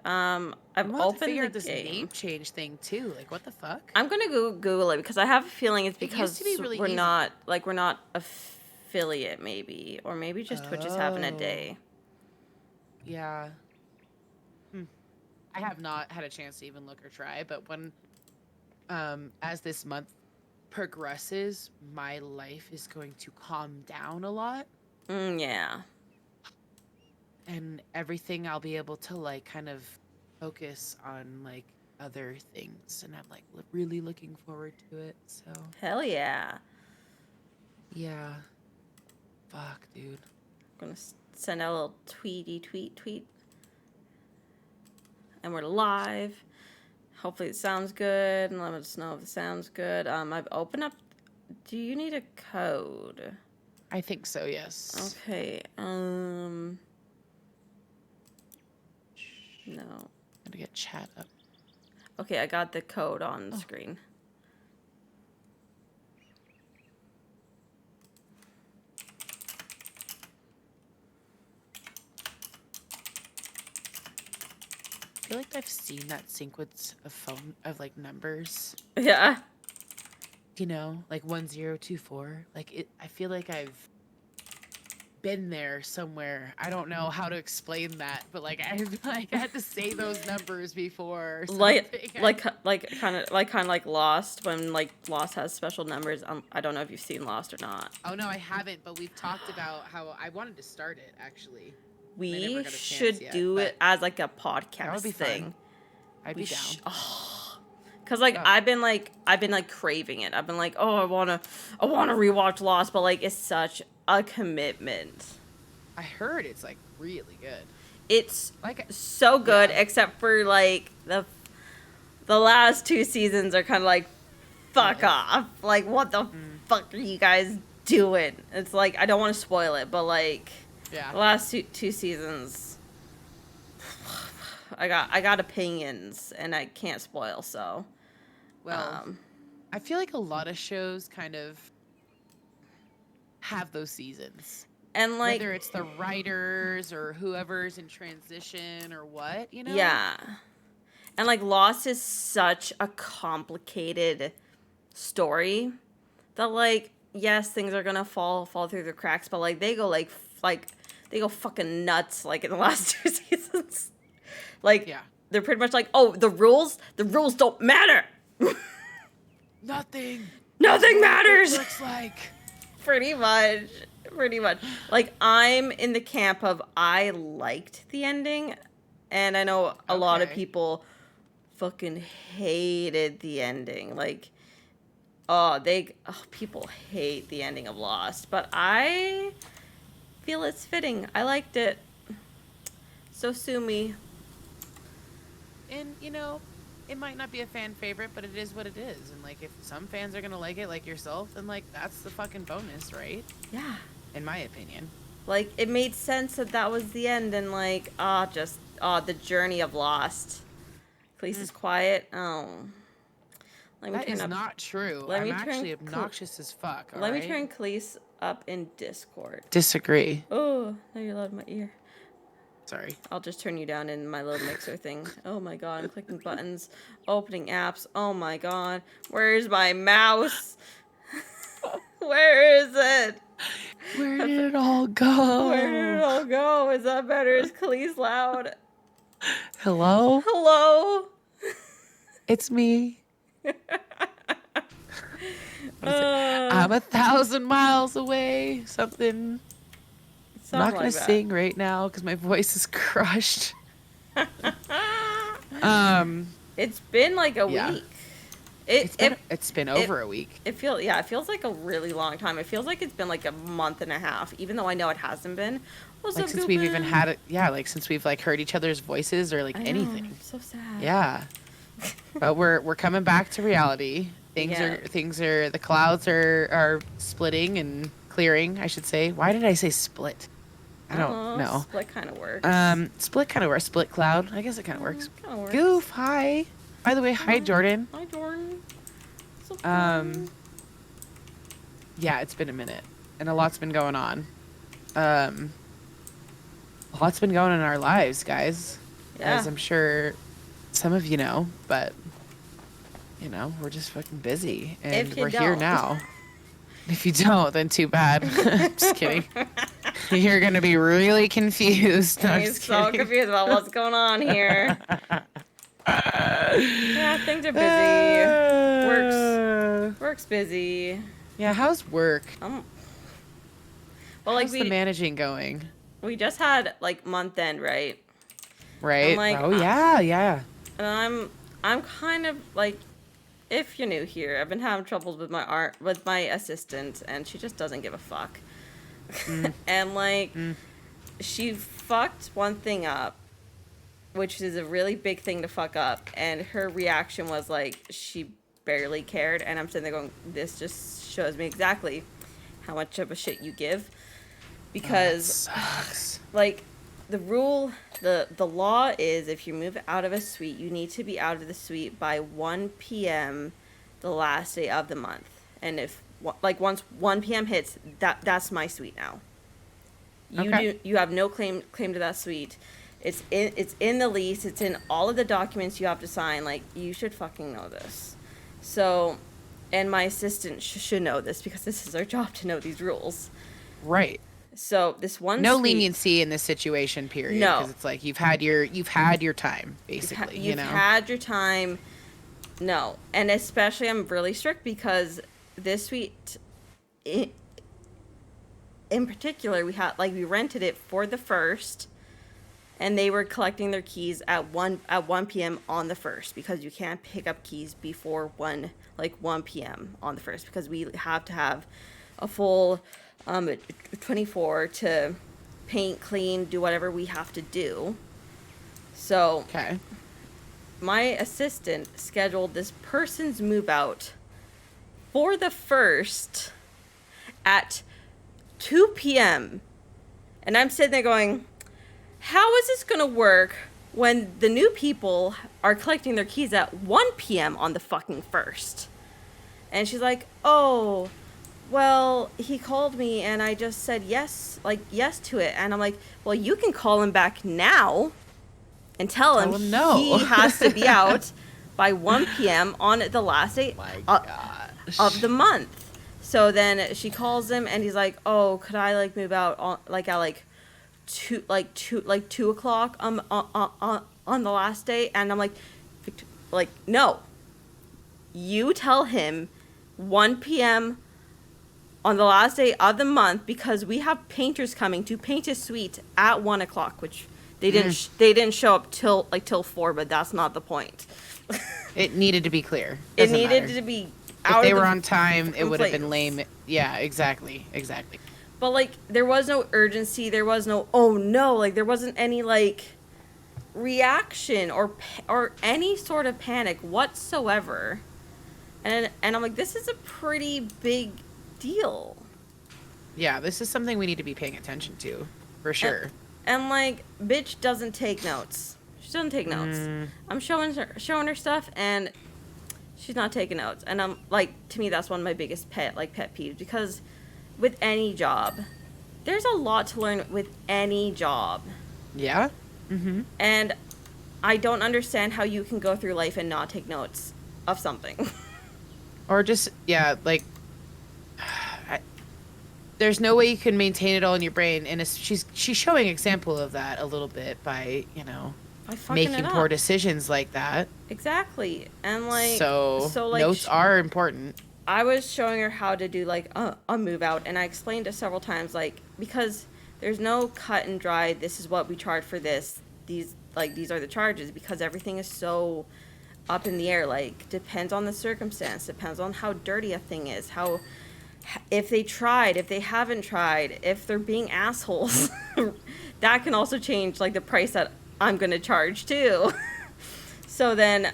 I've I'm gonna have to opened figure the out this name game. change thing too. Like, what the fuck? I'm gonna Google it because I have a feeling it's It used to be because really we're easy. not affiliate maybe, or maybe just Twitch is having a Oh, day. yeah. Hmm. I have not had a chance to even look or try, but when as this month progresses, my life is going to calm down a lot Yeah. and everything I'll be able to like kind of focus on like other things and I'm like really looking forward to it. So, Hell yeah. yeah. Fuck, dude. I'm gonna send out a little tweet, and we're live. Hopefully it sounds good, and let us know if it sounds good. I've opened up. Do you need a code? I think so, yes. Okay. No. Gotta get chat up. Okay, I got the code on the Oh. screen. I feel like I've seen that sequence of phone of like numbers, Yeah. you know, like 1024. Like it I feel like I've been there somewhere. I don't know how to explain that, but like I've like had to say those numbers before or something. Like Lost, when like Lost has special numbers. I don't know if you've seen Lost or not. Oh no, I haven't, but we've talked about how I wanted to start it actually. And I never We got a chance should yet, do but it as like a that podcast would be thing. fun. I'd be down. Cause like Ugh. I've been like craving it. I've been like, oh, I wanna rewatch Lost, but like it's such a commitment. I heard it's like really good. It's Like so good, yeah. except for like the last two seasons are kind of like, fuck Ugh. off. Like, what the Mm, fuck are you guys doing? It's like, I don't want to spoil it, but like, yeah. the last two seasons, I got opinions, and I can't spoil, so. Well, Um, I feel like a lot of shows kind of have those seasons. and like, Whether it's the writers or whoever's in transition or what, you know? yeah. And like, Lost is such a complicated story that like, yes, things are gonna fall through the cracks, but like, they go fucking nuts like in the last two seasons. Like, Yeah. they're pretty much like, oh, the rules don't matter. Nothing. Nothing matters. Looks like. Pretty much. Pretty much. Like, I'm in the camp of I liked the ending, and I know a lot of Okay. people fucking hated the ending. Like, people hate the ending of Lost, but I feel it's fitting. I liked it. So sue me. And, you know, it might not be a fan favorite, but it is what it is. And, like, if some fans are going to like it, like yourself, then, like, that's the fucking bonus, right? Yeah. In my opinion. Like, it made sense that was the end, and like, the journey of Lost. Khalees is quiet. Oh. Let me That turn is up. not true. Let I'm me turn. actually obnoxious as fuck, all Let me right? turn Khalees up in Discord. Disagree. Oh, now you're loud in my ear. Sorry. I'll just turn you down in my little mixer thing. Oh my god, I'm clicking buttons, opening apps. Oh my god, where's my mouse? Where is it? Where did it all go? Where did it all go? Is that better? Is Khalees loud? Hello? Hello? It's me. What is it? I'm 1,000 miles away. Something. I'm not gonna sing right now because my voice is crushed. It's been like a Yeah. week. It's been over a week. It feels like a really long time. It feels like it's been like a month and a half, even though I know it hasn't been. What's Like up, since we've even Goopin? had it. Yeah, like since we've like heard each other's voices or like I know, anything. I'm so sad. Yeah. But we're coming back to reality. Yeah. The clouds are splitting and clearing, I should say. Why did I say split? I don't know. Split kind of works. Split kind of works. Split cloud. I guess it kind of works. Kind of works. Goof, hi. By the way, hi Jordan. Hi, Jordan. So Yeah, it's been a minute. And a lot's been going on. A lot's been going on in our lives, guys. Yeah. as I'm sure some of you know, but we're just fucking busy and If you we're here don't. now. If you don't, then too bad. Just kidding. You're gonna be really confused. No, I'm He's just so kidding. confused about what's going on here. Yeah, things are busy. Work's work's busy. Yeah, how's work? Um, well, like How's the managing going? we just had like month end, right? And Right? like Oh yeah, yeah. and I'm kind of like, if you're new here, I've been having troubles with my assistant, and she just doesn't give a fuck. Mm, And like mm. she fucked one thing up, which is a really big thing to fuck up, and her reaction was like she barely cared, and I'm sitting there going, this just shows me exactly how much of a shit you give, Oh, that because sucks. like the law is if you move out of a suite, you need to be out of the suite by 1 p.m. the last day of the month. And if like once 1 p.m. hits, that's my suite now. Okay. You have no claim to that suite. It's in the lease, it's in all of the documents you have to sign. Like, you should fucking know this. So, and my assistant should know this, because this is our job to know these rules. Right. So this one No suite, leniency in this situation, period. no. Because it's like you've had your time, basically. You've had your time. No, and especially I'm really strict because this suite, in particular, we rented it for the first, and they were collecting their keys at 1 p.m. on the first, because you can't pick up keys before 1 p.m. on the first, because we have to have a full 24 to paint, clean, do whatever we have to do. So Okay. my assistant scheduled this person's move out for the first at 2 p.m. And I'm sitting there going, how is this going to work when the new people are collecting their keys at 1 p.m. on the fucking first? And she's like, oh, well, he called me and I just said yes to it. And I'm like, well, you can call him back now and tell him no. he has to be out by 1 p.m. on the last day My gosh. of the month. So then she calls him and he's like, oh, could I move out at 2 o'clock on the last day? And I'm like, no, you tell him 1 p.m. on the last day of the month, because we have painters coming to paint a suite at 1 o'clock, which they didn't show up till 4, but that's not the point. It needed to be clear. It Doesn't needed matter. to be If out they of were the on time, it would have been complaints. lame. Yeah, exactly. But there was no urgency, there was no oh no, there wasn't any reaction or any sort of panic whatsoever. And I'm like, this is a pretty big deal. Yeah, this is something we need to be paying attention to, for sure. And bitch doesn't take notes. She doesn't take notes. I'm showing her stuff, and she's not taking notes. And I'm to me, that's one of my biggest pet peeves, because with any job, there's a lot to learn with any job. Yeah. Mm-hmm. And I don't understand how you can go through life and not take notes of something. Or just there's no way you can maintain it all in your brain, and she's showing example of that a little bit by By fucking making it poor up. decisions like that. Exactly. And So notes are important. I was showing her how to do a move out, and I explained it several times, because there's no cut and dry, this is what we charge for this, these are the charges, because everything is so up in the air. Depends on the circumstance, depends on how dirty a thing is, if they tried, if they haven't tried, if they're being assholes. That can also change the price that I'm gonna charge too. So then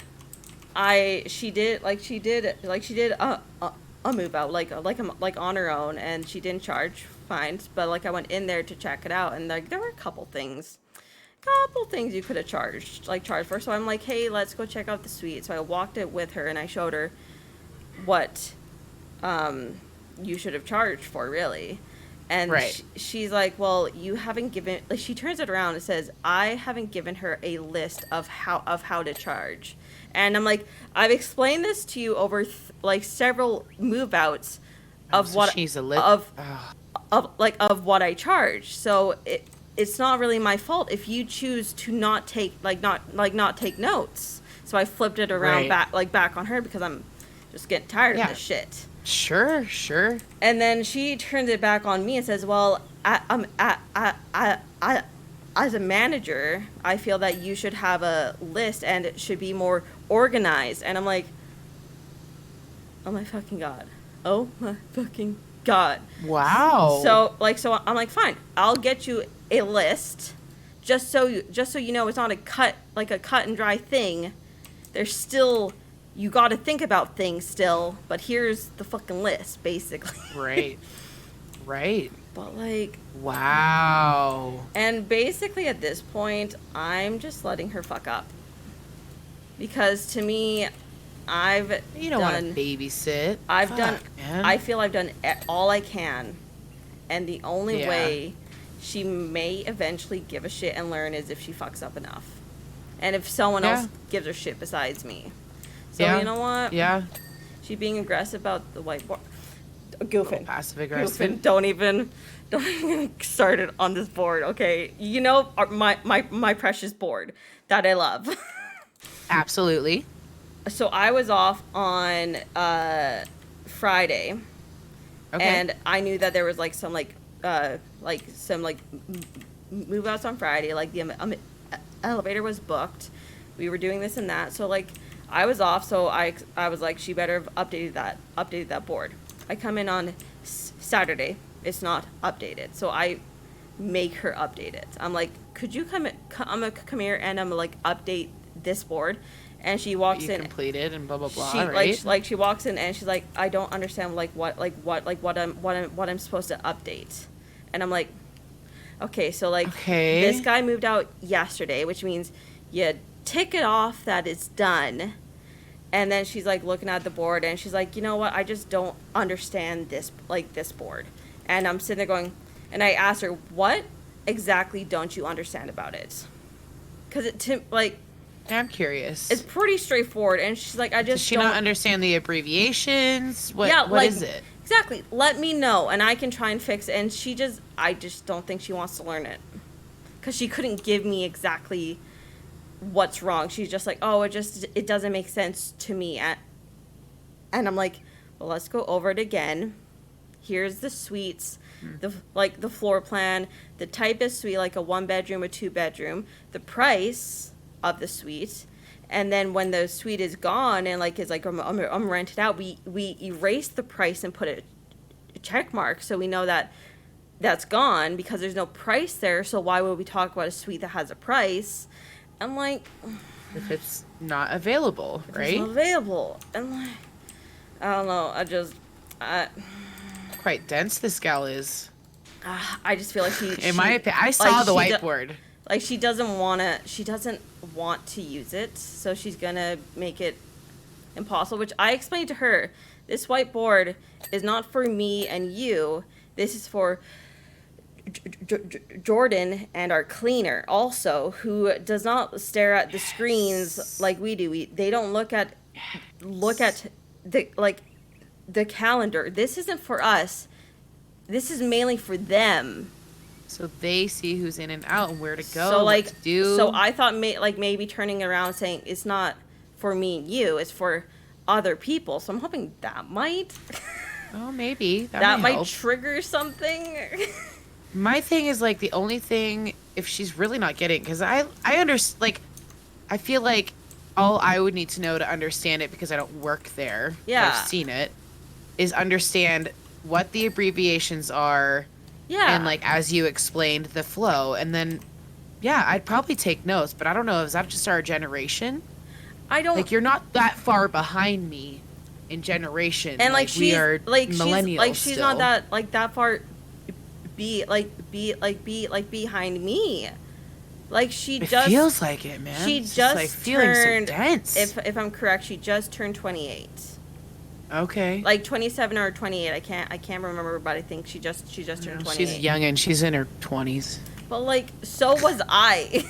she did a move out on her own, and she didn't charge fine, but I went in there to check it out, and there were a couple things you could have charged for. So I'm like, hey, let's go check out the suite. So I walked it with her and I showed her what you should have charged for, really. And Right. she's like, well, you haven't given, like, she turns it around and says, I haven't given her a list of how to charge. And I'm like, I've explained this to you over like several move outs Oh, of so what she's a of what I charge. So it's not really my fault if you choose to not take not take notes. So I flipped it around Right. back on her because I'm just getting tired of Yeah. this shit. Sure. And then she turns it back on me and says, "Well, as a manager, I feel that you should have a list and it should be more organized." And I'm like, "Oh my fucking god! Oh my fucking god!" Wow. So I'm like, "Fine, I'll get you a list, just so you know it's not a cut and dry thing. There's still." You got to think about things still, but here's the fucking list, basically. Right. But like, Wow. and basically at this point, I'm just letting her fuck up. Because to me, I've You don't want to babysit. I've Fuck, done, man. I feel I've done all I can. And the only Yeah. way she may eventually give a shit and learn is if she fucks up enough. And if someone else gives her shit besides me. So you know what? Yeah. She being aggressive about the whiteboard. Goofing. Passive aggressive. Goofing. Don't even start it on this board, okay? You know my precious board that I love. Absolutely. So I was off on Friday, Okay. and I knew that there was like some move outs on Friday. Like the elevator was booked. We were doing this and that. So like I was off. So I was like, she better have updated that board. I come in on Saturday. It's not updated. So I make her update it. I'm like, could you come here and I'm like update this board. And she walks in. Completed and blah blah blah. She right? like she walks in and she's like, I don't understand what I'm supposed to update. And I'm like, okay, so like this guy moved out yesterday, which means you tick it off that it's done. And then she's like looking at the board and she's like, you know what, I just don't understand this board. And I'm sitting there going, and I asked her, what exactly don't you understand about it? Because I'm curious. it's pretty straightforward. And she's like, I just Does she don't not understand the abbreviations? What is it? Exactly. Let me know and I can try and fix it. And I just don't think she wants to learn it. Because she couldn't give me exactly what's wrong. She's just like, oh, it doesn't make sense to me. And I'm like, well, let's go over it again. Here's the suites, the floor plan, the type of suite, like a 1-bedroom, a 2-bedroom, the price of the suite, and then when the suite is gone and like is like I'm rented out, we erase the price and put a check mark so we know that that's gone because there's no price there. So why would we talk about a suite that has a price? I'm like, If it's not available, right? it's not available. And like, I don't know. Quite dense this gal is. I just feel like In my opinion, I saw the whiteboard. Like she doesn't want to use it, so she's gonna make it impossible, which I explained to her. This whiteboard is not for me and you. This is for Jordan and our cleaner also, who does not stare at the screens like we do. They don't look at the calendar. This isn't for us. This is mainly for them. So they see who's in and out and where to go. So like, what to do. so I thought maybe turning around saying it's not for me and you, it's for other people. So I'm hoping that might. Oh, maybe that might help. trigger something. My thing is like the only thing if she's really not getting, because I understand, like I feel like all I would need to know to understand it, because I don't work there. Yeah. I've seen it, is understand what the abbreviations are. Yeah. And like as you explained the flow, and then yeah, I'd probably take notes, but I don't know, is that just our generation? I don't Like you're not that far behind me in generation. and like we she's are millennials she's still. not that far behind me. Like she It just feels like it, man. She It's just like feeling turned so dense. if I'm correct, she just turned 28. Okay. Like 27 or 28. I can't remember, but I think she just turned 28. She's young and she's in her 20s. But like, so was I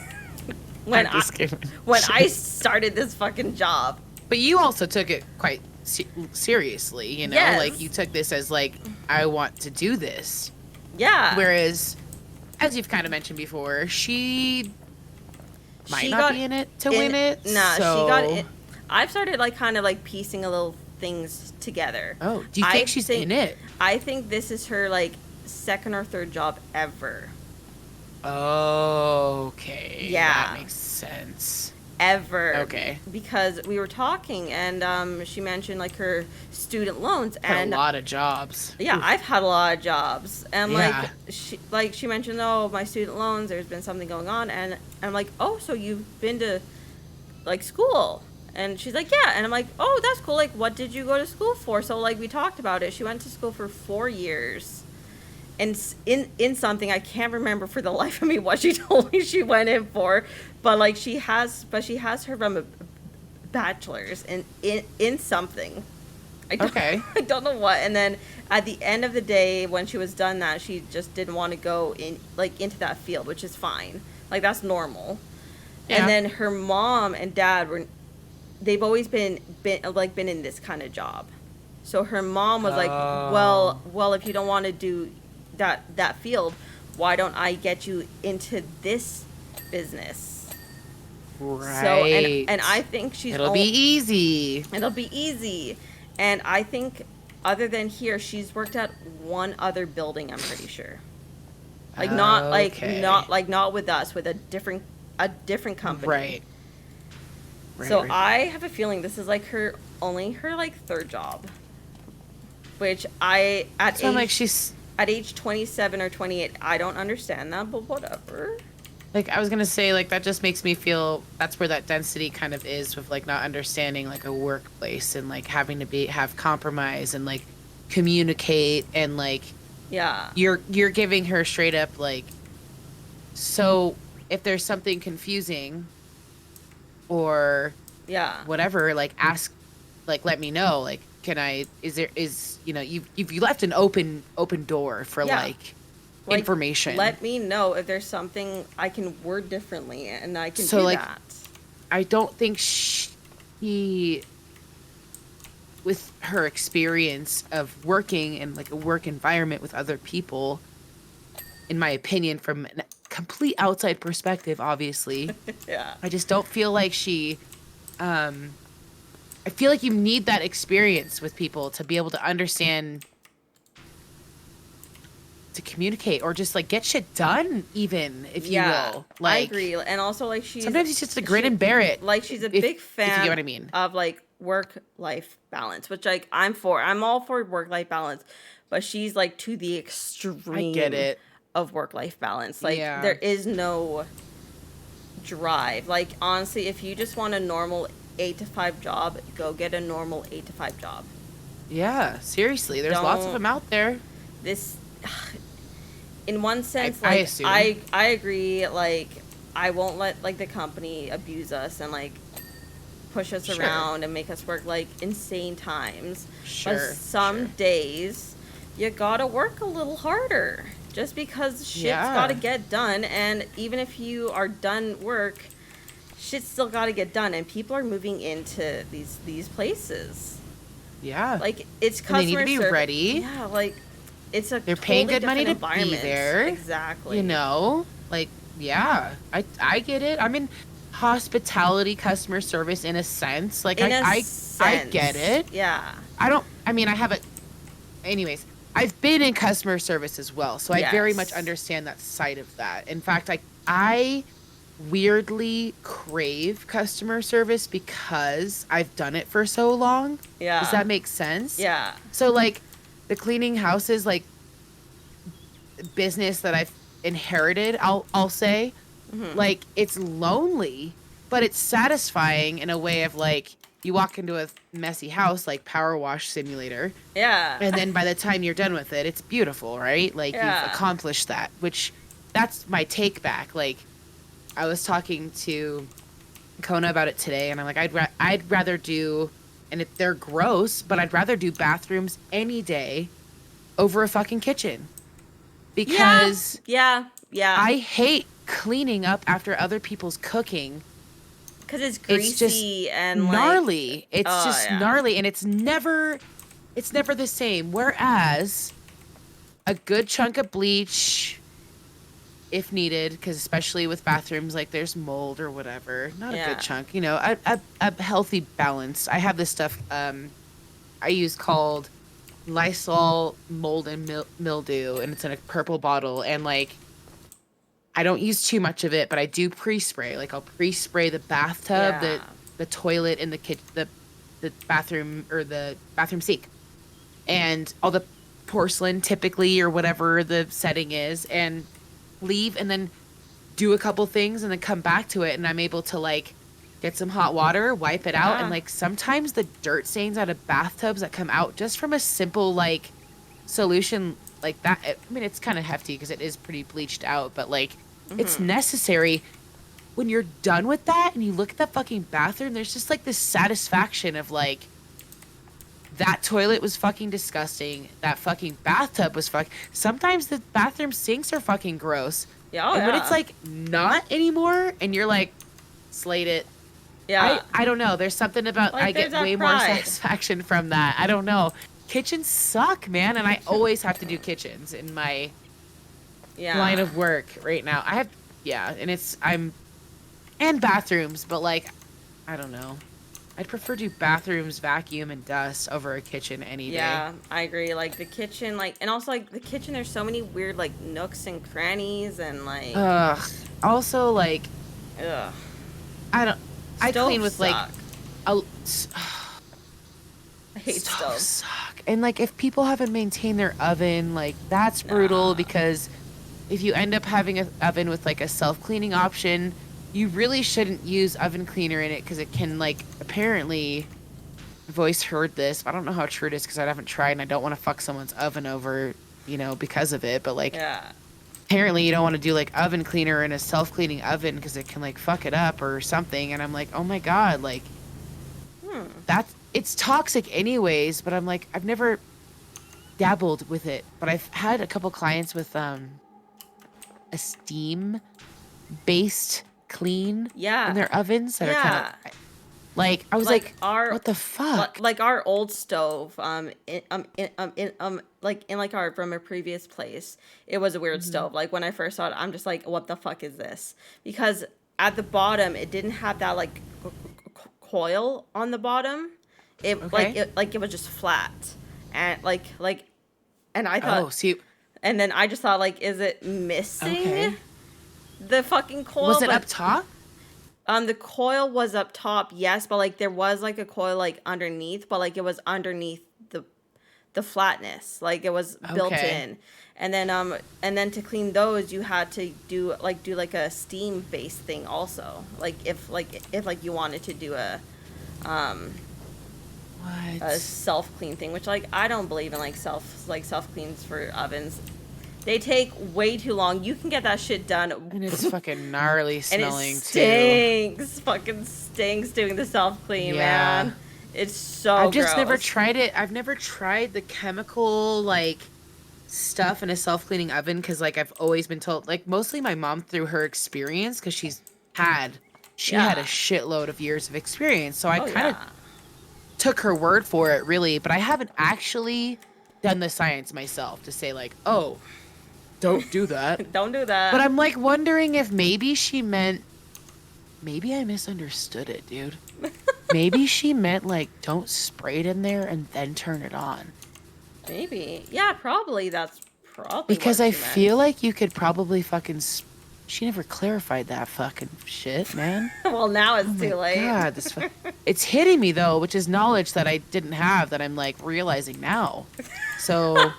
when I'm just kidding. I started this fucking job. But you also took it quite seriously, you know? Yes. Like, you took this as, like, I want to do this. Yeah. Whereas, as you've kind of mentioned before, she might She not got be in it to win it. Nah, so... she got it. I've started like kind of like piecing a little things together. Oh, do you think she's in it? I think this is her like second or third job ever. Okay. Yeah. That makes sense. Ever. Okay. Because we were talking and she mentioned like her student loans Had and a lot of jobs. yeah, Oof. I've had a lot of jobs and Yeah. like she mentioned, oh, my student loans, there's been something going on, and I'm like, oh, so you've been to like school? And she's like, yeah. And I'm like, oh, that's cool. Like, what did you go to school for? So like we talked about it. She went to school for 4 years, and in something I can't remember for the life of me what she told me she went in for, but like she has her bachelor's in something. I don't, Okay. I don't know what. And then at the end of the day, when she was done that, she just didn't want to go in like into that field, which is fine. Like that's normal. Yeah. And then her mom and dad they've always been in this kind of job. So her mom was like, Oh. well, if you don't want to do that field, why don't I get you into this business? Right. So and I think It'll be easy. It'll be easy. And I think other than here, she's worked at one other building, I'm pretty sure. Like Okay. not with us, with a different company. Right. So right. I have a feeling this is like her like third job. Which I So I'm like, she's at age 27 or 28, I don't understand that, but whatever. like, I was gonna say, like, that just makes me feel that's where that density kind of is with like not understanding like a workplace and like having to have compromise and like communicate and like Yeah. you're giving her straight up like, so if there's something confusing or Yeah. whatever, like ask, like let me know, like you've left an open door for Yeah. like Like, information. Let me know if there's something I can word differently and I can So, do like, that. I don't think she, with her experience of working in like a work environment with other people, in my opinion, from a complete outside perspective, obviously, Yeah. I just don't feel like I feel like you need that experience with people to be able to understand, to communicate, or just like get shit done, even if you will. Like, I agree. And also like sometimes it's just a grin and bear it. like she's a if- big fan if you get what I mean. of like work-life balance, which like I'm all for work-life balance, but she's like to the extreme I get it. of work-life balance. Like Yeah. there is no drive. Like honestly, if you just want a normal 8 to 5 job, go get a normal 8 to 5 job. Yeah, seriously, there's lots of Don't- them out there. This in one sense, I like assume. I agree, like I won't let like the company abuse us and like push us Sure. around and make us work like insane times. Sure. But some days you gotta work a little harder just because shit's Yeah. gotta get done. And even if you are done work, shit's still gotta get done. And people are moving into these places. Yeah. Like it's And customer they need to be service. ready. Yeah, like it's a They're paying totally good money different to be environment. there. Exactly. You know, like, yeah, I get it. I'm in hospitality, customer service in a sense. Like, In a I sense. get it. Yeah. I mean, I haven't, anyways, I've been in customer service as well. So I very much Yes. understand that side of that. In fact, I weirdly crave customer service because I've done it for so long. Yeah. Does that make sense? Yeah. So like the cleaning houses, like business that I've inherited, I'll say, Mhm. like it's lonely, but it's satisfying in a way of like you walk into a messy house like Power Wash Simulator, Yeah. and then by the time you're done with it, it's beautiful, right? Like Yeah. you've accomplished that, which that's my take back. Like I was talking to Kona about it today, and I'm like, I'd rather do and they're gross, but I'd rather do bathrooms any day over a fucking kitchen Yeah, because yeah, yeah. I hate cleaning up after other people's cooking. Because it's It's just greasy and like, gnarly. It's oh just yeah, gnarly and it's never the same. Whereas a good chunk of bleach if needed, because especially with bathrooms, like there's mold or whatever. Not a good yeah, chunk, you know, a healthy balance. I have this stuff I use called Lysol mold and mildew, and it's in a purple bottle. And like, I don't use too much of it, but I do pre-spray. Like I'll pre-spray the bathtub, yeah. the toilet, and the kitchen, the bathroom or the bathroom sink, and all the porcelain typically or whatever the setting is, and leave and then do a couple things and then come back to it, and I'm able to like get some hot water, wipe it out, and Yeah. like sometimes the dirt stains out of bathtubs that come out just from a simple like solution like that. I mean, it's kind of hefty because it is pretty bleached out, but like it's Hmm. necessary. When you're done with that and you look at that fucking bathroom, there's just like this satisfaction of like that toilet was fucking disgusting. That fucking bathtub was Sometimes the bathroom sinks are fucking gross. Yeah, oh And when it's yeah, like not anymore and you're like, slate it. yeah. I don't know. There's something about I Like there's get that way more pride. satisfaction from that. I don't know. Kitchens suck, man, and I always have to do kitchens in my line Yeah, of work right now. I have yeah, and I'm and bathrooms, but like I don't know. I'd prefer do bathrooms, vacuum, and dust over a kitchen any day. yeah. I agree. Like the kitchen, like, and also like the kitchen. There's so many weird like nooks and crannies and like, Ugh. Also, like, ugh. I don't. I clean Stoves with like suck. a I hate stoves stoves. suck, and like if people haven't maintained their oven, like that's brutal Nah. because if you end up having an oven with like a self cleaning option, you really shouldn't use oven cleaner in it because it can like apparently. I've always heard this, but I don't know how true it is because I haven't tried and I don't want to fuck someone's oven over, you know, because of it. But like, Yeah. apparently you don't want to do like oven cleaner in a self-cleaning oven because it can like fuck it up or something. And I'm like, oh my God, like Hmm. that's it's toxic anyways. But I'm like, I've never dabbled with it, but I've had a couple clients with a steam based clean in Yeah. their ovens that are kind of Yeah. like I was Like like, our what the fuck? like our old stove like in like our from a previous place, it was a weird Hmm. stove. Like when I first saw it, I'm just like, what the fuck is this? Because at the bottom it didn't have that like coil on the bottom. It Okay. like it was just flat. And like and I thought, Oh, see, and then I just thought, like, is it okay. missing the fucking coil? Was it But up top? the coil was up top, yes, but like there was like a coil like underneath, but like it was underneath the flatness, like it was built Okay. in. And then to clean those, you had to do like a steam based thing also. Like if like you wanted to do um a What? self clean thing, which like I don't believe in like self cleans for ovens. They take way too long. You can get that shit done, And it's fucking gnarly and it smelling too. stinks. Fucking stinks doing the self clean, Yeah. man. It's so I've just never gross. tried it. I've never tried the chemical like stuff in a self-cleaning oven because like I've always been told like mostly my mom through her experience because she had a Yeah. shitload of years of experience. So I Oh kind of yeah. took her word for it really, but I haven't actually done the science myself to say like, "Oh, don't do that." Don't do But that. I'm like wondering if maybe she meant maybe I misunderstood it, dude. Maybe she meant like don't spray it in there and then turn it on. Maybe. Yeah, probably that's probably Because what I she meant. feel like you could probably she never clarified that fucking shit, man. Well, now Oh it's my too late. God, it's hitting me though, which is knowledge that I didn't have that I'm like realizing now. So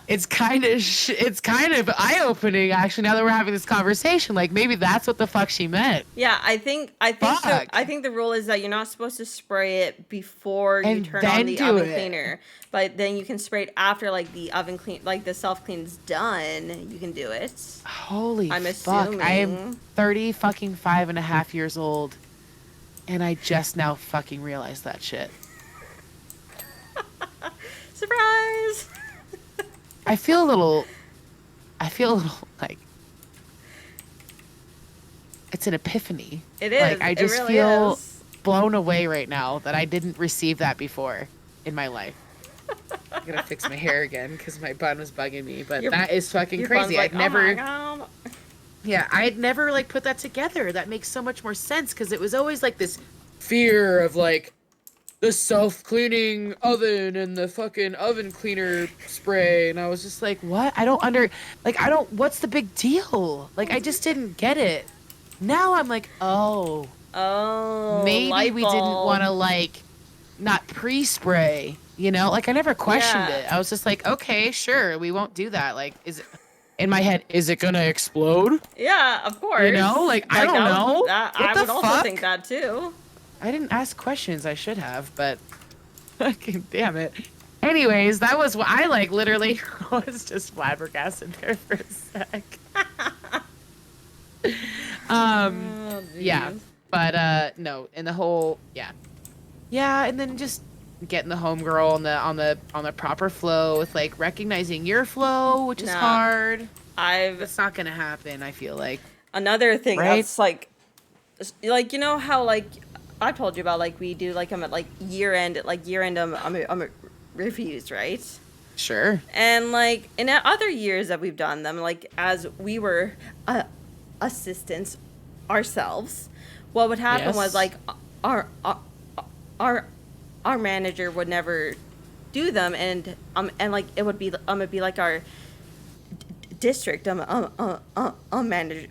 it's kind of eye-opening actually now that we're having this conversation. Like maybe that's what the fuck she meant. Yeah, Fuck. I think the rule is that you're not supposed to spray it before you And turn on then the do oven it. cleaner. But then you can spray it after like the oven clean, like the self clean's done. You can do it. Holy I'm fuck. I am assuming. 30 fucking 5.5 years old and I just now fucking realized that shit. Surprise! I feel a little. I feel a little like it's an epiphany. It Like is. I It just really feel is. blown away right now that I didn't receive that before in my life. I'm gonna fix my hair again because my bun was bugging me, but Your that is fucking your bun's crazy. like, I'd oh my never, god. yeah, I'd never like put that together. That makes so much more sense because it was always like this fear of like the self-cleaning oven and the fucking oven cleaner spray, and I was just like, what? I don't. What's the big deal? Like, I just didn't get it. Now I'm like, oh, Oh, maybe light we didn't want bulb. to like not pre-spray, you know? Like I never questioned Yeah. it. I was just like, okay, sure, we won't do that. Like is it in my head, is it gonna explode? Yeah, of You know? course. Like I Like don't that would know. that What I the would also think fuck? that too. I didn't ask questions I should have, but fucking damn it. Anyways, that was what I like literally was just flabbergasted there for a sec. Um Oh, yeah. jeez. But no, and the whole yeah. Yeah, and then just getting the homegirl on the proper flow with like recognizing your flow, which is Nah, hard. I've That's not gonna happen, I feel like. another thing Right? that's like you know how like I told you about like we do like I'm at like year end reviews, right? Sure. And like in other years that we've done them, like as we were assistants ourselves, what would happen was Yes. like our our our, our manager would never do them, and like it'd be like our district manager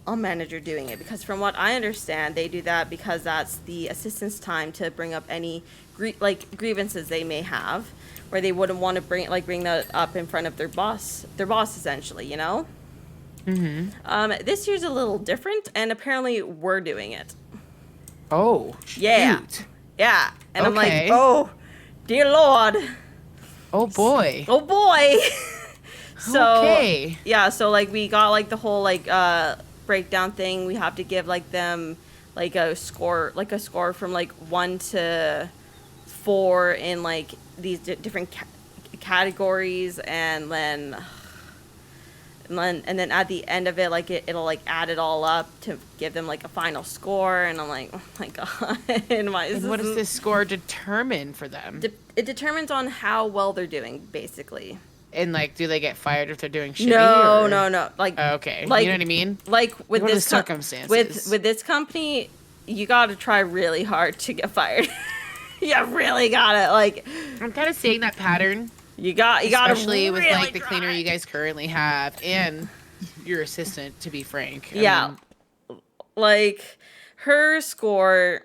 manager doing it, because from what I understand they do that because that's the assistant's time to bring up any grievances they may have, where they wouldn't want to bring that up in front of their boss essentially, you know. Mm-hmm. This year's a little different, and apparently we're doing it. Oh, Yeah, shoot. yeah, and I'm like, Okay. oh dear lord. Oh boy. Oh boy. So Okay. yeah, so like we got like the whole like breakdown thing. We have to give like them like a score from like 1 to 4 in like these different categories, and then at the end of it, like it'll like add it all up to give them like a final score. And I'm like, oh my god. And And what does this score determine for them? It determines on how well they're doing, basically. And like, do they get fired if they're doing shitty? No, or... no, no. Okay. Like, You know what I mean? Like with What are the this circumstances? with this company, you got to try really hard to get fired. You really got to like. I'm kind of seeing that pattern, You got to especially with really like the cleaner try. you guys currently have and your assistant. To be frank, Yeah, like her score,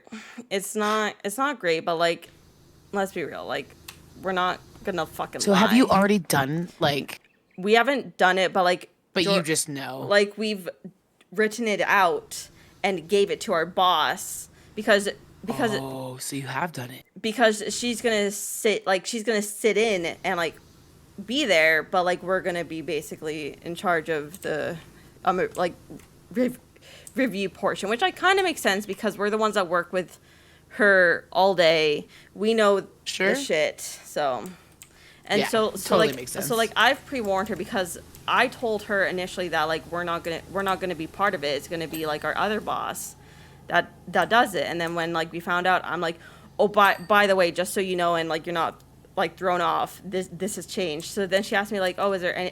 it's not great, but like, let's be real, like we're not gonna fucking So lie. have you already done like? We haven't done it, but like, But you just know. like we've written it out and gave it to our boss because Oh, so you have done it. because she's gonna sit in and like be there, but like we're gonna be basically in charge of the like review portion, which like kind of makes sense because we're the ones that work with her all day. We know Sure. the shit, so. And Yeah, so totally like makes sense. so like I've pre-warned her because I told her initially that like we're not gonna be part of it. It's gonna be like our other boss that does it. And then when like we found out, I'm like, oh, by the way, just so you know, and like you're not like thrown off, this has changed. So then she asked me like, oh, is there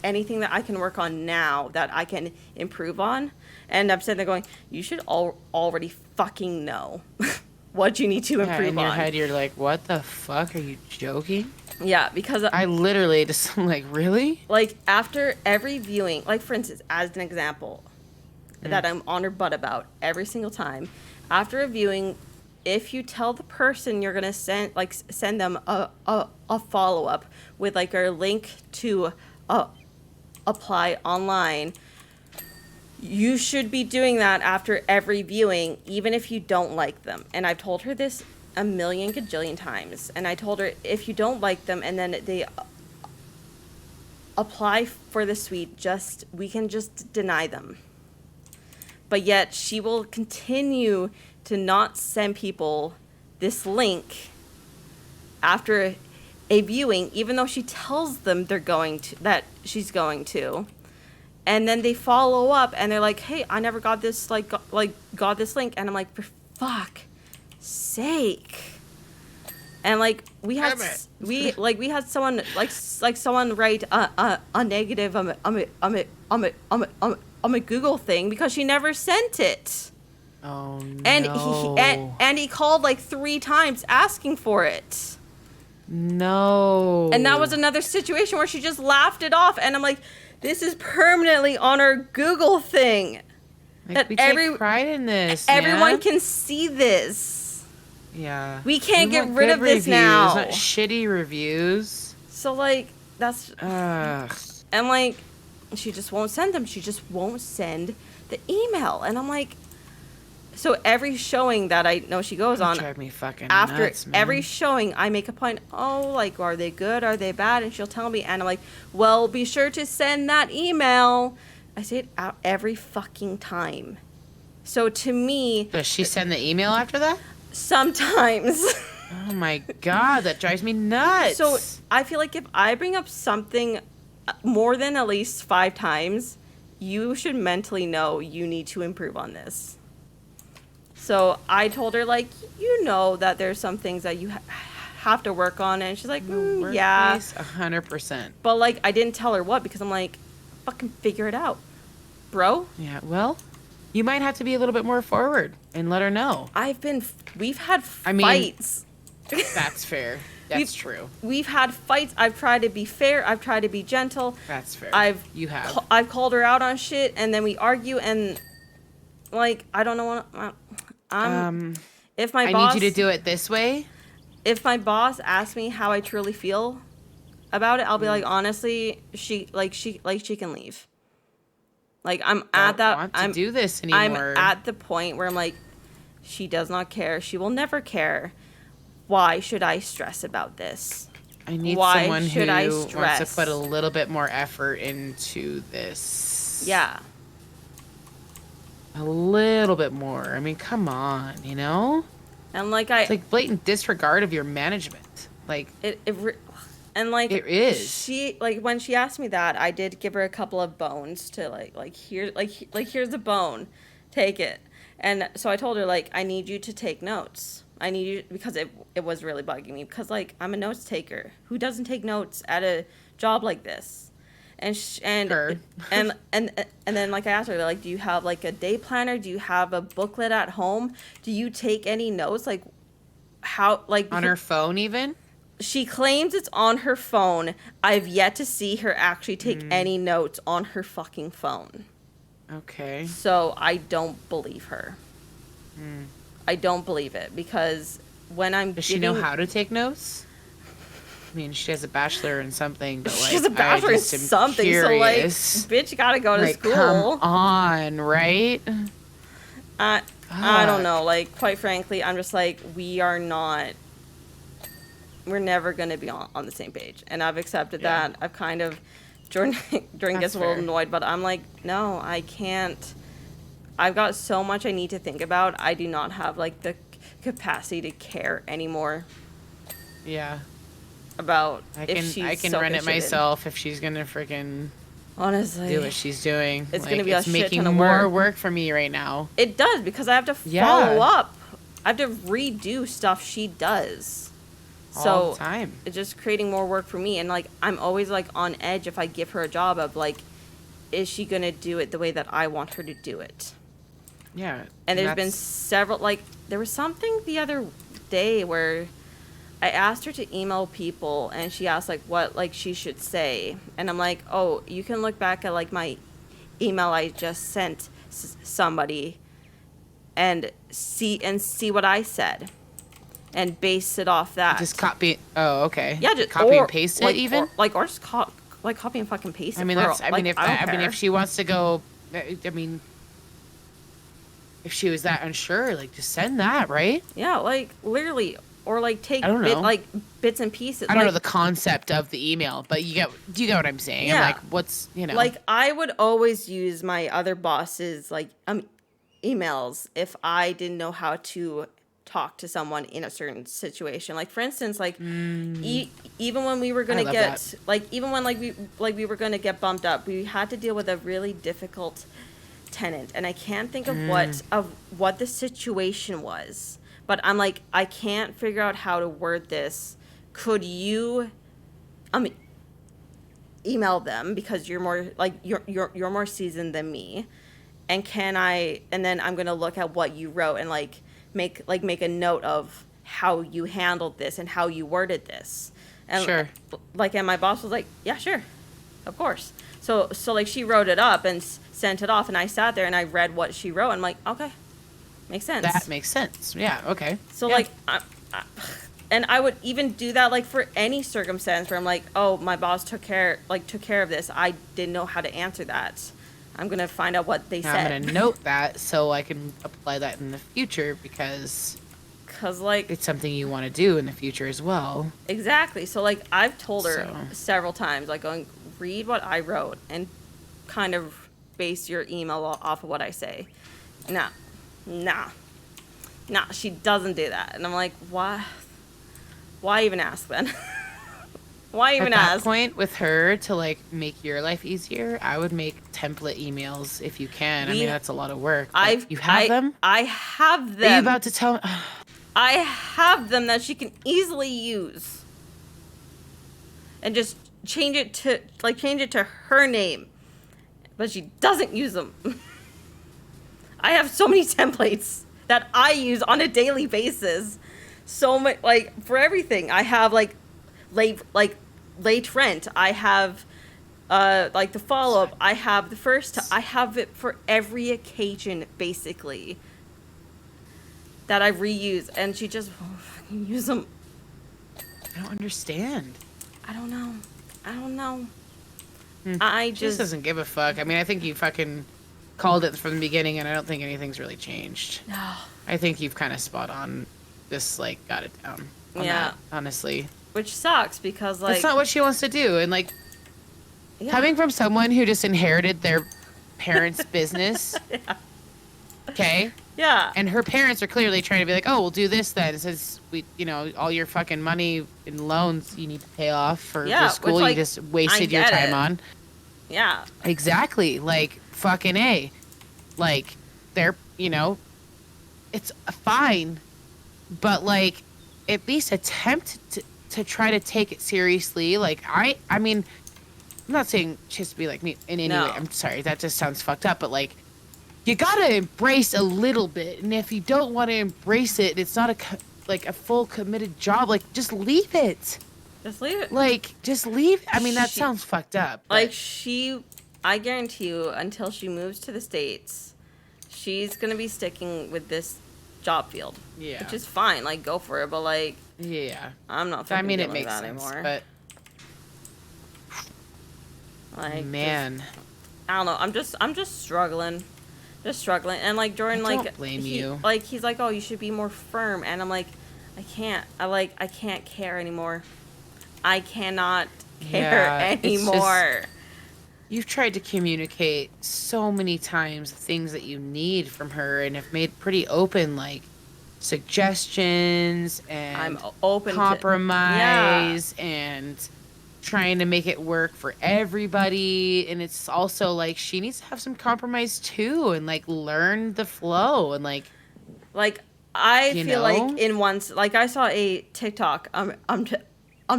anything that I can work on now that I can improve on? And I'm sitting there going, you should already fucking know what you need to Yeah, improve in your on. head, you're like, what the fuck? Are you joking? Yeah, because I literally just I'm like, really? like after every viewing, like for instance, as an example that I'm on her butt about every single time, after a viewing, if you tell the person you're gonna send them a follow up with like a link to apply online, you should be doing that after every viewing, even if you don't like them. And I've told her this a million gajillion times. And I told her, if you don't like them and then they apply for the suite, we can just deny them. But yet she will continue to not send people this link after a viewing, even though she tells them that she's going to. And then they follow up and they're like, "Hey, I never got this got this link." And I'm like, "For fuck sake." And like we had someone someone write a negative a Google thing because she never sent it. Oh no. And he called like 3 times asking for it. No. And that was another situation where she just laughed it off. And I'm like, this is permanently on our Google thing. Like, that we take pride in this. Everyone man. can see this. Yeah. We can't get want rid good of this reviews, now. Not shitty reviews. So like that's Ugh. and like she just won't send them. She just won't send the email. And I'm like, so every showing that I know she goes on, Drive me fucking after nuts, man. every showing, I make a point, oh, like, are they good? Are they bad? And she'll tell me, and I'm like, well, be sure to send that email. I say it out every fucking time. So to me... Does she send the email after that? Sometimes. Oh my god, that drives me nuts. So I feel like if I bring up something more than at least 5 times, you should mentally know you need to improve on this. So I told her, like, you know that there's some things that you have to work on. And she's like, yeah. 100%. But, like, I didn't tell her what because I'm like, fucking figure it out, bro. Yeah, well, you might have to be a little bit more forward and let her know. We've had I mean, fights. That's fair. That's true. We've had fights. I've tried to be fair. I've tried to be gentle. That's fair. You have. I've called her out on shit and then we argue and, like, I don't know what... if my boss, I need you to do it this way. If my boss asks me how I truly feel about it, I'll be like, honestly, she can leave. Like I'm do this anymore. I'm at the point where I'm like, she does not care. She will never care. Why should I stress about this? I need someone who wants to put a little bit more effort into this. Yeah. A little bit more. I mean, come on, you know? And like it's like blatant disregard of your management. Like and like it is. She like when she asked me that, I did give her a couple of bones to here's a bone. Take it. And so I told her like I need you to take notes. I need you because it was really bugging me because like I'm a notes taker. Who doesn't take notes at a job like this? And sure. and then like I asked her like, do you have like a day planner? Do you have a booklet at home? Do you take any notes? Like how like on her phone even? She claims it's on her phone. I've yet to see her actually take any notes on her fucking phone. Okay. So I don't believe her. I don't believe it because when Does she know how to take notes? I mean, she has a bachelor in something, but like she has a bachelor in something, curious. So like, bitch, you gotta go to like, school. Come on, right? I don't know. Like, quite frankly, I'm just like, we're never gonna be on the same page, and I've accepted that. I've kind of, Jordan gets a little annoyed, but I'm like, no, I can't. I've got so much I need to think about. I do not have like the capacity to care anymore. Yeah. About I can run it myself if she's gonna freaking honestly do what she's doing. It's gonna be a shit ton of more work for me right now. It does because I have to follow up. I have to redo stuff she does. All the time. It's just creating more work for me, and like I'm always like on edge if I give her a job of like, is she gonna do it the way that I want her to do it? Yeah. And there's been several like there was something the other day where I asked her to email people and she asked like what like she should say, and I'm like, oh, you can look back at like my email I just sent somebody and see what I said and base it off that. Just copy. Oh, okay. Yeah, just copy and paste it even. Or just copy and fucking paste it. I mean, if she wants to go, I mean, if she was that unsure, like just send that, right? Yeah, like literally. Or like take bits and pieces. I don't know the concept of the email, but you get what I'm saying. Yeah. I'm like, what's Like I would always use my other bosses like emails if I didn't know how to talk to someone in a certain situation. Like for instance, like even when we were I gonna love get that. like even when we were gonna get bumped up, we had to deal with a really difficult tenant, and I can't think of what the situation was. But I'm like, I can't figure out how to word this. Could you um email them, because you're more like you're more seasoned than me, and then I'm gonna look at what you wrote and like make a note of how you handled this and how you worded this. And Sure. like, and my boss was like, yeah, sure, of course. So like she wrote it up and sent it off, and I sat there and I read what she wrote, and I'm like, okay, makes sense. That makes sense. Yeah. Okay. So Yeah. like, and I would even do that like for any circumstance where I'm like, oh, my boss took care of this. I didn't know how to answer that. I'm gonna find out what they Now said. I'm gonna note that so I can apply that in the future, because Cause like it's something you want to do in the future as well. exactly. So like I've told her So- several times, like going, read what I wrote and kind of base your email off of what I say. Nah. She doesn't do that, and I'm like, why? Why even ask then? Why even At that ask? point, with her, to like make your life easier, I would make template emails if you can. I We- mean, that's a lot of work. But you have them? I have Are you them. about to tell? I have them that she can easily use, and just change it to her name, but she doesn't use them. I have so many templates that I use on a daily basis. So much, like for everything. I have like late rent. I have like the follow up. I have the first. I have it for every occasion basically that I reuse, and she just won't fucking use them. I don't understand. I don't know. Hmm. I She just just doesn't give a fuck. I mean, I think you fucking called it from the beginning, and I don't think anything's really changed. no. I think you've kind of spot on. Just like got it down. On Yeah. that, honestly, Which sucks because like that's not what she wants to do, and like yeah. coming from someone who just inherited their parents' business. Okay. Yeah. And her parents are clearly trying to be like, oh, we'll do this then. It says, all your fucking money in loans you need to pay off for Yeah, the which, school like, you just wasted your get time it. on. Yeah. Exactly. Like, fucking A. Like, they're, it's fine. But, like, at least attempt to try to take it seriously. Like, I mean, I'm not saying she has to be like me in any No. way. I'm sorry. That just sounds fucked up. But, like, you gotta embrace a little bit, and if you don't want to embrace it, it's not a full committed job. Like, just leave it. Just leave it. Like, just leave. I mean, that She- sounds fucked up. but- Like I guarantee you, until she moves to the States, she's gonna be sticking with this job field. Yeah. Which is fine. Like, go for it. But like, Yeah. I'm not. I fucking mean, it dealing with makes that sense. anymore. But like, man, I don't know. I'm just struggling. And like Jordan, I like don't blame you. Like he's like, oh, you should be more firm, and I'm like, I can't. I can't care anymore. I cannot care Yeah, it's just- anymore. you've tried to communicate so many times the things that you need from her, and have made pretty open, like, suggestions and I'm open compromise and trying to make it work for everybody. And it's also like she needs to have some compromise too, and like learn the flow, and like Like I You feel know? like in once, like I saw a TikTok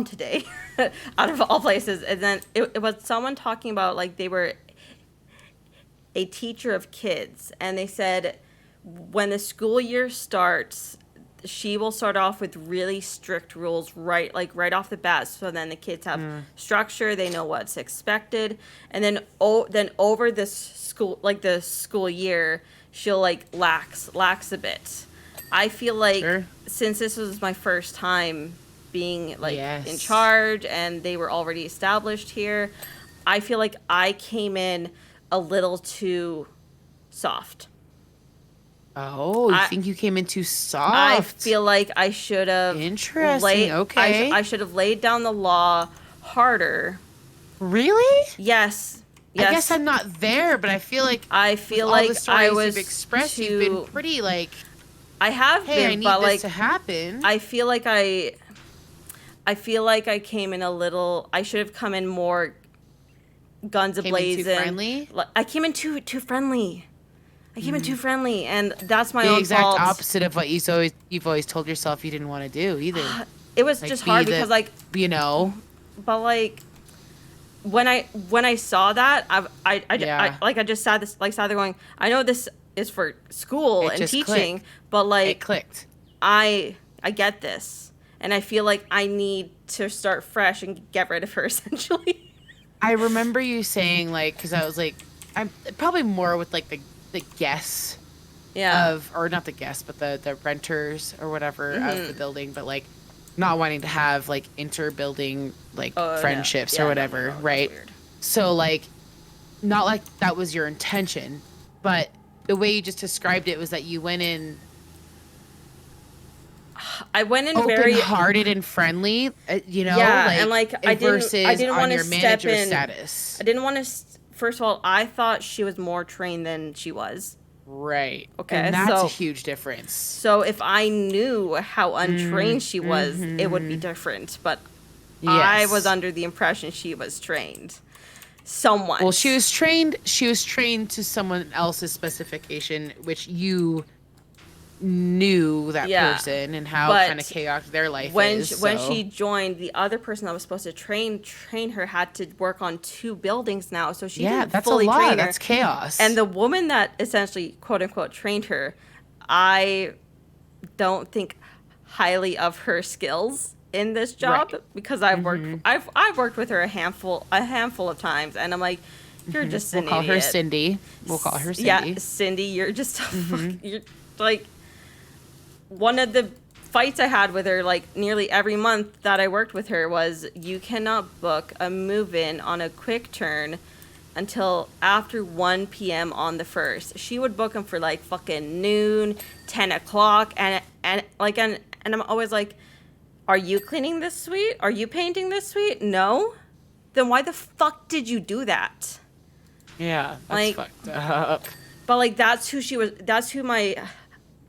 today, out of all places, and then it was someone talking about like they were a teacher of kids, and they said when the school year starts, she will start off with really strict rules right off the bat, so then the kids have structure, they know what's expected, and then over this the school year, she'll like lax a bit. I feel like Sure. since this was my first time being like in Yes. charge and they were already established here, I feel like I came in a little too soft. oh, you I- think you came in too soft? I feel like I should have Interesting, okay. I should have laid down the law harder. Really? Yes. I guess I'm not there, but I feel like I feel with all like the stories I was you've expressed, too, you've been pretty like I have hey, I been, need but this like to happen. I feel like I came in a little. I should have come in more guns Came in too ablazing. friendly. I came in too friendly. I came in too friendly, and that's my The own exact fault. opposite of what you've always told yourself you didn't want to do either. It was Like just be hard the, because like, you know, but like when I saw that, Yeah. I just sat there going, I know this is for school It and just teaching, clicked. but It like clicked. I get this, and I feel like I need to start fresh and get rid of her essentially. I remember you saying like, because I was like, I'm probably more with like the guests Yeah. of, or not the guests, but the renters or whatever of Mm-hmm. the building, but like not wanting to have like inter-building like Oh, no. friendships Yeah, or no, whatever, no, that's right? weird. So like, not like that was your intention, but the way you just described it was that you went in I went in very open-hearted and friendly, you know, yeah, and like I versus didn't on want to your step manager in. status. I didn't want to. First of all, I thought she was more trained than she was. Right. Okay, And that's so a huge difference. so if I knew how untrained she was, it would be Mm-hmm. different. But I was Yes. under the impression she was trained. Somewhat. Well, she was trained. She was trained to someone else's specification, which you knew that Yeah, person and how but kind of chaotic their life when is. when so- she joined, the other person that was supposed to train her had to work on 2 buildings now, so she yeah, didn't that's a fully train lot. her. That's chaos. And the woman that essentially quote unquote trained her, I don't think highly of her skills in this job Right. because I've worked with her a handful of times, and I'm like, you're just we'll an call idiot. her Cindy. We'll call her Cindy. Yeah, Cindy, you're just you're like one of the fights I had with her like nearly every month that I worked with her was you cannot book a move-in on a quick turn until after 1 p.m. on the 1st. She would book them for like fucking noon, 10 o'clock, and I'm always like, are you cleaning this suite? Are you painting this suite? No? Then why the fuck did you do that? Yeah, that's Like- fucked up. But like that's who my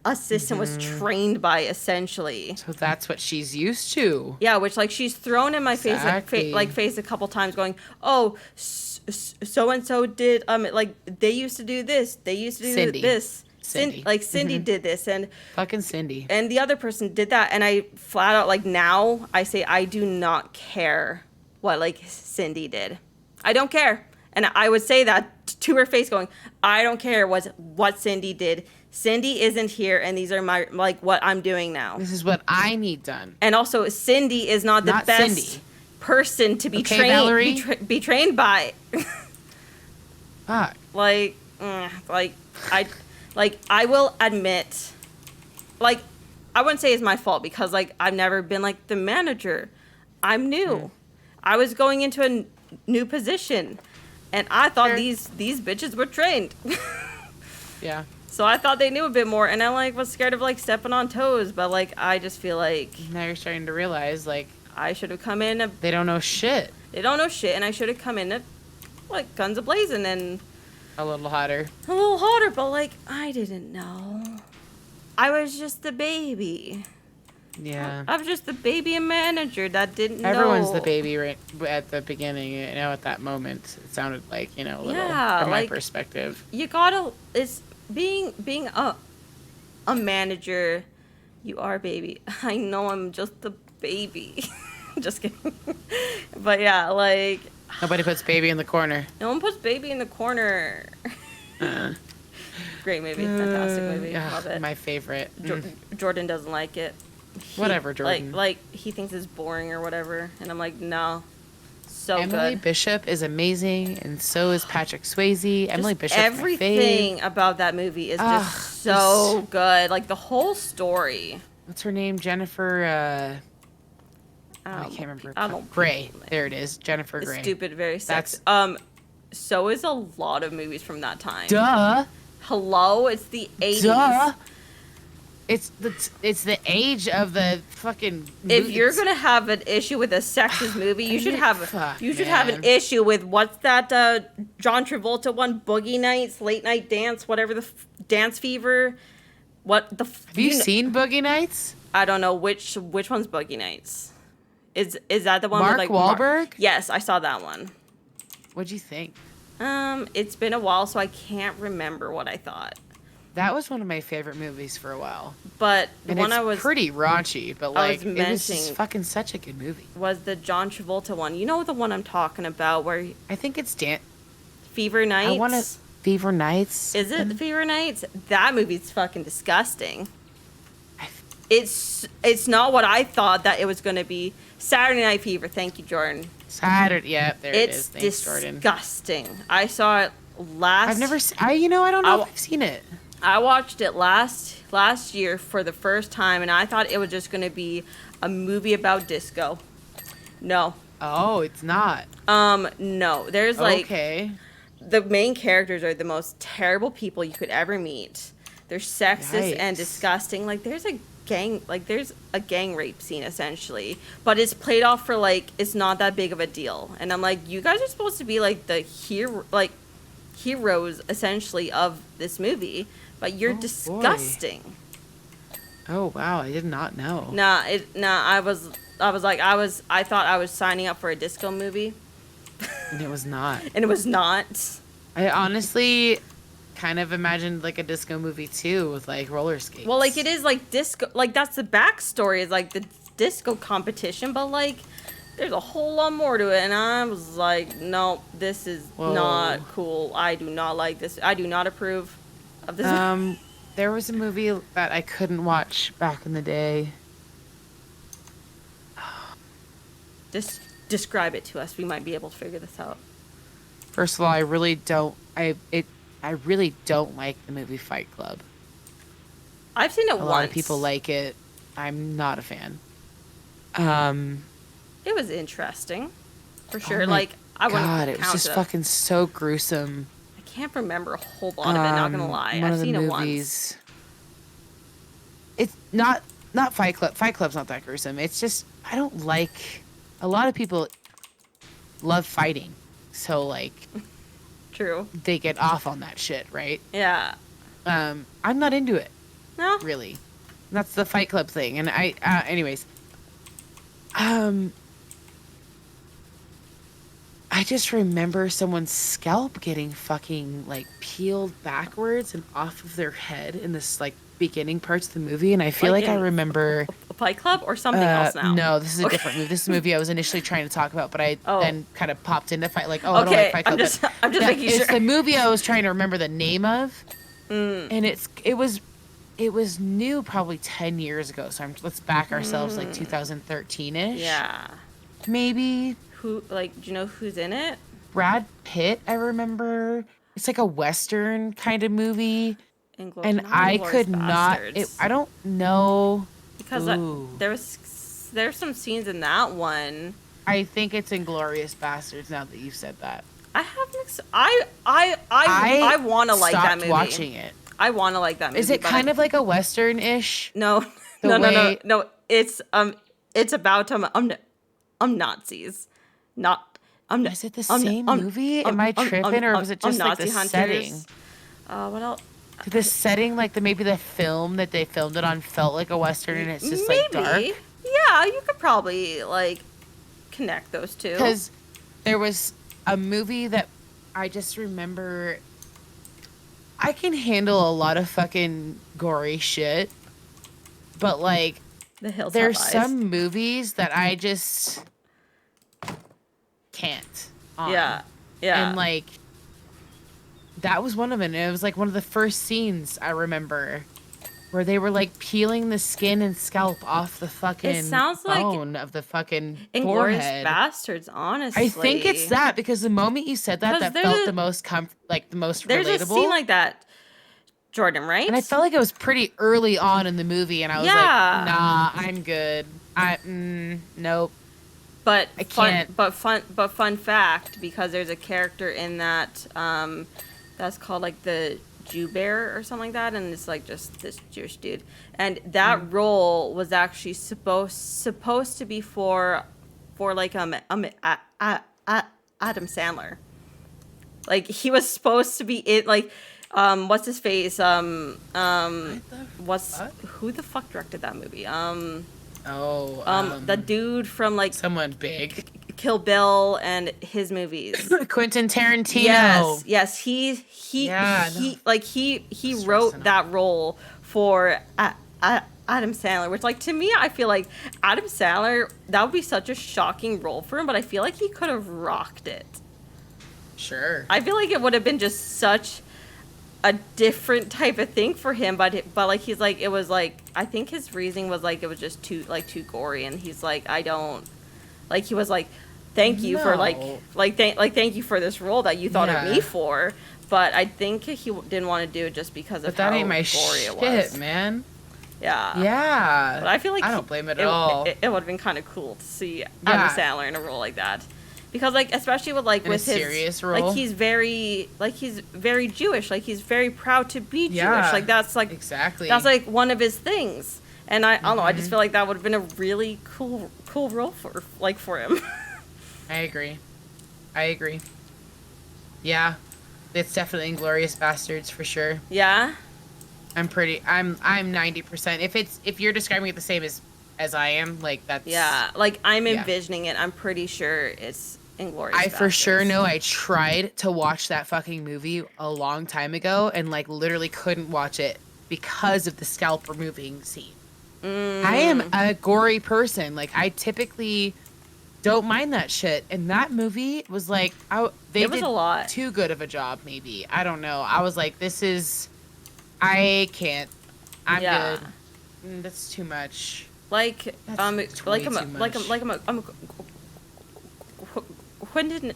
assistant was trained by essentially. So that's what she's used to. Yeah, which like she's thrown in my Exactly. face a couple times going, "Oh, so and so did like they used to do this. They used to do Cindy. this. Cindy. Cindy did this Fucking Cindy. and the other person did that, and I flat out like now I say I do not care what like Cindy did. I don't care. And I would say that to her face going, I don't care what Cindy did. Cindy isn't here, and these are my like what I'm doing now. This is what I need done. And also, Cindy is not the Not best Cindy. person to be Okay, trained Valerie? be trained by. Fuck. like I will admit, like I wouldn't say it's my fault because like I've never been like the manager. I'm new. I was going into a new position, and I thought Fair. these bitches were trained. Yeah. So I thought they knew a bit more, and I like was scared of like stepping on toes. But like I just feel like Now you're starting to realize like I should have come in. they don't know shit. They don't know shit, and I should have come in like guns a blazing and A little hotter. a little harder. But like I didn't know. I was just the baby. Yeah. I was just the baby and manager that didn't know. Everyone's the baby right at the beginning. You know, at that moment, it sounded like a little Yeah, from my like- perspective. You gotta. It's being a manager. You are a baby. I know I'm just the baby. Just kidding. But yeah, like Nobody puts baby in the corner. no one puts baby in the corner. Great movie, fantastic movie. Love it. My favorite. Jordan doesn't like it. Whatever, Jordan. Like he thinks it's boring or whatever, and I'm like, no, so Emily good. Bishop is amazing, and so is Patrick Swayze. Emily Just Bishop's my fave. everything about that movie is Ugh, just so good. Like the whole story. What's her name? Jennifer. I can't remember. Gray. There it is. Jennifer Gray. Stupid, very sexy. That's- So is a lot of movies from that time. Duh. Hello, it's the 80s. Duh. It's the age of the fucking. If you're gonna have an issue with a sexist movie, you should have Fuck, have an man. issue with what's that John Travolta one, Boogie Nights, Late Night Dance, whatever the Dance Fever, What the? Have you seen Boogie Nights? I don't know which one's Boogie Nights. Is that the one Mark with like Wahlberg? Yes, I saw that one. What'd you think? It's been a while, so I can't remember what I thought. That was one of my favorite movies for a while. But the And one it's I was pretty raunchy, but I like was it was mentioning just fucking such a good movie. was the John Travolta one. You know the one I'm talking about, where I think it's Fever Nights. I want to Fever Nights. Is it Fever Nights? That movie's fucking disgusting. It's not what I thought that it was going to be. Saturday Night Fever. Thank you, Jordan. Saturday. Yeah, there it is. Thanks, Jordan. It's disgusting. I saw it last. I've never. I don't know if I've seen it. I watched it last year for the first time, and I thought it was just going to be a movie about disco. No. Oh, it's not. No. There's like okay. The main characters are the most terrible people you could ever meet. They're sexist and disgusting. Like there's a gang rape scene essentially, but it's played off for like it's not that big of a deal. And I'm like, you guys are supposed to be like the heroes essentially of this movie, but you're disgusting. Boy. Oh wow, I did not know. I thought I was signing up for a disco movie. And it was not. And it was not. I honestly kind of imagined like a disco movie too with like roller skates. Well, like it is like disco, like that's the backstory is like the disco competition, but like there's a whole lot more to it, and I was like, no, this is not cool. I do not like this. I do not approve of this. There was a movie that I couldn't watch back in the day. Just describe it to us. We might be able to figure this out. First of all, I really don't. I really don't like the movie Fight Club. I've seen it once. A lot of people like it. I'm not a fan. It was interesting, for sure. Oh my like I wouldn't. God, it was just fucking so gruesome. I can't remember a whole lot of it. Not gonna lie, I've seen it once. It's not Fight Club. Fight Club's not that gruesome. It's just I don't like. A lot of people love fighting, so like. True. They get off on that shit, right? Yeah. I'm not into it. No. Really. That's the Fight Club thing. And anyways. I just remember someone's scalp getting fucking like peeled backwards and off of their head in this like beginning parts of the movie, and I feel like I remember a Fight Club or something else now. No, this is a different movie. This is a movie I was initially trying to talk about, but I then kind of popped into Fight I don't like Fight Club. I'm just making sure. It's the movie I was trying to remember the name of, and it was new probably 10 years ago. So let's back ourselves like 2013ish. Yeah. Maybe. Do you know who's in it? Brad Pitt, I remember. It's like a Western kind of movie. And I could not. I don't know. Because there's some scenes in that one. I think it's Inglourious Bastards. Now that you've said that, I want to like that movie. Watching it. I want to like that movie. Is it kind of like a Western-ish? No, no. It's about Nazis. Is it the same movie? Am I tripping, or was it just like the setting? What else? The setting, like maybe the film that they filmed it on, felt like a Western, and it's just like dark. Yeah, you could probably like connect those two. Because there was a movie that I just remember. I can handle a lot of fucking gory shit, but like there's some movies that I just can't. Yeah. And like that was one of them. It was like one of the first scenes I remember where they were like peeling the skin and scalp off the fucking bone of the fucking forehead. Inglourious Bastards, honestly. I think it's that, because the moment you said that felt the most the most relatable. There's a scene like that, Jordan, right? And I felt like it was pretty early on in the movie, and I was like, nah, I'm good. Nope. But I can't. Fun fact, because there's a character in that that's called like the Jew Bear or something like that, and it's like just this Jewish dude, and that role was actually supposed to be for like Adam Sandler. Like he was supposed to be it, like What's his face? What the fuck? Who the fuck directed that movie? Oh, The dude from like someone big. Kill Bill and his movies. Quentin Tarantino. Yes. Yeah, no. He Stressing wrote out. that role for Adam Sandler, which like to me, I feel like Adam Sandler, that would be such a shocking role for him, but I feel like he could have rocked it. Sure. I feel like it would have been just such a different type of thing for him, but like he's like, it was like, I think his reasoning was like it was just too gory, and he's like, I don't like, he was like, thank you for No. thank you for this role that you thought of Yeah. me for, but I think he didn't want to do it just because But of that how ain't my gory shit, it was. man. Yeah. Yeah. But I feel like I don't blame it at all. It would have been kind of cool to see Yeah. Adam Sandler in a role like that, because like especially with like In a with his serious role? like he's very Jewish, like he's very proud to be Yeah. Jewish, like that's like Exactly. that's like one of his things, and I don't know, I just Mhm. feel like that would have been a really cool role for him. I agree. Yeah. It's definitely Inglorious Bastards for sure. Yeah. I'm 90%. If you're describing it the same as I am, like that's Yeah, like I'm Yeah. envisioning it. I'm pretty sure it's Inglorious. I for sure Bastards. know I tried to watch that fucking movie a long time ago and like literally couldn't watch it because of the scalp removing scene. I am a gory person. Like I typically don't mind that shit. And that movie was like they It was did a lot. too good of a job maybe. I don't know. I was like I can't. I'm Yeah. good. That's too much. Like That's like way I'm a, too like much. I'm Quentin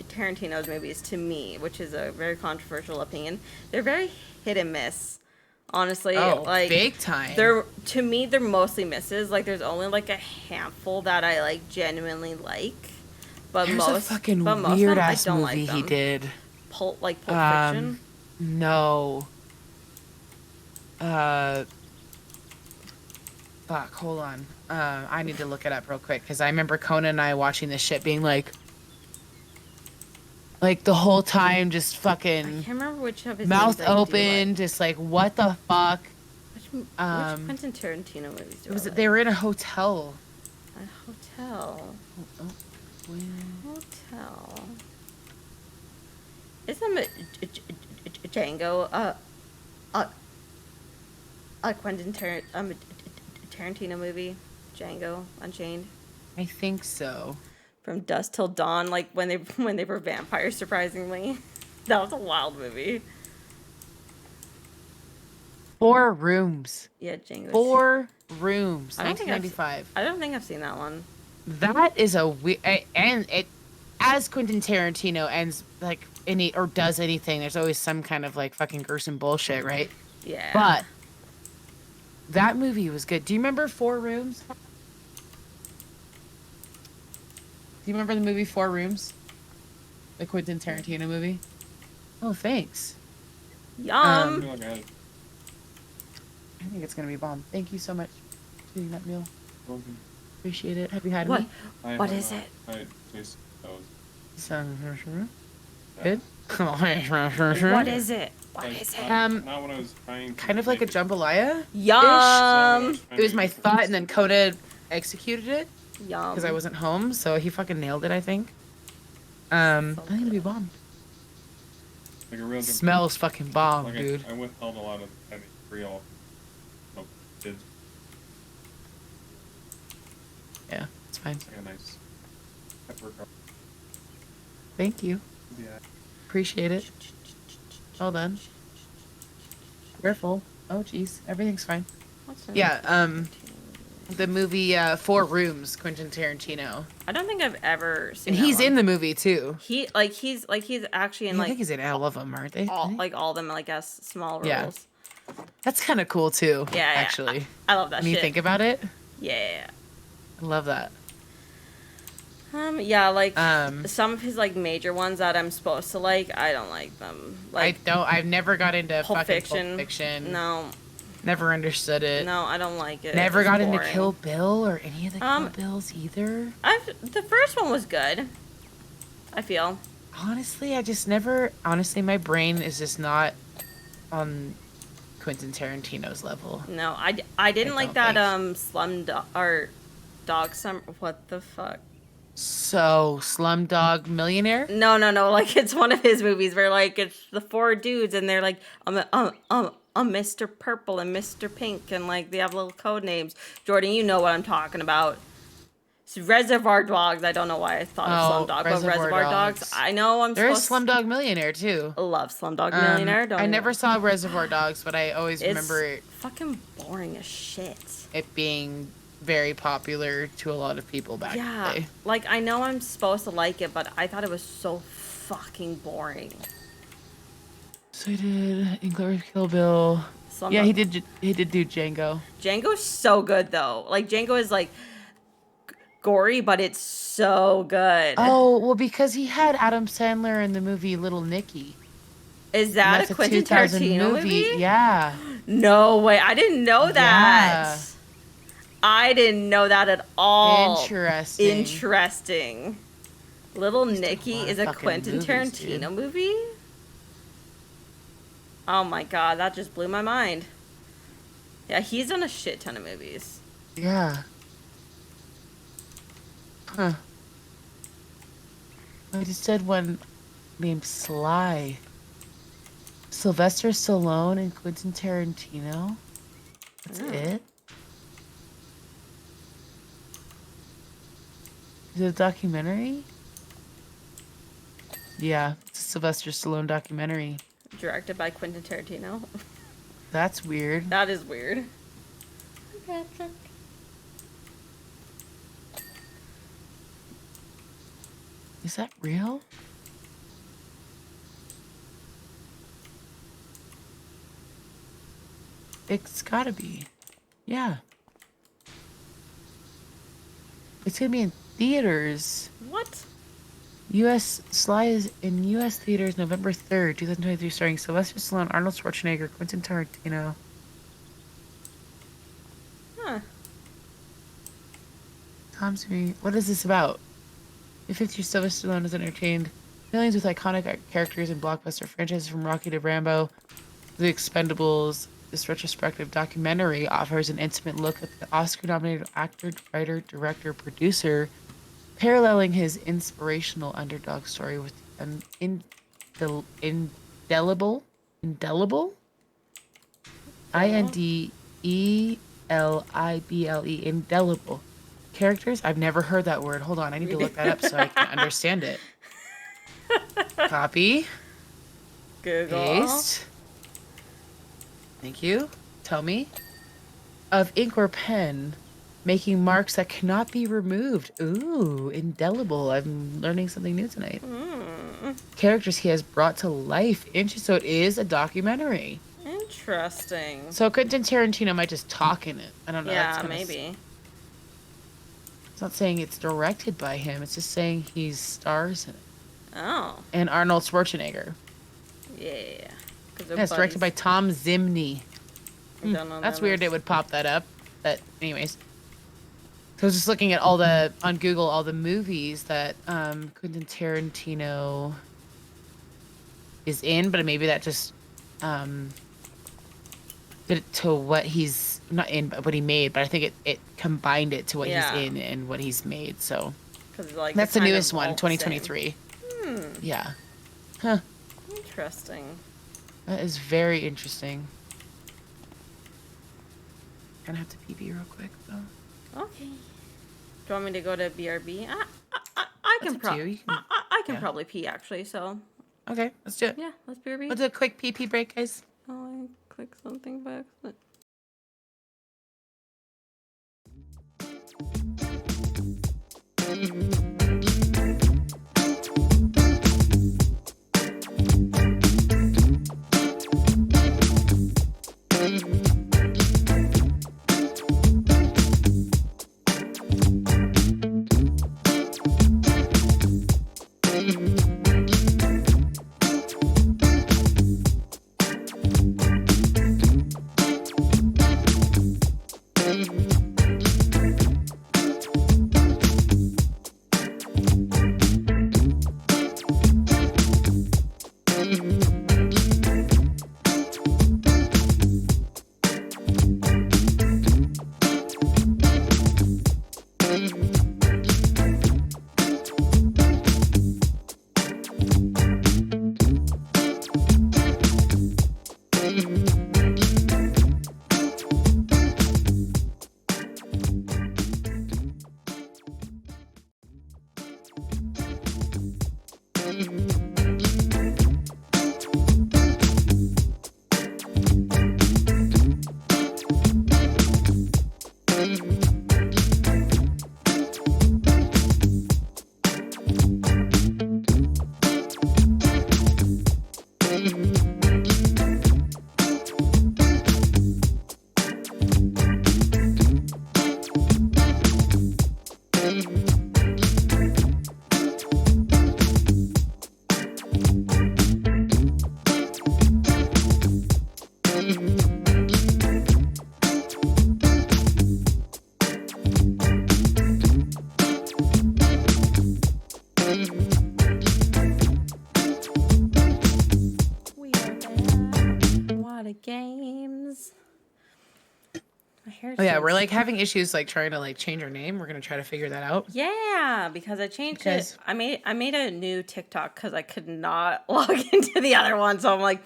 Tarantino's movies, to me, which is a very controversial opinion, they're very hit and miss. Honestly, Oh, like big time. they're, to me, they're mostly misses. Like there's only like a handful that I like genuinely like, but There's most a fucking but most of weird them, I ass don't movie like he them. did. Pulp Fiction. No. Fuck, hold on. I need to look it up real quick because I remember Conan and I watching this shit being like the whole time just I fucking can't remember which of his mouth movies I do open, like. just like what the fuck. Which Um, Quentin Tarantino movies do It was I like? they were in a hotel. A hotel. Oh, Hotel. Isn't Django a Tarantino movie? Django Unchained. I think so. From Dusk Till Dawn, like when they were vampires. Surprisingly, that was a wild movie. 4 Rooms. Yeah, Django. 4 Rooms. I don't think I've- 1995. I don't think I've seen that one. That is a and it as Quentin Tarantino ends like any or does anything, there's always some kind of like fucking gruesome bullshit, right? Yeah. But that movie was good. Do you remember 4 Rooms? Do you remember the movie 4 Rooms? The Quentin Tarantino movie? Oh, thanks. Yum. Um, feel like I had I think it's gonna be bomb. Thank you so much for eating that meal. broken. Appreciate it. Have you had What? me? What is it? I taste those. Good. What is it? What Like, is it? not what I was trying to Kind of like a make it. jambalaya. Yum. It was my thought, and then Coda executed it Yum. because I wasn't home, so he fucking nailed it. I think. I think it'll be bomb. Like a real Smells fucking bomb, like dude. I withheld a lot of heavy real kids. Yeah, it's fine. Like a nice pepper cup. Thank you. Yeah. Appreciate it. Well done. Careful. Oh, jeez. Everything's fine. What's the Yeah, name? The movie 4 Rooms, Quentin Tarantino. I don't think I've ever seen. And that he's one. in the movie, too. He's actually in I like think he's in all of them, aren't they? all of them, like as small roles. Yeah. That's kind of cool, too, Yeah, actually. I love that When you shit. think about it, Yeah. I love that. Yeah, like Um, some of his like major ones that I'm supposed to like, I don't like them. Like I've never got into Pulp fucking Fiction. Pulp Fiction. No, Never understood it. no, I don't like it. Never It's got into boring. Kill Bill or any of the Um, Kill Bills either. The first one was good. I feel. Honestly, I just never. Honestly, my brain is just not on Quentin Tarantino's level. No, I didn't like don't that think. or Dog Summer. What the fuck? So, Slumdog Millionaire? No, no, no. Like it's one of his movies where like it's the four dudes and they're like I'm Mr. Purple and Mr. Pink and like they have little code names. Jordan, you know what I'm talking about. It's Reservoir Dogs. I don't know why I thought of Oh, Slumdog, but Reservoir Reservoir Dogs. Dogs. I know I'm There's supposed Slumdog Millionaire too. to love Slumdog Millionaire. Don't I even- never saw Reservoir Dogs, but I always It's remember fucking boring as shit. it being very popular to a lot of people back in Yeah, the day. like I know I'm supposed to like it, but I thought it was so fucking boring. So he did Inglourious Kill Bill. Slumdog. Yeah, he did. He did do Django. Django's so good though. Like Django is like gory, but it's so good. Oh well, because he had Adam Sandler in the movie Little Nicky. Is And that that's a Quentin 2000 Tarantino movie? Yeah. No way. I didn't know that. Yeah. I didn't know that at all. Interesting. Interesting. Little Nicky lot is of a fucking Quentin movies, Tarantino dude. movie? Oh my god, that just blew my mind. Yeah, he's done a shit ton of movies. Yeah. Huh. I just did one named Sly. Sylvester Stallone and Quentin Tarantino. That's Oh. it. Is it a documentary? Yeah, it's a Sylvester Stallone documentary. Directed by Quentin Tarantino. That's weird. That is weird. Is that real? It's gotta be. Yeah. It's gonna be in theaters. What? U.S. Sly is in U.S. theaters November 3rd, 2023, starring Sylvester Stallone, Arnold Schwarzenegger, Quentin Tarantino. Huh. Tom Sweet. What is this about? The 50 Sylvester Stallone has entertained millions with iconic characters in blockbuster franchises from Rocky to Rambo, The Expendables. This retrospective documentary offers an intimate look at the Oscar-nominated actor, writer, director, producer, paralleling his inspirational underdog story with an indelible, indelible characters. I've never heard that word. Hold on, I need to look that up so I can understand it. Copy, Google. paste. Thank you. Tell me. Of ink or pen, making marks that cannot be removed. Ooh, indelible. I'm learning something new tonight. Characters he has brought to life. So it is a documentary. Interesting. So Quentin Tarantino might just talk in it. I don't know. Yeah, maybe. It's not saying it's directed by him. It's just saying he stars in it. Oh. And Arnold Schwarzenegger. Yeah. Yeah, it's directed by Tom Zimney. I don't know That's that weird. is. It would pop that up. But anyways, so I was just looking at on Google all the movies that Quentin Tarantino is in, but maybe that just did it to what he's not in, but what he made. But I think it combined it to what Yeah. he's in and what he's made. So 'Cause, like, that's it the kind of newest one, all the same. 2023. Yeah. Huh. Interesting. That is very interesting. Gonna have to pee real quick though. Okay. Do you want me to go to BRB? I can That's up to you. probably. You can- I can yeah. probably pee actually. So Okay, let's do it. yeah, let's BRB. We'll do a quick pee break, guys. Oh, I clicked something by accident. we're like having issues like trying to like change our name. We're gonna try to figure that out. Yeah, because I changed Because- it. I made a new TikTok because I could not log into the other one. So I'm like,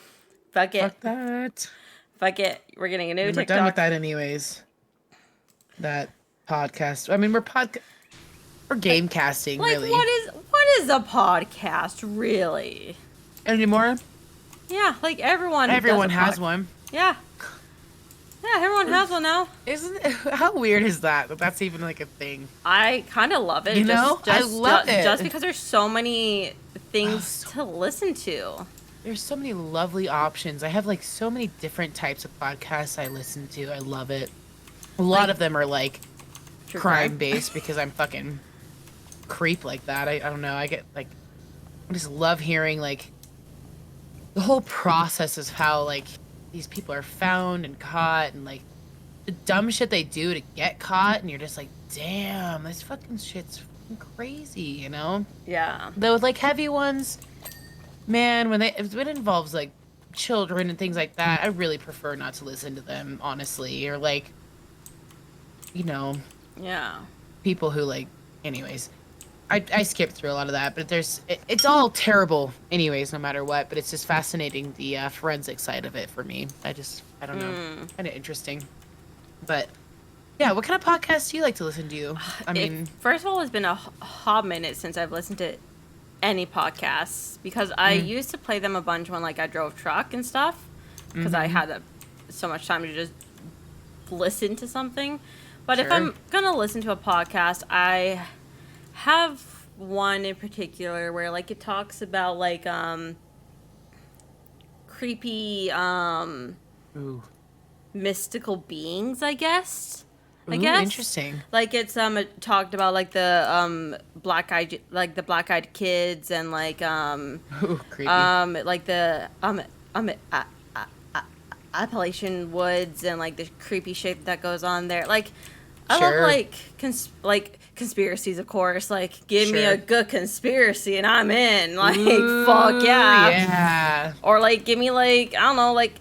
fuck it. Fuck that. Fuck it. We're getting a new We're TikTok. done with that anyways. That podcast. I mean, we're game casting, Like, really. what is a podcast really? Anymore? Yeah, like everyone Everyone does a has pod- one. Yeah. Yeah, everyone has one now. Isn't it, how weird is that? That's even like a thing. I kind of love it. You know? I love it. Just because there's so many things so- to listen to. There's so many lovely options. I have like so many different types of podcasts I listen to. I love it. A lot of them are like True crime based because I'm fucking creep like that. I don't know. I get like I just love hearing like the whole process of how like these people are found and caught and like the dumb shit they do to get caught and you're just like, damn, this fucking shit's fucking crazy, you know? Yeah. Though with like heavy ones, man, when it involves like children and things like that, I really prefer not to listen to them, honestly. Or like, you know, Yeah. people who like, anyways. I skipped through a lot of that, but it's all terrible, anyways, no matter what. But it's just fascinating the forensic side of it for me. I don't know, kind of interesting. But yeah, what kind of podcasts do you like to listen to? I mean, first of all, it's been a hot minute since I've listened to any podcasts because I used to play them a bunch when like I drove truck and stuff because I had so much time to just listen to something. But if Sure. I'm gonna listen to a podcast, I have one in particular where like it talks about like creepy ooh, mystical beings, I guess. I Ooh, guess interesting. like it's it talked about like the black eyed kids and like Ooh, creepy. like the Appalachian woods and like the creepy shit that goes on there. Like I love Sure. like conspiracies, of course. Like give me Sure. a good conspiracy and I'm in. Like Ooh, fuck yeah. Yeah. Or like give me like I don't know like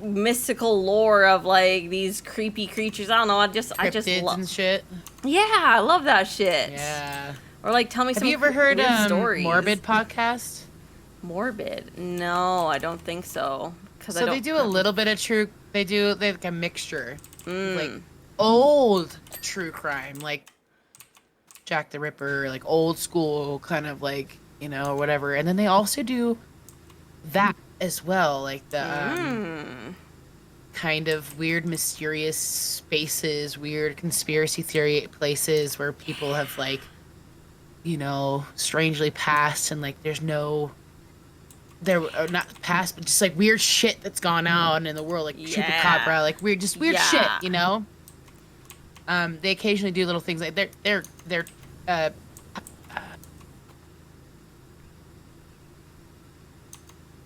mystical lore of like these creepy creatures. I don't know. I just Cryptids love. and shit. Yeah, I love that shit. Yeah. Or like tell me Have some you ever heard weird stories. Morbid podcast? Morbid? No, I don't think so. So they do a little bit of true. They like a mixture, of, like Mm. old true crime, like Jack the Ripper, like old school kind of like or whatever. And then they also do that as well, like the kind of weird, mysterious spaces, weird conspiracy theory places where people have like strangely passed and like there's no. There not past, but just like weird shit that's gone on in the world, like chupacabra, like weird shit, They occasionally do little things like they're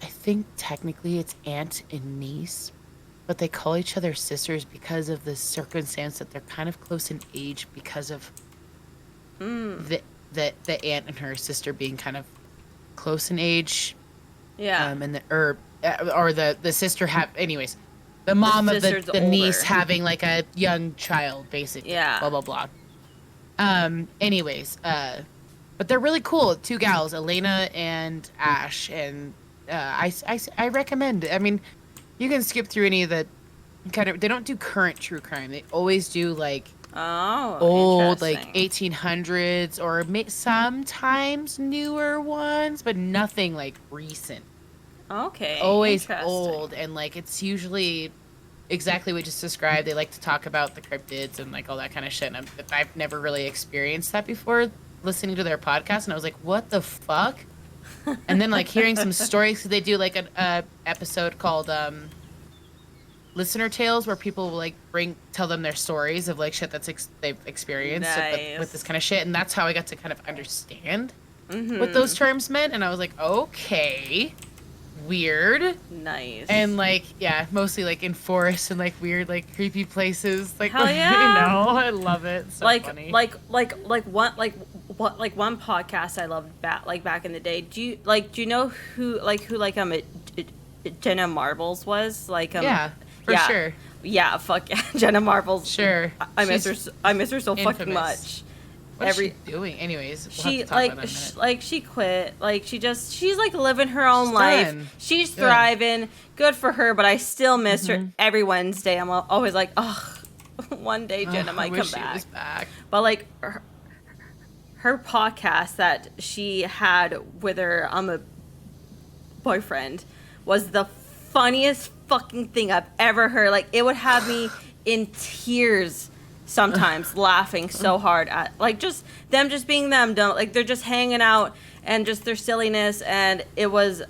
I think technically it's aunt and niece, but they call each other sisters because of the circumstance that they're kind of close in age because of the aunt and her sister being kind of close in age. Yeah. And the sister anyways, the mom of sister's the niece older. having like a young child, basically. Yeah. Blah blah blah. Anyways, but they're really cool. Two gals, Elena and Ash, and I recommend. I mean, you can skip through any of the kind of. They don't do current true crime. They always do like Oh, old, like interesting. 1800s, or sometimes newer ones, but nothing like recent. Okay. Always interesting. old, and like it's usually exactly what you just described. They like to talk about the cryptids and like all that kind of shit. And I've never really experienced that before listening to their podcast, and I was like, what the fuck? And then like hearing some stories, 'cause they do like an episode called listener tales, where people will like tell them their stories of like shit that's they've experienced Nice. with this kind of shit, and that's how I got to kind of understand Mm-hmm. what those terms meant. And I was like, okay, weird. Nice. And like, yeah, mostly like in forests and like weird, like creepy places. Like, Hell yeah. I love it. It's so funny. like one podcast I loved back in the day. Do you know who Jenna Marbles was? Yeah, for sure. yeah, fuck yeah, Jenna Marbles. Sure. I miss her. She's I miss her so fucking infamous. much. What's she doing? Anyways, we'll have She to talk like about that in a minute. like she quit. Like she's like living her own She's life. done. She's Good. thriving. Good for her. But I still miss her every Wednesday. I'm always like, oh, one day Jenna I might wish come she back. was back. But like her podcast that she had with her boyfriend was the funniest fucking thing I've ever heard. Like it would have me in tears sometimes laughing so hard at like just them just being them, don't like they're just hanging out and just their silliness, and it was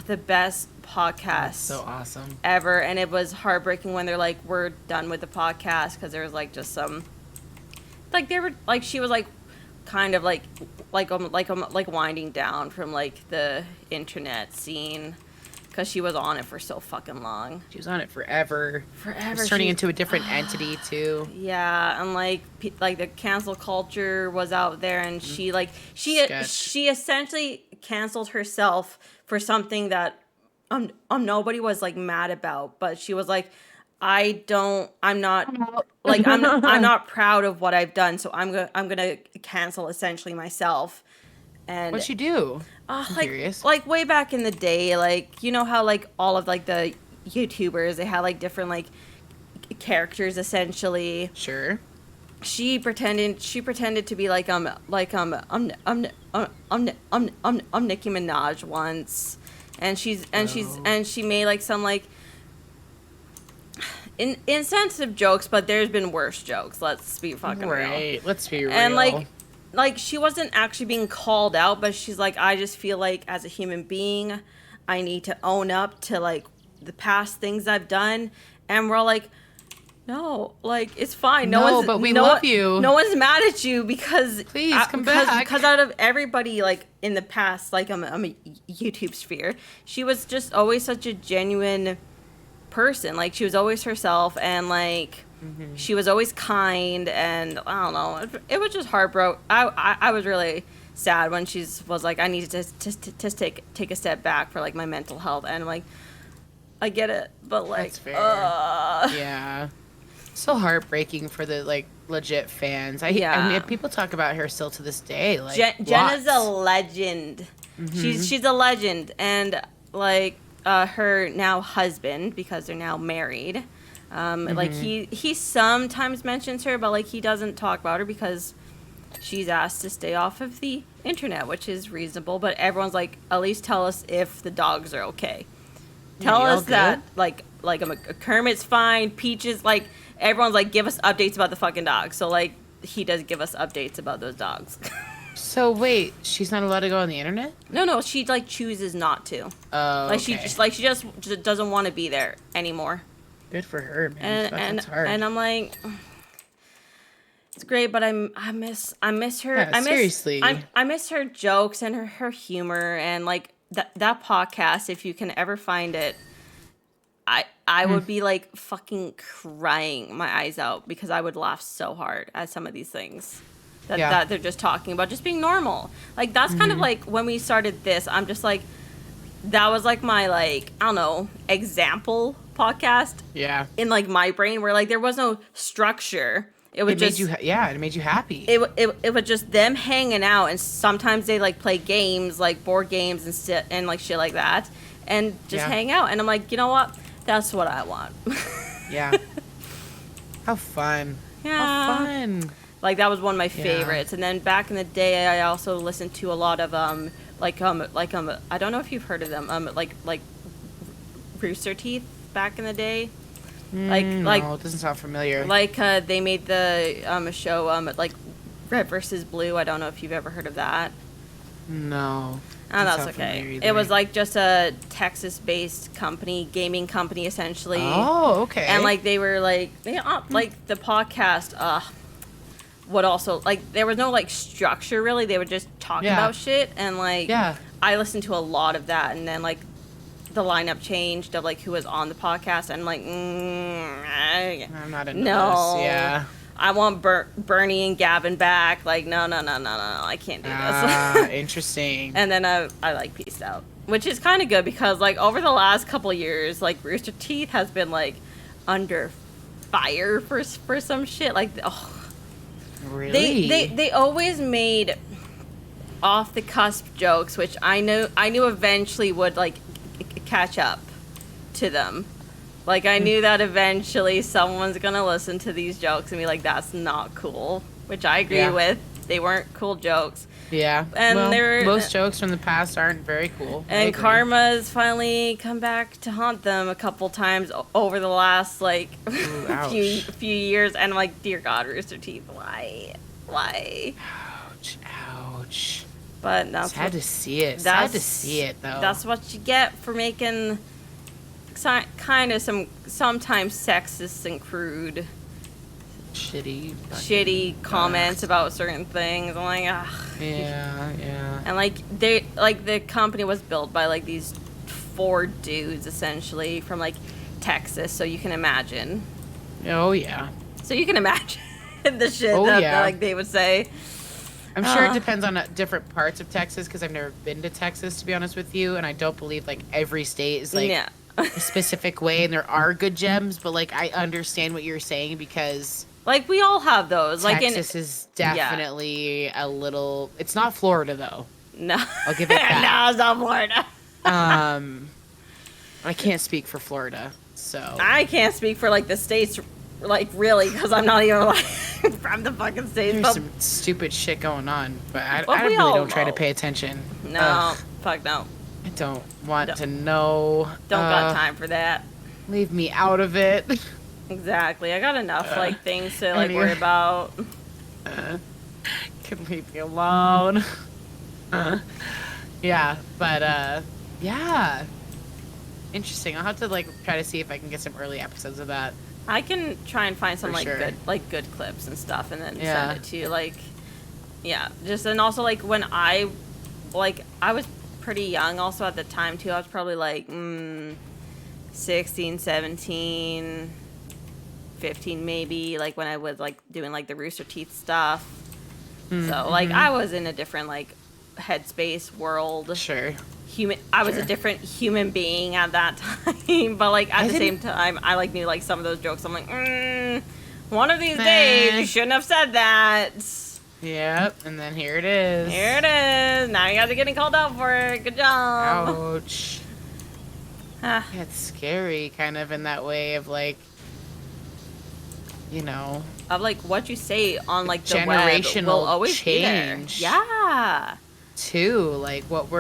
the best podcast So awesome. ever. And it was heartbreaking when they're like, we're done with the podcast, because there was like just some like they were like she was like kind of like winding down from like the internet scene, because she was on it for so fucking long. She was on it forever. Forever. It's turning into a different entity too. Yeah, and like the cancel culture was out there, and she like she essentially canceled herself for something that nobody was like mad about, but she was like, I'm not proud of what I've done, so I'm gonna cancel essentially myself. And What'd she do? I'm like curious. like way back in the day, like you know how like all of like the YouTubers, they had like different like characters essentially. Sure. She pretended to be like Nicki Minaj once, and she made like some like insensitive jokes, but there's been worse jokes. Let's be fucking real. Right. Let's be real. And like she wasn't actually being called out, but she's like, I just feel like as a human being, I need to own up to like the past things I've done. And we're all like, no, like it's fine. But we love you. No one's mad at you because Please come back. Because out of everybody like in the past, like I'm a YouTube sphere, she was just always such a genuine person. Like she was always herself, and like she was always kind, and I don't know, it was just heartbroken. I was really sad when she was like, I need to take a step back for like my mental health, and I'm like, I get it, but like That's fair. Yeah. So heartbreaking for the like legit fans. I mean, people talk about her still to this day. Like Jenna's a legend. She's a legend, and like her now husband, because they're now married. Like he sometimes mentions her, but like he doesn't talk about her because she's asked to stay off of the internet, which is reasonable. But everyone's like, at least tell us if the dogs are okay. Tell us that like Kermit's fine, Peaches, like everyone's like, give us updates about the fucking dogs. So like he does give us updates about those dogs. So wait, she's not allowed to go on the internet? No, she like chooses not to. Oh, like okay. she just doesn't want to be there anymore. Good for her, man. And That's hard. and I'm like, it's great, but I miss her. Yeah, seriously. I miss her jokes and her humor, and like that podcast. If you can ever find it, I would be like fucking crying my eyes out because I would laugh so hard at some of these things that they're just talking about, just being normal. Like that's kind of like when we started this. I'm just like, that was like my like, I don't know, example podcast. Yeah. In like my brain, where like there was no structure. It was just it made you happy. It was just them hanging out, and sometimes they like play games, like board games and like shit like that, and just hang out. And I'm like, you know what? That's what I want. Yeah. How fun. Yeah. How fun. Like that was one of my favorites. And then back in the day, I also listened to a lot of I don't know if you've heard of them, like Rooster Teeth back in the day. No, it doesn't sound familiar. Like they made the show like Red versus Blue. I don't know if you've ever heard of that. No. Oh, that's okay. It was like just a Texas-based gaming company, essentially. Oh, okay. And like they were like, like the podcast would also like, there was no like structure really. They would just talk about shit, and like I listened to a lot of that, and then like the lineup changed of like who was on the podcast, and I'm like, I'm not into this. Yeah. I want Bernie and Gavin back. Like, no, I can't do this. Interesting. And then I like peaced out, which is kind of good because like over the last couple of years, like Rooster Teeth has been like under fire for some shit. Like, oh, Really? they always made off the cusp jokes, which I knew eventually would like catch up to them. Like, I knew that eventually someone's gonna listen to these jokes and be like, "That's not cool," which I agree Yeah. with. They weren't cool jokes. Yeah. And well, they're- most jokes from the past aren't very cool. I And agree. karma's finally come back to haunt them a couple times over the last like ouch. few years, and I'm like, dear God, Rooster Teeth, why? Ouch. Ouch. But that's Sad to see it. Sad that's to see it, though. That's what you get for making kind of sometimes sexist and crude, shitty. shitty comments about certain things. I'm like, ugh. Yeah. And like the company was built by like these 4 dudes essentially from like Texas, so you can imagine. Oh yeah. So you can imagine the shit Oh, that yeah. like they would say. I'm sure it depends on different parts of Texas because I've never been to Texas, to be honest with you, and I don't believe like every state is like Yeah. a specific way, and there are good gems, but like I understand what you're saying because Like we all have those. Like Texas is definitely a little. It's not Florida though. no. I'll give it that. No, it's not Florida. I can't speak for Florida, so I can't speak for like the states, like really, because I'm not even like from the fucking states. there's But some stupid shit going on, but But I we really all don't try to know. pay attention. no, Ugh, fuck no. I don't want Don't- to know. Don't got time for that. Leave me out of it. Exactly. I got enough like things to like anyway. worry about. Can leave me alone. Yeah, but yeah. Interesting. I'll have to like try to see if I can get some early episodes of that. I can try and find some For sure. good clips and stuff, and then Yeah. send it to you. Like, yeah, just and also like when I was pretty young also at the time too. I was probably like 16, 17, 15 maybe. Like when I was like doing like the Rooster Teeth stuff. So like I was in a different like headspace world. Sure. I was a Sure. different human being at that time, but like at I the same didn't- time, I like knew like some of those jokes. I'm like, one of these Nah. days you shouldn't have said that. Yep. And then here it is. Here it is. Now you guys are getting called out for it. Good job. Ouch. Ah, Yeah, it's scary, kind of in that way of like, you know, of like what you say on like the web will Generational always be there. change. Yeah. too, like what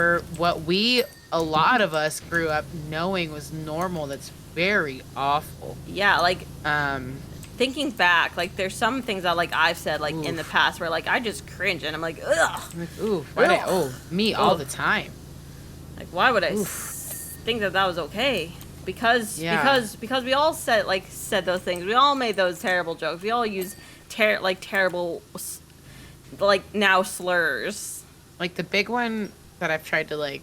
we a lot of us grew up knowing was normal. That's very awful. Yeah. Like Um, thinking back, like there's some things that like I've said like in the Oof. past where like I just cringe and I'm like, ugh. like, ooh, why did, Ugh. oh, me all Ugh. the time. Like, why would I Oof. think that was okay? Because Yeah. because we all said those things. We all made those terrible jokes. We all use terrible like now slurs. Like the big one that I've tried to like,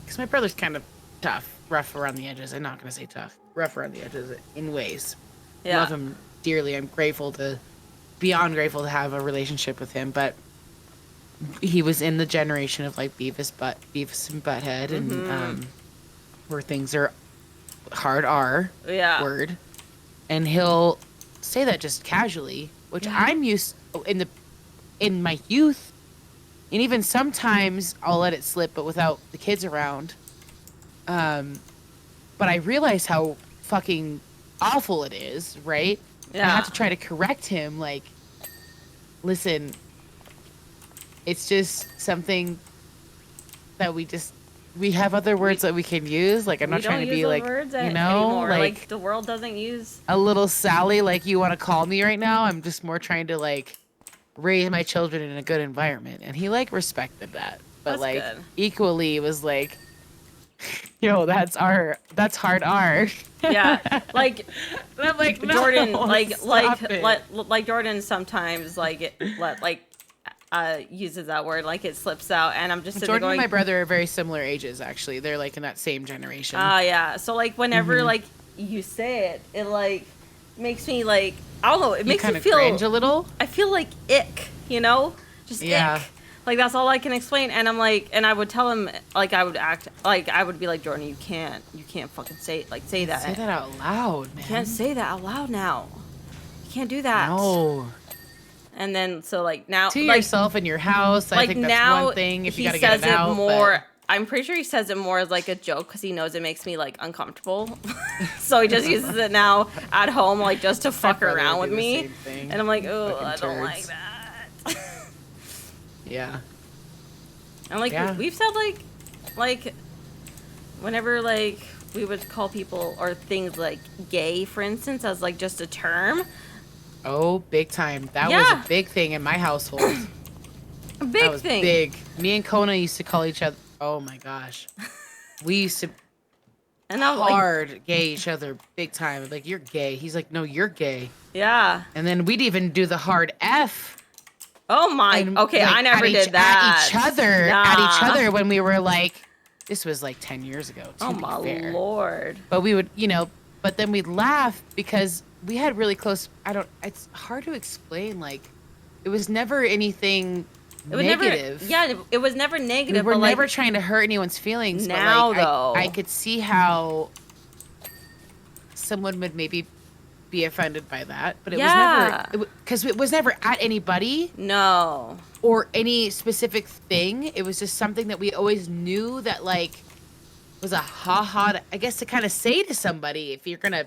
because my brother's kind of tough, rough around the edges. I'm not gonna say tough, rough around the edges in ways. Yeah. Love him dearly. I'm beyond grateful to have a relationship with him. But he was in the generation of like Beavis and Butthead, and where things are hard R Yeah. word, and he'll say that just casually, which Yeah. I'm used in my youth, and even sometimes I'll let it slip, but without the kids around. But I realize how fucking awful it is, right? I Yeah. have to try to correct him, like, listen, it's just something that we have other words that we can use. Like, I'm We not trying don't to be use those like, words you know, anymore. like the world doesn't use. a little Sally, like you want to call me right now. I'm just more trying to like raise my children in a good environment, and he like respected that, but That's like good. equally was like, yo, that's hard R. Yeah. Like And I'm like, no, Jordan, stop it. like Jordan sometimes uses that word, like it slips out, and I'm just sitting there Jordan going, and my brother are very similar ages. Actually, they're like in that same generation. yeah. So like whenever Mm-hmm. like you say it, it like makes me like I don't know. It you makes kind me of feel. cringe a little. I feel like ick, you know, just Yeah. ick. Like that's all I can explain. And I'm like, and I would tell him, like I would act, like I would be like, Jordan, you can't fucking say that. Say that out loud, man. You can't say that out loud now. You can't do that. No. And then so like now, To like, yourself in your house. I like think that's now one thing. If you he gotta get says it out, it more. but- I'm pretty sure he says it more as like a joke because he knows it makes me like uncomfortable. So he just uses it now at home, like just to fuck brother around would with do the me. same thing. And I'm like, oh, Fucking I don't turds. like that. Yeah. And like Yeah. we've said like whenever like we would call people or things like gay, for instance, as like just a term. Oh, big time. That Yeah. was a big thing in my household. A big That was thing. big. Me and Kona used to call each other. Oh my gosh. We used to And I'm like, hard gay each other big time. Like, you're gay. He's like, no, you're gay. yeah. And then we'd even do the hard F. Oh my. And, Okay, like, I never at did that. At each other. Nah. At each other when we were like, this was like 10 years ago. To Oh be my fair. lord. But we would, but then we'd laugh because we had really close. It's hard to explain. Like, it was never anything It was negative. never. Yeah, it was never We negative. were but like, never trying to hurt anyone's feelings. Now, but like, though. I could see how someone would maybe be offended by that. But it Yeah. was never, because it was never at anybody No. or any specific thing. It was just something that we always knew that like was a ha-ha, I guess, to kind of say to somebody. If you're gonna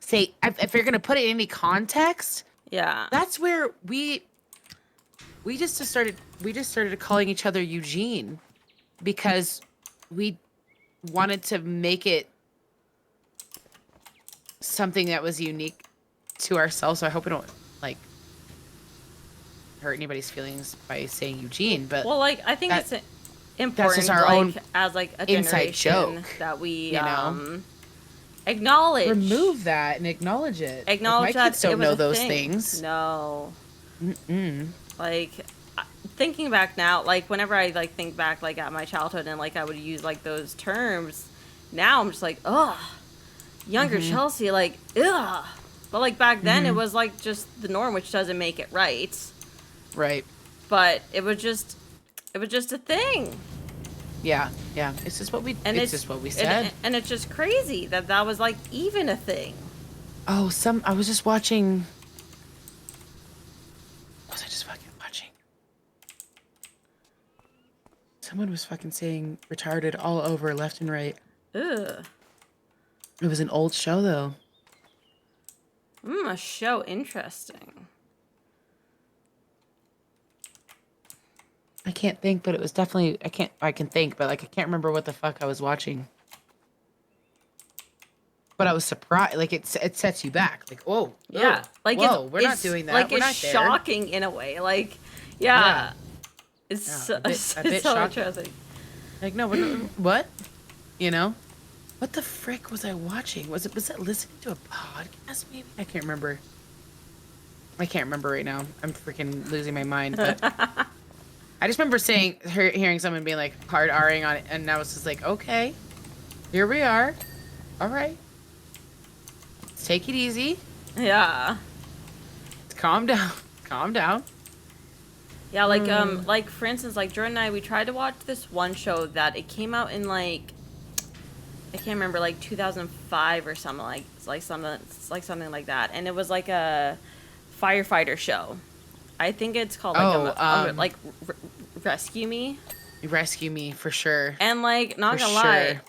say, if you're gonna put it in any context, Yeah. that's where we just started calling each other Eugene because we wanted to make it something that was unique to ourselves. So I hope we don't like hurt anybody's feelings by saying Eugene, but Well, like I think that- it's important, just our like, own as like a inside generation joke, that we you know? acknowledge. remove that and acknowledge it. Like, Acknowledge my that kids don't it was know a those thing. things. No. Mm-mm. Like thinking back now, like whenever I like think back like at my childhood and like I would use like those terms, now I'm just like, ugh, younger Mm-hmm. Chelsea, like, ugh. But like back then it was like just the norm, which doesn't make it right. Right. But it was just a thing. Yeah. Yeah. It's just what we. And it's just what we said. And it's just crazy that was like even a thing. Oh, I was just watching. What was I just fucking watching? Someone was fucking saying retarded all over left and right. Ugh. It was an old show though. A show interesting. I can't think, but it was definitely I can think, but like I can't remember what the fuck I was watching. But I was surprised. Like it sets you back. Like, whoa, Yeah, like whoa, it's, we're not it's- doing that. Like We're it's not there. shocking in a way. Like, yeah, it's Yeah, so, a bit it's so shocking. interesting. Like, no, we're not, what? You know? What the frick was I watching? Was it listening to a podcast maybe? I can't remember. I can't remember right now. I'm freaking losing my mind. But I just remember hearing someone being like hard R-ing on it, and I was just like, okay, here we are. All right. Let's take it easy. Yeah, Calm down. Calm down. yeah. Like for instance, like Jordan and I, we tried to watch this one show that it came out in like I can't remember, like 2005 or something something like that, and it was like a firefighter show. I think it's called like Rescue Me. Rescue Me for sure. And like, not For gonna lie,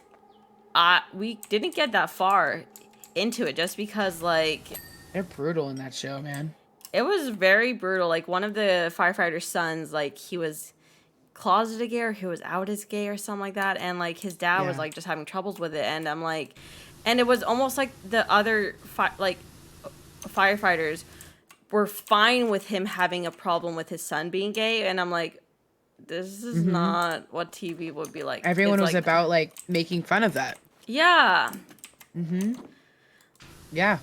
sure. we didn't get that far into it just because like They're brutal in that show, man. it was very brutal. Like one of the firefighter's sons, like he was closeted gay or he was out as gay or something like that, and like his dad was Yeah. like just having troubles with it, and I'm like, and it was almost like the other firefighters were fine with him having a problem with his son being gay, and I'm like, this is not what TV would be like. Everyone It's was like, about like making fun of that. yeah, Yeah.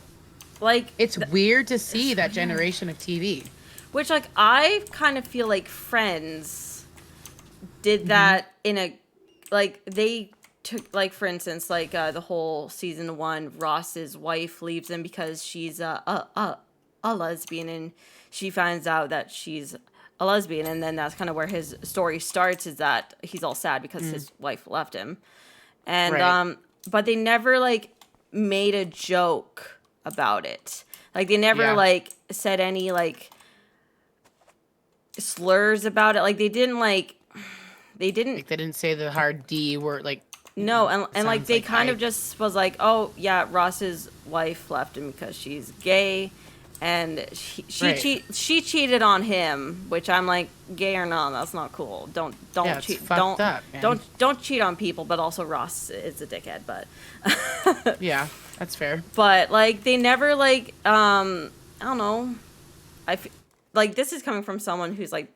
like It's weird to see that generation of TV. which like I kind of feel like Friends did that in a like they took like for instance like the whole season 1 Ross's wife leaves him because she's a lesbian, and she finds out that she's a lesbian, and then that's kind of where his story starts, is that he's all sad because his wife left him. And Right. but they never like made a joke about it. Like they never Yeah. like said any like slurs about it. Like they didn't Like they didn't say the hard D word. Like no, and like sounds they like kind I. of just was like, oh yeah, Ross's wife left him because she's gay, and Right. she cheated on him, which I'm like, gay or not, that's not cool. Don't Yeah, it's cheat, fucked up, man. don't cheat on people. But also Ross is a dickhead, but Yeah, that's fair. but like they never like I don't know, like this is coming from someone who's like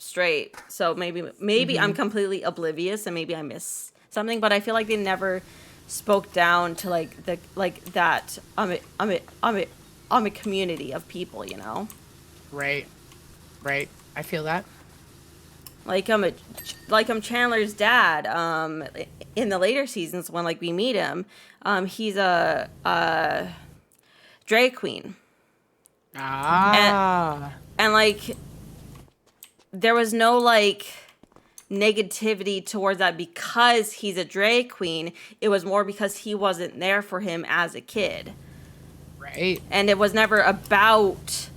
straight, so maybe I'm completely oblivious and maybe I miss something, but I feel like they never spoke down to like the like that I'm a community of people, you know, Right. Right. I feel that. like I'm Chandler's dad. In the later seasons when like we meet him, he's a drag queen, Ah. and like there was no like negativity towards that because he's a drag queen. It was more because he wasn't there for him as a kid, Right. and it was never about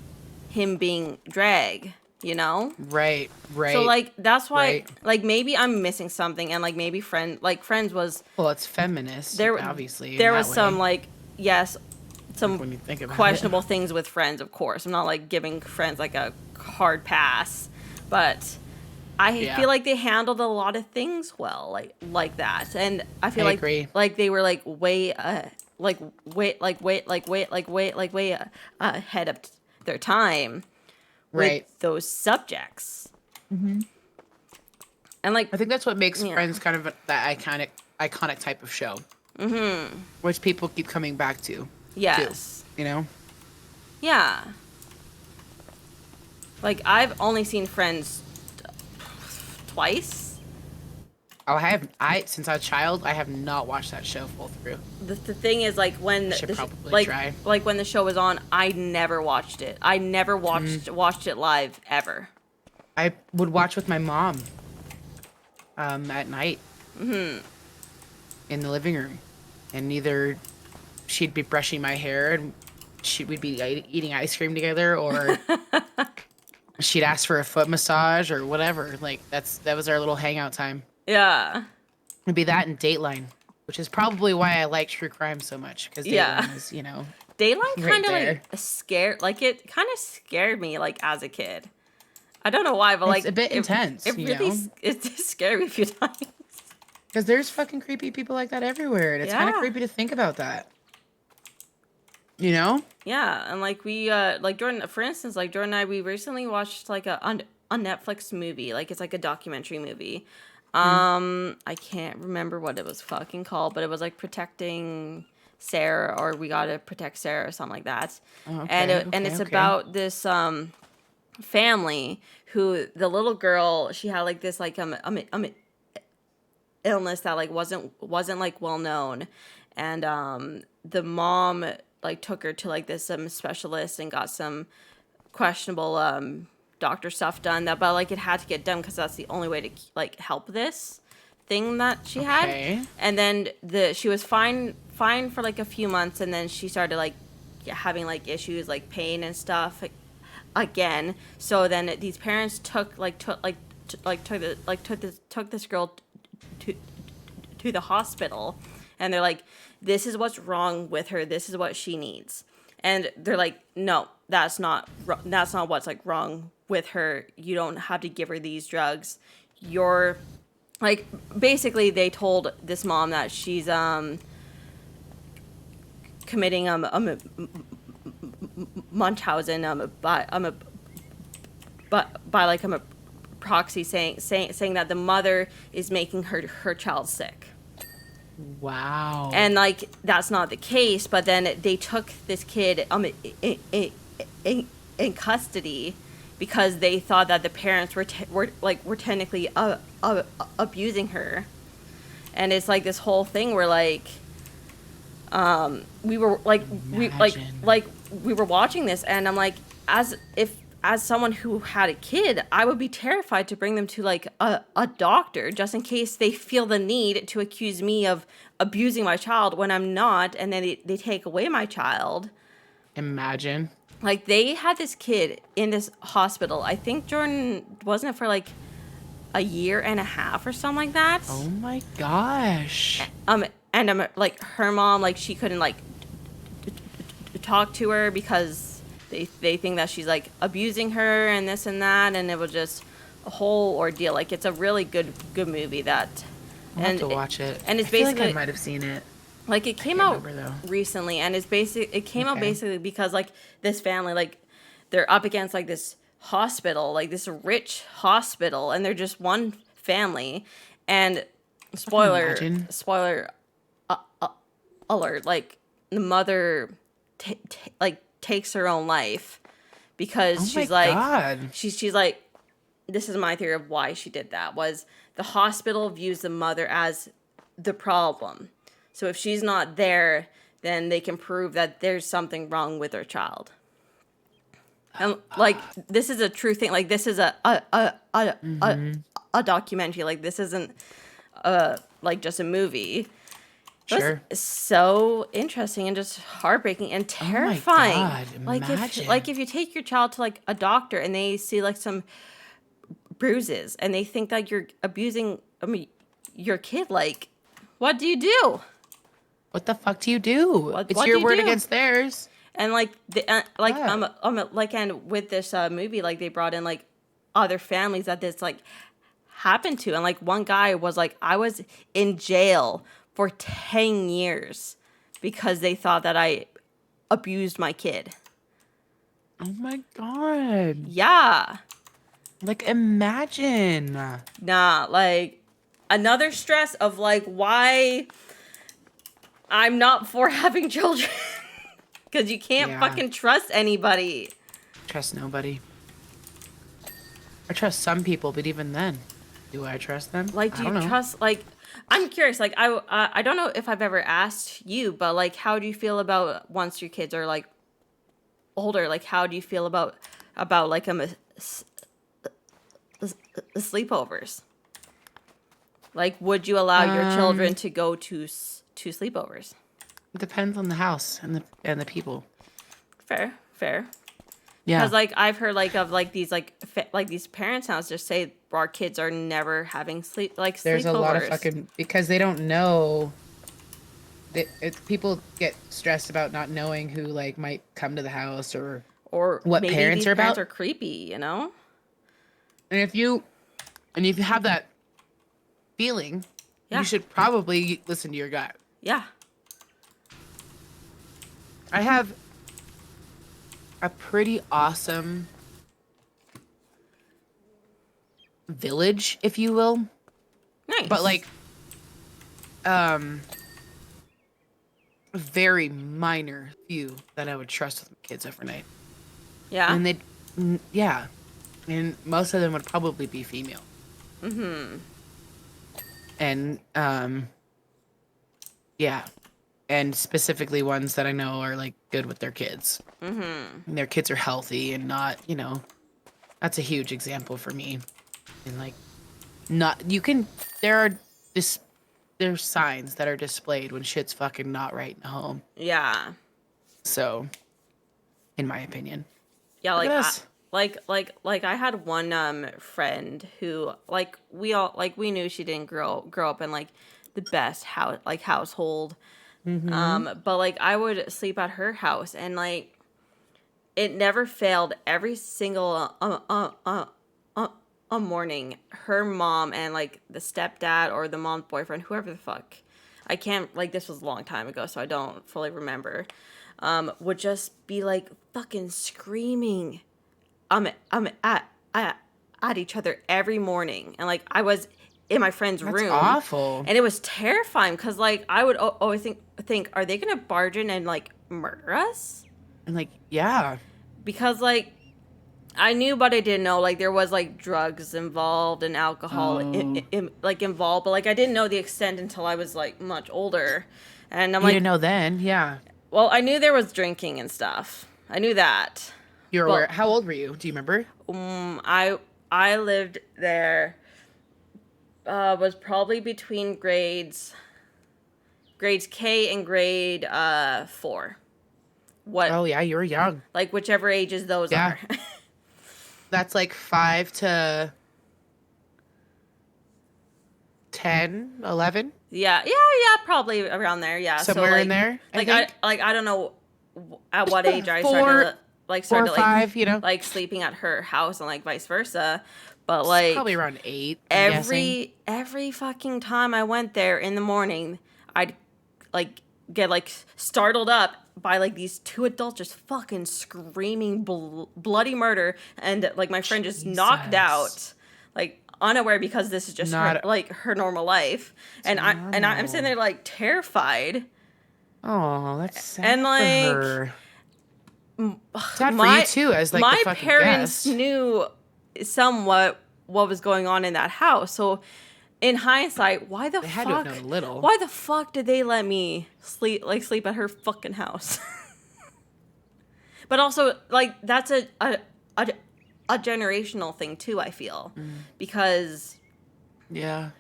him being drag, you know. Right. Right. So like that's why Right. like maybe I'm missing something, and like maybe Friends was Well, it's feminist, there. obviously. There in was that some way, like yes, some when you think about questionable things with Friends, of course. I'm not like giving Friends like a hard pass, but I Yeah. feel like they handled a lot of things well, like that, and I feel I like agree. like they were like way way ahead of their time Right. with those subjects. And like I think that's what makes Yeah. Friends kind of that iconic type of show. Which people keep coming back to. yes, You know? yeah. Like I've only seen Friends twice. Oh, since I was a child, I have not watched that show full through. The thing is, like when I should the probably try. like when the show was on, I never watched it. I never watched it live ever. I would watch with my mom at night in the living room. And either she'd be brushing my hair and we'd be eating ice cream together, or she'd ask for a foot massage or whatever. Like that was our little hangout time. Yeah, It'd be that and Dateline, which is probably why I like true crime so much, because Dateline Yeah. is, Dayline Right kind of there. like scared. Like it kind of scared me like as a kid. I don't know why, but like It's a bit intense, It you really know? it scared me a few times. Because there's fucking creepy people like that everywhere, and it's kind of Yeah. creepy to think about that. You know? Yeah, and like we like Jordan, for instance, like Jordan and I, we recently watched like a Netflix movie. Like it's like a documentary movie. I can't remember what it was fucking called, but it was like protecting Sarah, or we gotta protect Sarah, or something like that. Oh, And okay, and it's okay. about this family who the little girl, she had like this like illness that like wasn't like well known, and the mom like took her to like this specialist and got some questionable doctor stuff done, that but like it had to get done because that's the only way to like help this thing that she Okay. had. And then she was fine for like a few months, and then she started like having like issues like pain and stuff again. So then these parents took this girl to the hospital, and they're like, this is what's wrong with her, this is what she needs. And they're like, no, that's not what's like wrong with her. You don't have to give her these drugs. You're like, basically they told this mom that she's committing Munchausen by like a proxy, saying that the mother is making her child sick. Wow. And like that's not the case, but then they took this kid in custody because they thought that the parents were technically abusing her. And it's like this whole thing where like we were like Imagine. we were watching this, and I'm like, as if as someone who had a kid, I would be terrified to bring them to like a doctor just in case they feel the need to accuse me of abusing my child when I'm not, and then they take away my child. Imagine. Like, they had this kid in this hospital. I think Jordan, wasn't it for like a year and a half or something like that? Oh my gosh. And like her mom, like she couldn't like talk to her because they think that she's like abusing her and this and that, and it was just a whole ordeal. Like, it's a really good movie that. I'll have to watch it. And it's I feel like basically I might have seen it. like it came out recently, and it came out basically because like this family, like they're up against like this hospital, like this rich hospital, and they're just one family. And spoiler alert, like the mother takes her own life because she's like, this is my theory of why she did that, was the hospital views the mother as the problem. So if she's not there, then they can prove that there's something wrong with their child. And like, this is a true thing. Like, this is a documentary. Like, this isn't like just a movie. Sure. It's so interesting and just heartbreaking and terrifying. Oh my God, imagine. Like if you take your child to like a doctor and they see like some bruises and they think that you're abusing your kid, like, what do you do? What the fuck do you do? It's your word against theirs. And like and with this movie, like they brought in like other families that this like happened to, and like one guy was like, I was in jail for 10 years because they thought that I abused my kid. Oh my God. Yeah. Like, imagine. Nah, like another stress of like why I'm not for having children. Because you can't fucking trust anybody. Trust nobody. I trust some people, but even then, do I trust them? Like, do you trust, like, I'm curious, like, I don't know if I've ever asked you, but like, how do you feel about once your kids are like older? Like, how do you feel about like sleepovers? Like, would you allow your children to go to sleepovers? It depends on the house and the people. Fair. Yeah. Because like I've heard like of like these like these parents' house just say our kids are never having sleepovers. There's a lot of fucking, because they don't know. People get stressed about not knowing who like might come to the house or what maybe parents these are parents about. Are creepy, you know. And if you have that feeling, you should probably listen to your gut. Yeah. I have a pretty awesome village, if you will. Nice. But like, very minor few that I would trust with my kids overnight. Yeah. And and most of them would probably be female. Mm-hmm. And yeah. And specifically ones that I know are like good with their kids. Mm-hmm. And their kids are healthy and not, that's a huge example for me. And like, there's signs that are displayed when shit's fucking not right in the home. Yeah. So, in my opinion. Yeah, like I had one friend who like we knew she didn't grow up in like the best household. Mm-hmm. But like I would sleep at her house and like it never failed. Every single morning, her mom and like the stepdad or the mom's boyfriend, whoever the fuck, I can't, like, this was a long time ago, so I don't fully remember, would just be like fucking screaming at each other every morning. And like I was in my friend's room. That's awful. And it was terrifying because like I would always think, are they gonna barge in and like murder us? And like, yeah, because like I knew, but I didn't know like there was like drugs involved and alcohol involved, but like I didn't know the extent until I was like much older. And I'm like, you didn't know then, yeah. Well, I knew there was drinking and stuff. I knew that, You're Well, aware. How old were you? Do you remember? I lived there. Was probably between grades K and grade 4. What Oh yeah, you were young. like whichever ages those Yeah. are. That's like 5 to 10, 11, yeah, probably around there. Yeah, so somewhere in like there. I like I think like I don't know at what age I four, like 4 or started like 5. You know, like sleeping at her house and like vice versa, but it's probably like around 8. I'm guessing. every fucking time I went there in the morning, I'd like get like startled up by like these two adults just fucking screaming bloody murder, and like my friend just knocked Jesus. out, like unaware because this is just her Not like her normal life, and I'm sitting there like terrified, Oh, that's sad and for like her. Sad for you my too, as like the my fucking parents guest. knew somewhat what was going on in that house, so in hindsight, They had to have known a little. why the fuck did they let me sleep at her fucking house? But also, like, that's a generational thing too, I feel. Because Yeah.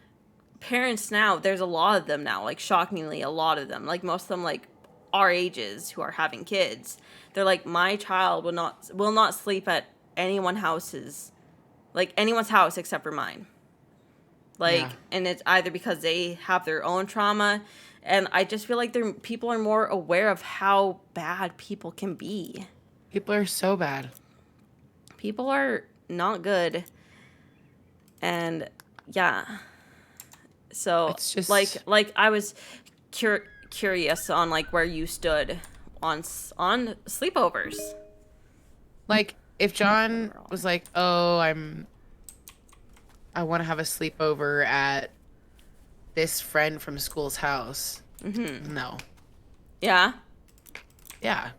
parents now, there's a lot of them now, like shockingly a lot of them. Like most of them like our ages who are having kids. They're like, my child will not sleep at anyone's house except for mine. Like, Yeah. and it's either because they have their own trauma, and I just feel like people are more aware of how bad people can be. People are so bad. People are not good, and yeah. So It's just like I was curious on like where you stood on sleepovers. like if John was like, "Oh, I want to have a sleepover at this friend from school's house." No. Yeah. Yeah.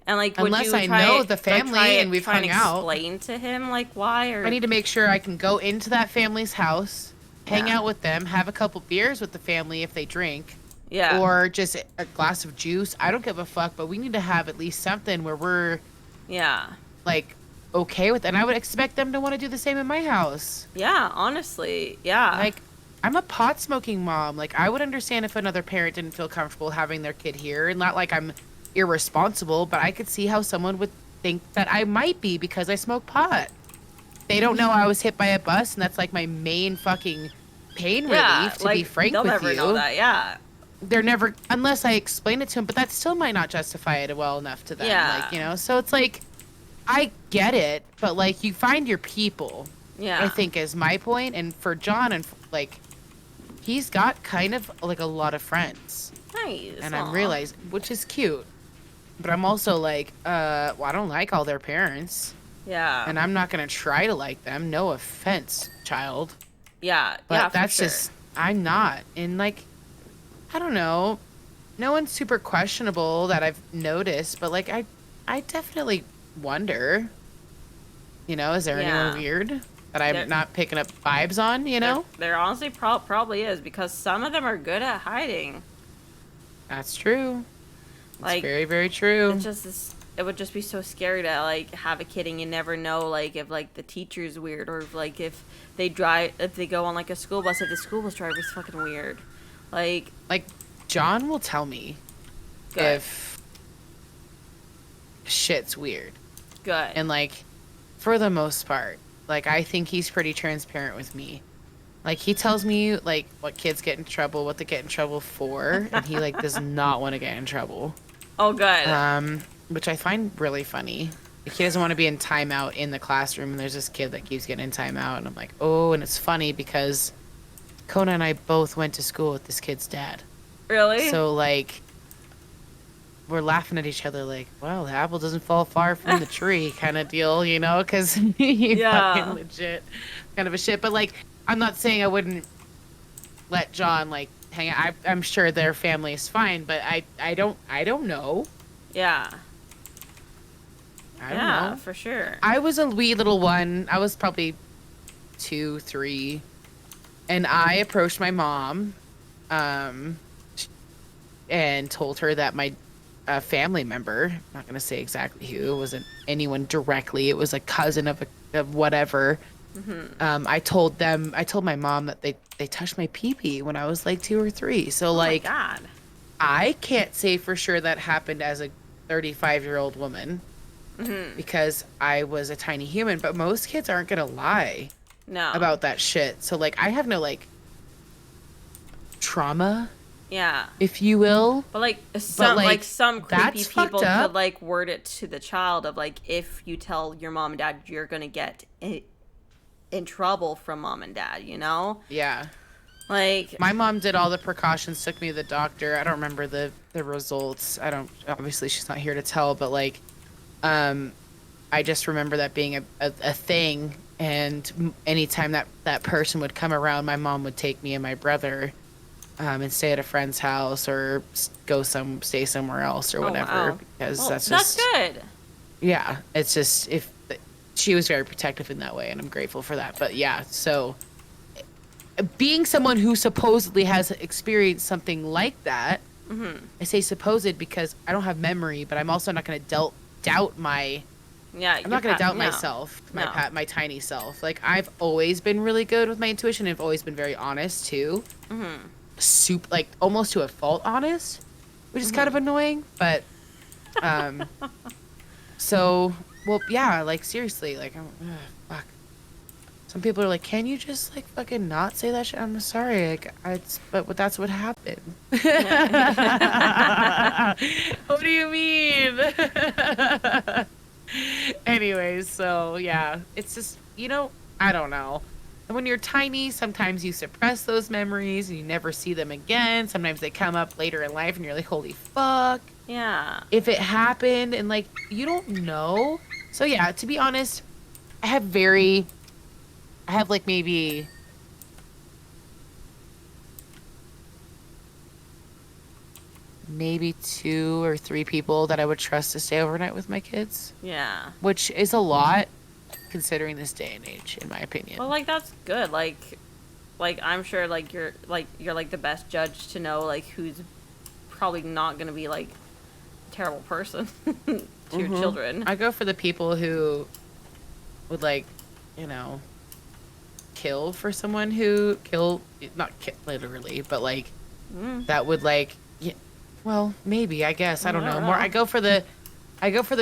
And like, would Unless you I try, know the like, family and we've try hung out. explain to him like why, or I need to make sure I can go into that family's house, hang Yeah. out with them, have a couple beers with the family if they drink, yeah, or just a glass of juice. I don't give a fuck, but we need to have at least something where we're yeah, like okay with it. And I would expect them to want to do the same in my house. yeah. Honestly, yeah, Like, I'm a pot smoking mom. Like, I would understand if another parent didn't feel comfortable having their kid here. And not like I'm irresponsible, but I could see how someone would think that I might be because I smoke pot. They don't know I was hit by a bus, and that's like my main fucking pain yeah. relief, to Like, be frank they'll with never you. know that. Yeah, They're never, unless I explain it to them, but that still might not justify it well enough to them. Yeah. Like, you know, so it's like, I get it, but like, you find your people, yeah. I think is my point. And for John, and like, he's got kind of like a lot of friends, Nice. and Aw. I'm realizing, which is cute, but I'm also like, well, I don't like all their parents, Yeah. and I'm not gonna try to like them. No offense, child, yeah. but yeah. For that's sure. just, I'm not. And like, I don't know, no one's super questionable that I've noticed, but like, I definitely wonder, you know, is there Yeah. anyone weird that I'm There- not picking up vibes on, you know? There honestly probably is, because some of them are good at hiding. That's true. It's Like, very, very true. it's just it would just be so scary to like have a kid and you never know like if like the teacher's weird, or like if they go on like a school bus, if the school bus driver's fucking weird. Like, John will tell me good. if shit's weird. Good. And like, for the most part, like, I think he's pretty transparent with me. Like, he tells me like what kids get in trouble, what they get in trouble for, and he like does not want to get in trouble. Oh, good. Which I find really funny. Like, he doesn't want to be in timeout in the classroom, and there's this kid that keeps getting in timeout, and I'm like, oh, and it's funny because Kona and I both went to school with this kid's dad. Really? So like, we're laughing at each other like, well, the apple doesn't fall far from the tree kind of deal, you know, because he Yeah. fucking legit kind of a shit. But like, I'm not saying I wouldn't let John like hang out. I'm sure their family is fine, but I don't know. yeah. I don't Yeah, know. for sure. I was a wee little one. I was probably 2, 3, and I approached my mom, and told her that my a family member. I'm not gonna say exactly who. It wasn't anyone directly. It was a cousin of whatever. I told my mom that they touched my pee-pee when I was like 2 or 3. So Oh my like, god. I can't say for sure that happened as a 35-year-old woman because I was a tiny human. But most kids aren't gonna lie No. about that shit. So like, I have no like trauma, Yeah. if you will. But like some creepy that's people fucked up. could like word it to the child of like, if you tell your mom and dad, you're gonna get in trouble from mom and dad, you know? Yeah. Like, My mom did all the precautions, took me to the doctor. I don't remember the results. I don't, obviously she's not here to tell, but like, I just remember that being a thing. And anytime that person would come around, my mom would take me and my brother, and stay at a friend's house or stay somewhere else or oh, whatever, wow. because Well, that's that's just, good. yeah, it's just, if she was very protective in that way, and I'm grateful for that. But yeah, so being someone who supposedly has experienced something like that, I say supposed because I don't have memory, but I'm also not going to doubt my. Yeah, I'm not going to doubt no. myself, No. my tiny self. Like, I've always been really good with my intuition. I've always been very honest too. Like almost to a fault honest, which is kind of annoying. But, so, well, yeah, like seriously, like, fuck. Some people are like, can you just like fucking not say that shit? I'm sorry, like, but that's what happened. What do you mean? Anyways, so yeah, it's just, I don't know. And when you're tiny, sometimes you suppress those memories and you never see them again. Sometimes they come up later in life and you're like, holy fuck. Yeah. If it happened, and like, you don't know. So yeah, to be honest, I have like maybe maybe 2 or 3 people that I would trust to stay overnight with my kids, Yeah. which is a lot considering this day and age, in my opinion. Well, like that's good. Like I'm sure like you're like the best judge to know like who's probably not gonna be like a terrible person to your children. I go for the people who would like, kill for someone who not literally, but like that would like, well, maybe, I guess, I don't know. More, I go for the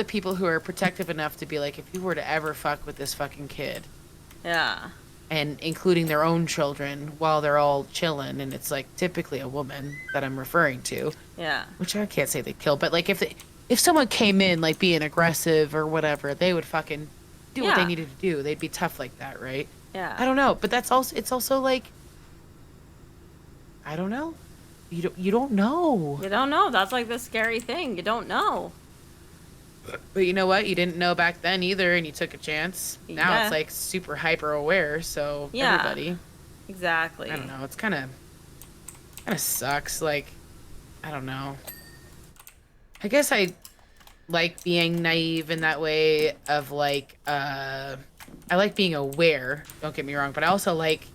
people who are protective enough to be like, if you were to ever fuck with this fucking kid, Yeah. and including their own children while they're all chilling, and it's like typically a woman that I'm referring to, Yeah. which I can't say they kill, but like if someone came in like being aggressive or whatever, they would fucking do what they Yeah. needed to do. They'd be tough like that, right? Yeah. I don't know, but it's also like, I don't know. You don't know. You don't know. That's like the scary thing. You don't know. But you know what? You didn't know back then either, and you took a chance. Now Yeah. it's like super hyper aware, so Yeah. everybody. Exactly. I don't know. It's kind of sucks. Like, I don't know. I guess I like being naive in that way of like, I like being aware. Don't get me wrong, but I also like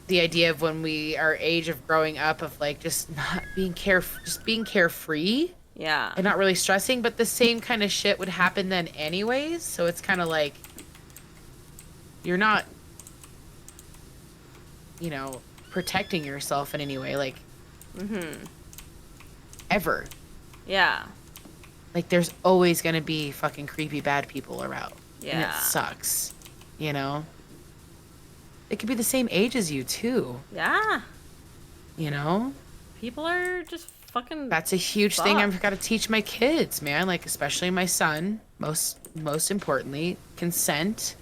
the idea of when we our age of growing up of like just not being just being carefree Yeah. and not really stressing, but the same kind of shit would happen then anyways. So it's kind of like you're not, protecting yourself in any way, like ever. Yeah. Like there's always gonna be fucking creepy bad people around. And it Yeah. sucks. It could be the same age as you too. Yeah. People are just fucking. That's a huge thing I've fucked. got to teach my kids, man. Like, especially my son. Most importantly, consent.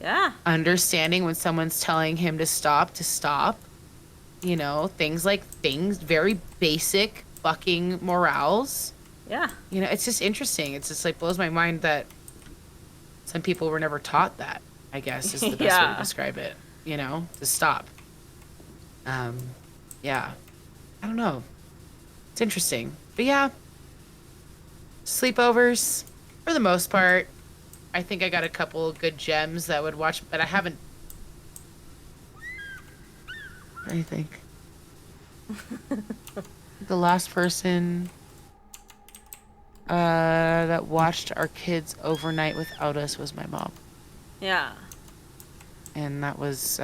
Yeah. Understanding when someone's telling him to stop. Things very basic fucking morals. Yeah. It's just interesting. It's just like blows my mind that some people were never taught that, I guess is the best way Yeah. to describe it. To stop. Yeah. I don't know. It's interesting. But yeah. Sleepovers, for the most part. I think I got a couple good gems that would watch, but I haven't. What do you think? The last person that watched our kids overnight without us was my mom. Yeah. And that was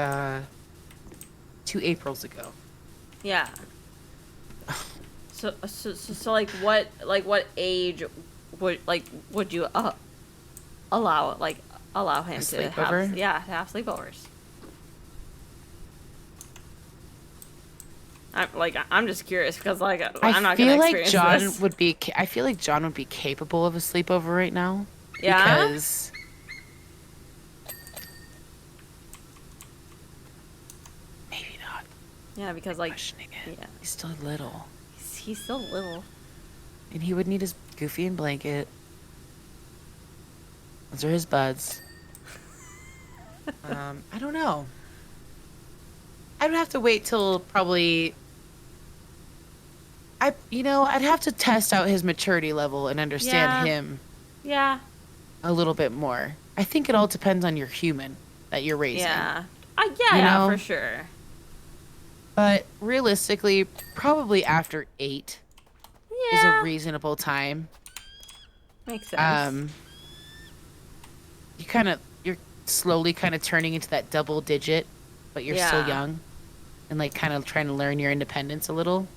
2 Aprils ago. Yeah. So like what age would you allow him to sleepover? have sleepovers? I'm just curious because like I'm not gonna experience this. I feel like John would be capable of a sleepover right now. Yeah? Because maybe not. Yeah, because like Questioning it. yeah, He's still little. he's still little. And he would need his Goofy and blanket. Those are his buds. I don't know. I would have to wait till probably. I'd have to test out his maturity level and understand him Yeah. a little bit more. I think it all depends on your human that you're raising. Yeah. You know? For sure. But realistically, probably after 8 is Yeah. a reasonable time. Makes sense. You're slowly kind of turning into that double digit, but you're still Yeah. young and like kind of trying to learn your independence a little.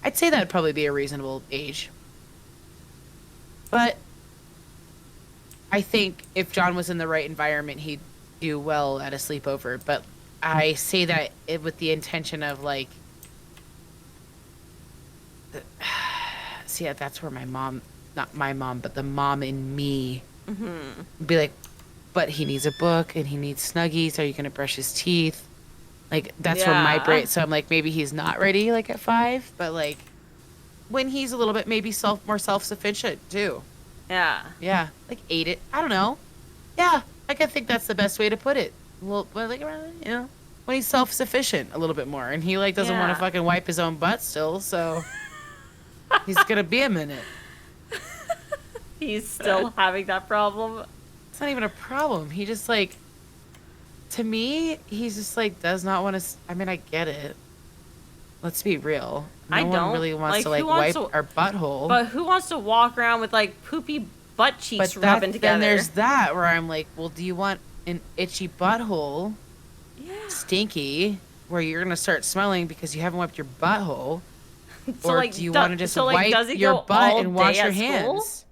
I'd say that'd probably be a reasonable age. But I think if John was in the right environment, he'd do well at a sleepover. But I say that with the intention of like, see, that's where not my mom, but the mom in me be like, but he needs a book and he needs Snuggies. Are you going to brush his teeth? Like, that's where my brain, so I'm like, maybe he's not ready, like, at 5, but, like, when he's a little bit maybe more self-sufficient, too. Yeah. Yeah, like, 8 it. I don't know. Yeah, I think that's the best way to put it. Well, like, when he's self-sufficient a little bit more, and he, like, doesn't want Yeah. to fucking wipe his own butt still, so he's gonna be a minute. He's still having that problem. It's not even a problem. He just, like, to me, he's just like does not want to. I mean, I get it. Let's be real. No one really wants to like wipe our butthole. But who wants to walk around with like poopy butt cheeks rubbing together? Then there's that where I'm like, well, do you want an itchy butthole, stinky, where you're gonna start smelling because you haven't wiped your butthole, so, or like, do you want to just wipe does he your go butt all and wash day your at hands? school?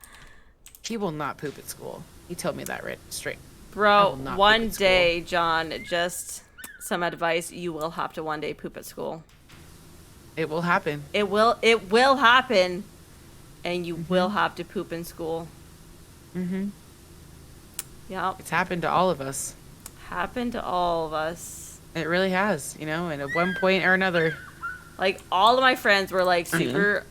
He will not poop at school. He told me that right straight. Bro, one day, John, just some advice. You will have to one day poop at school. It will happen. It will happen, and you will have to poop in school. Mm-hmm. Yeah. It's happened to all of us. Happened to all of us. It really has, and at one point or another. Like, all of my friends were, like, super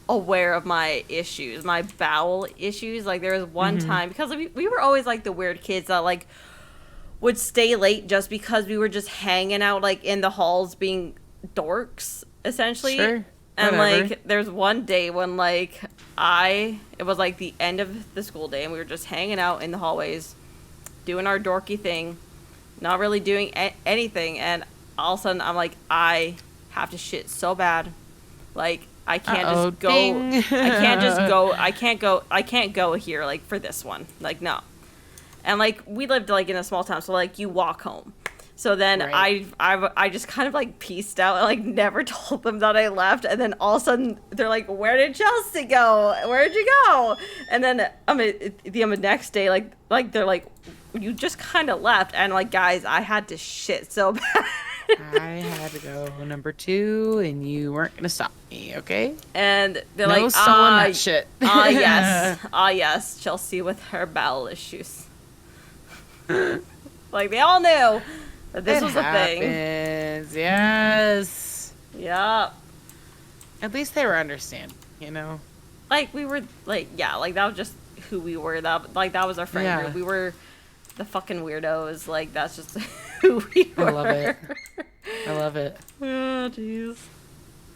aware of my issues, my bowel issues. Like, there was one time, because we were always, like, the weird kids that, like, would stay late just because we were just hanging out, like, in the halls being dorks, essentially. Sure. And, Whatever. like, there's one day when, like, it was, like, the end of the school day, and we were just hanging out in the hallways, doing our dorky thing, not really doing anything, and all of a sudden, I'm like, I have to shit so bad. Like, I can't just go. Ding. I can't go here, like, for this one. Like, no. And, like, we lived, like, in a small town, so, like, you walk home. So then Right. I just kind of, like, pieced out and, like, never told them that I left. And then all of a sudden, they're like, where did Chelsea go? Where'd you go? And then the next day, like they're like, you just kind of left. And, like, guys, I had to shit so bad. I had to go number 2, and you weren't gonna stop me, okay? And they're No like, stalling that shit. yes, Chelsea with her bowel issues. Like, they all knew that this was a thing. Happens. Yes. Yeah. At least they were understanding, Like, we were, like, yeah, like, that was just who we were. That was our friend group. We were the fucking weirdos. Like, that's just who we were. I love it. I love it. Oh, jeez.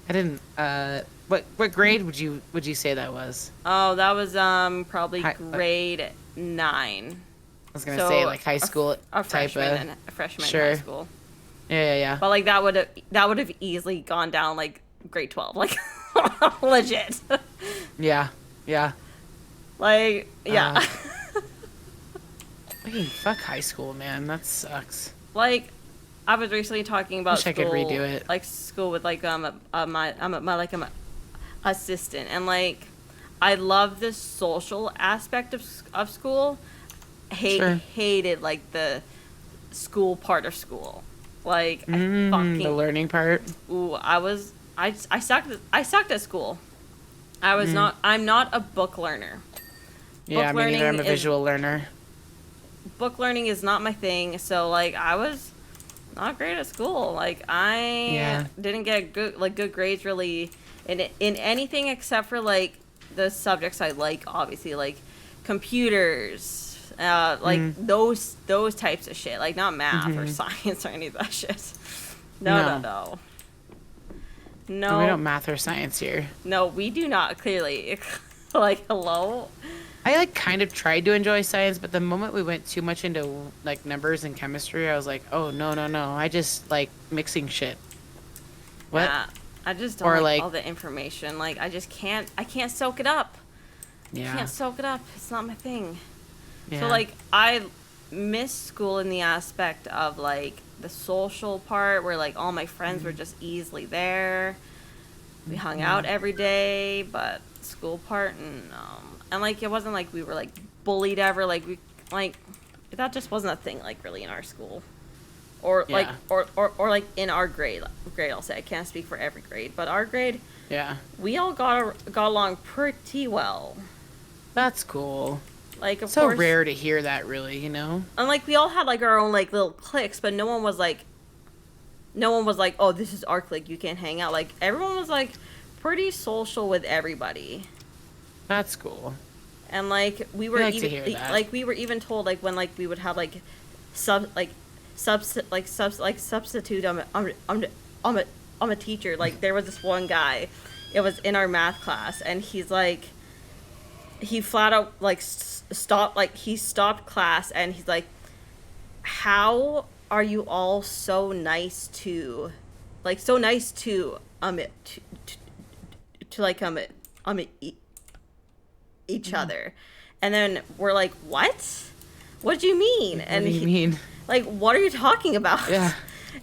I didn't. What grade would you say that was? Oh, that was probably Hi- grade 9. I was gonna say like high school A type freshman, of. a freshman in Sure. high school. Yeah. But, like, that would have easily gone down, like, grade 12. Like, legit. Yeah. Yeah. Like, yeah. Fuck high school, man. That sucks. Like, I was recently talking about Wish I could school, redo it. like school with like I'm a assistant, and like I love the social aspect of school. Sure. Hated like the school part of school. Like I The fucking learning part. ooh, I sucked at school. I'm not a book learner. Yeah, me neither. I'm a is visual learner. book learning is not my thing. So like I was not great at school. Like I Yeah. didn't get good grades really in anything except for like the subjects I like. Obviously, like computers, like those types of shit. Like not math or science or any of that shit. No. We don't math or science here. No, we do not. Clearly, like hello. I like kind of tried to enjoy science, but the moment we went too much into like numbers and chemistry, I was like, oh no. I just like mixing shit. What? Yeah, I just don't Or, like like- all the information. Like I just can't. I can't soak it up. Yeah. Can't soak it up. It's not my thing. Yeah. So like I miss school in the aspect of like the social part where like all my friends were just easily there. We hung out every day, but school part and like it wasn't like we were like bullied ever. Like we like that just wasn't a thing like really in our school. Or like Yeah. or like in our grade I'll say. I can't speak for every grade, but our grade Yeah. we all got along pretty well. That's cool. Like of So course rare to hear that, really, you know? and like we all had like our own like little cliques, but no one was like, oh, this is our clique, you can't hang out. Like everyone was like pretty social with everybody, That's cool. and like we were like to even hear that. like we were even told like when like we would have like substitute I'm a teacher. Like there was this one guy, it was in our math class, and he's like, he flat out like stopped class, and he's like, how are you all so nice to each other? And then we're like, what do you mean? What And do you mean? like, what are you talking about? Yeah.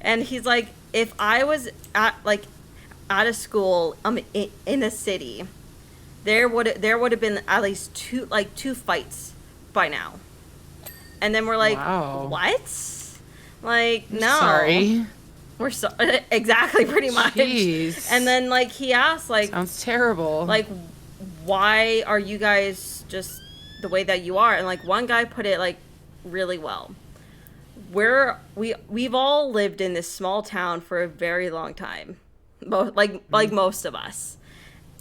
And he's like, if I was at a school in a city, there would have been at least two fights by now. And then we're like, Wow. what? Like, no. Sorry. We're so exactly, pretty much. Jeez. And then like he asked like Sounds terrible. like, why are you guys just the way that you are? And like one guy put it like really well. We've all lived in this small town for a very long time, like most of us,